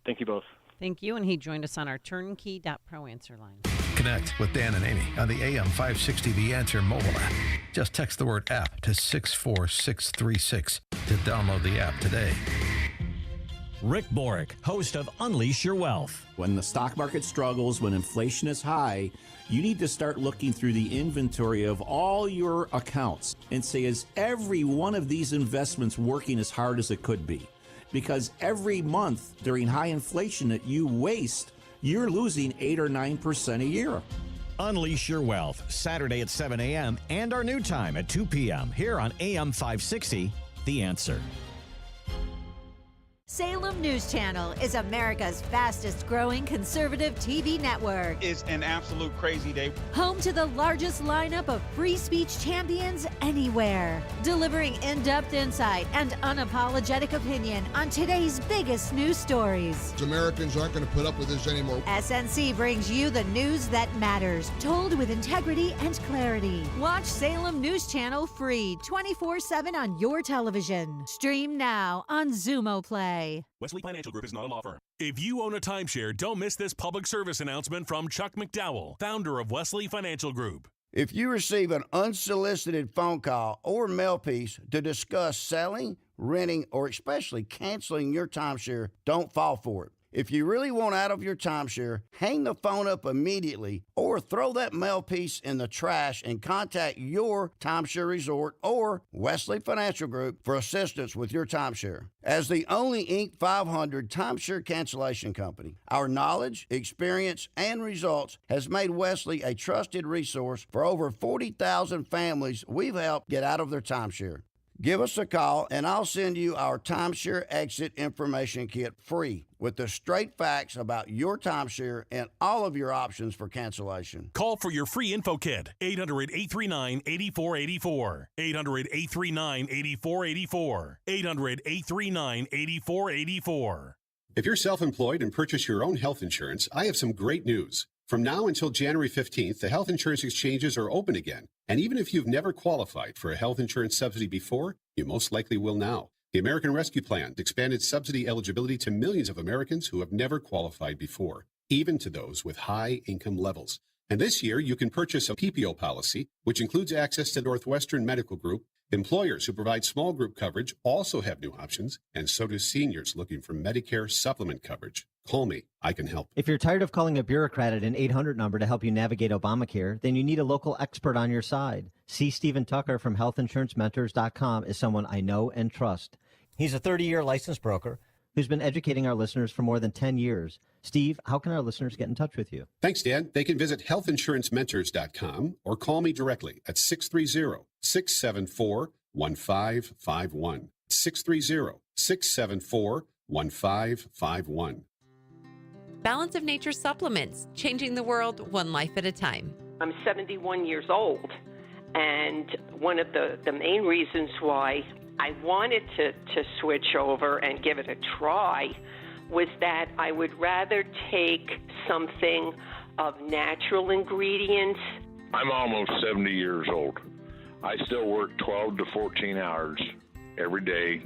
Thank you both. Thank you, and he joined us on our Turnkey.pro answer line. Connect with Dan and Amy on the AM 560 The Answer mobile app. Just text the word app to 64636 to download the app today. Rick Borick, host of Unleash Your Wealth. When the stock market struggles, when inflation is high, you need to start looking through the inventory of all your accounts and say, is every one of these investments working as hard as it could be? Because every month during high inflation that you waste you're losing 8 or 9% a year. Unleash your wealth, Saturday at 7 a.m. and our new time at 2 p.m. here on AM 560, The Answer. Salem News Channel is America's fastest growing conservative TV network. It's an absolute crazy day. Home to the largest lineup of free speech champions anywhere. Delivering in-depth insight and unapologetic opinion on today's biggest news stories. Americans aren't going to put up with this anymore. SNC brings you the news that matters, told with integrity and clarity. Watch Salem News Channel free 24/7 on your television. Stream now on Xumo Play. Wesley Financial Group is not a law firm. If you own a timeshare, don't miss this public service announcement from Chuck McDowell, founder of Wesley Financial Group. If you receive an unsolicited phone call or mail piece to discuss selling, renting, or especially canceling your timeshare, don't fall for it. If you really want out of your timeshare, hang the phone up immediately or throw that mail piece in the trash and contact your timeshare resort or Wesley Financial Group for assistance with your timeshare. As the only Inc. 500 timeshare cancellation company, our knowledge, experience, and results has made Wesley a trusted resource for over 40,000 families we've helped get out of their timeshare. Give us a call, and I'll send you our timeshare exit information kit free with the straight facts about your timeshare and all of your options for cancellation. Call for your free info kit, 800-839-8484. 800-839-8484. 800-839-8484. If you're self-employed and purchase your own health insurance, I have some great news. From now until January 15th, the health insurance exchanges are open again. And even if you've never qualified for a health insurance subsidy before, you most likely will now. The American Rescue Plan expanded subsidy eligibility to millions of Americans who have never qualified before, even to those with high income levels. And this year, you can purchase a PPO policy, which includes access to Northwestern Medical Group. Employers who provide small group coverage also have new options, and so do seniors looking for Medicare supplement coverage. Call me. I can help. If you're tired of calling a bureaucrat at an 800 number to help you navigate Obamacare, then you need a local expert on your side. C. Stephen Tucker from healthinsurancementors.com is someone I know and trust. He's a 30-year licensed broker who's been educating our listeners for more than 10 years. Steve, how can our listeners get in touch with you? Thanks, Dan. They can visit healthinsurancementors.com or call me directly at 630-674-1551. 630-674-1551. Balance of Nature supplements, changing the world one life at a time. I'm 71 years old, and one of the main reasons why I wanted to switch over and give it a try was that I would rather take something of natural ingredients. I'm almost 70 years old. I still work 12 to 14 hours every day,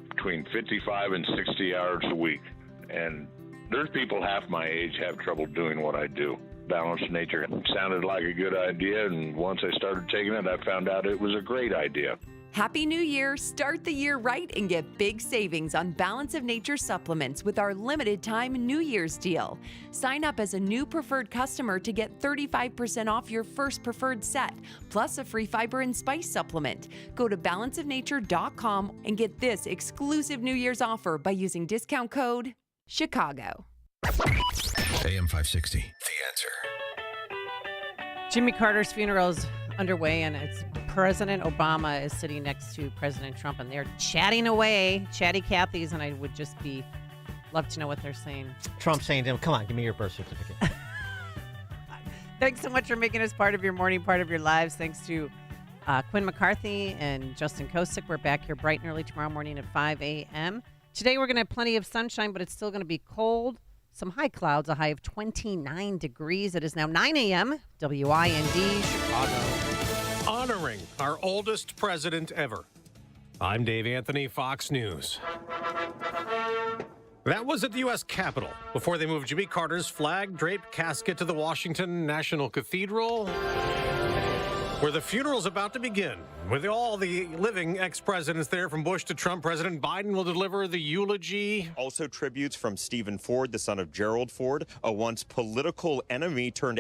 between 55 and 60 hours a week. And there's people half my age have trouble doing what I do. Balanced Nature sounded like a good idea, and once I started taking it, I found out it was a great idea. Happy New Year! Start the year right and get big savings on Balance of Nature supplements with our limited time New Year's deal. Sign up as a new preferred customer to get 35% off your first preferred set, plus a free fiber and spice supplement. Go to balanceofnature.com and get this exclusive New Year's offer by using discount code Chicago. AM 560, The Answer. Jimmy Carter's funeral is underway, and it's President Obama is sitting next to President Trump, and they're chatting away, chatty Cathys, and I would just love to know what they're saying. Trump saying to him, come on, give me your birth certificate. Thanks so much for making us part of your morning, part of your lives. Thanks to Quinn McCarthy and Justin Kosick. We're back here bright and early tomorrow morning at 5 a.m. Today we're going to have plenty of sunshine, but it's still going to be cold. Some high clouds, a high of 29 degrees. It is now 9 a.m. WIND, Chicago. Honoring our oldest president ever. I'm Dave Anthony, Fox News. That was at the U.S. Capitol before they moved Jimmy Carter's flag-draped casket to the Washington National Cathedral, where the funeral's about to begin. With all the living ex-presidents there, from Bush to Trump, President Biden will deliver the eulogy. Also tributes from Stephen Ford, the son of Gerald Ford, a once political enemy turned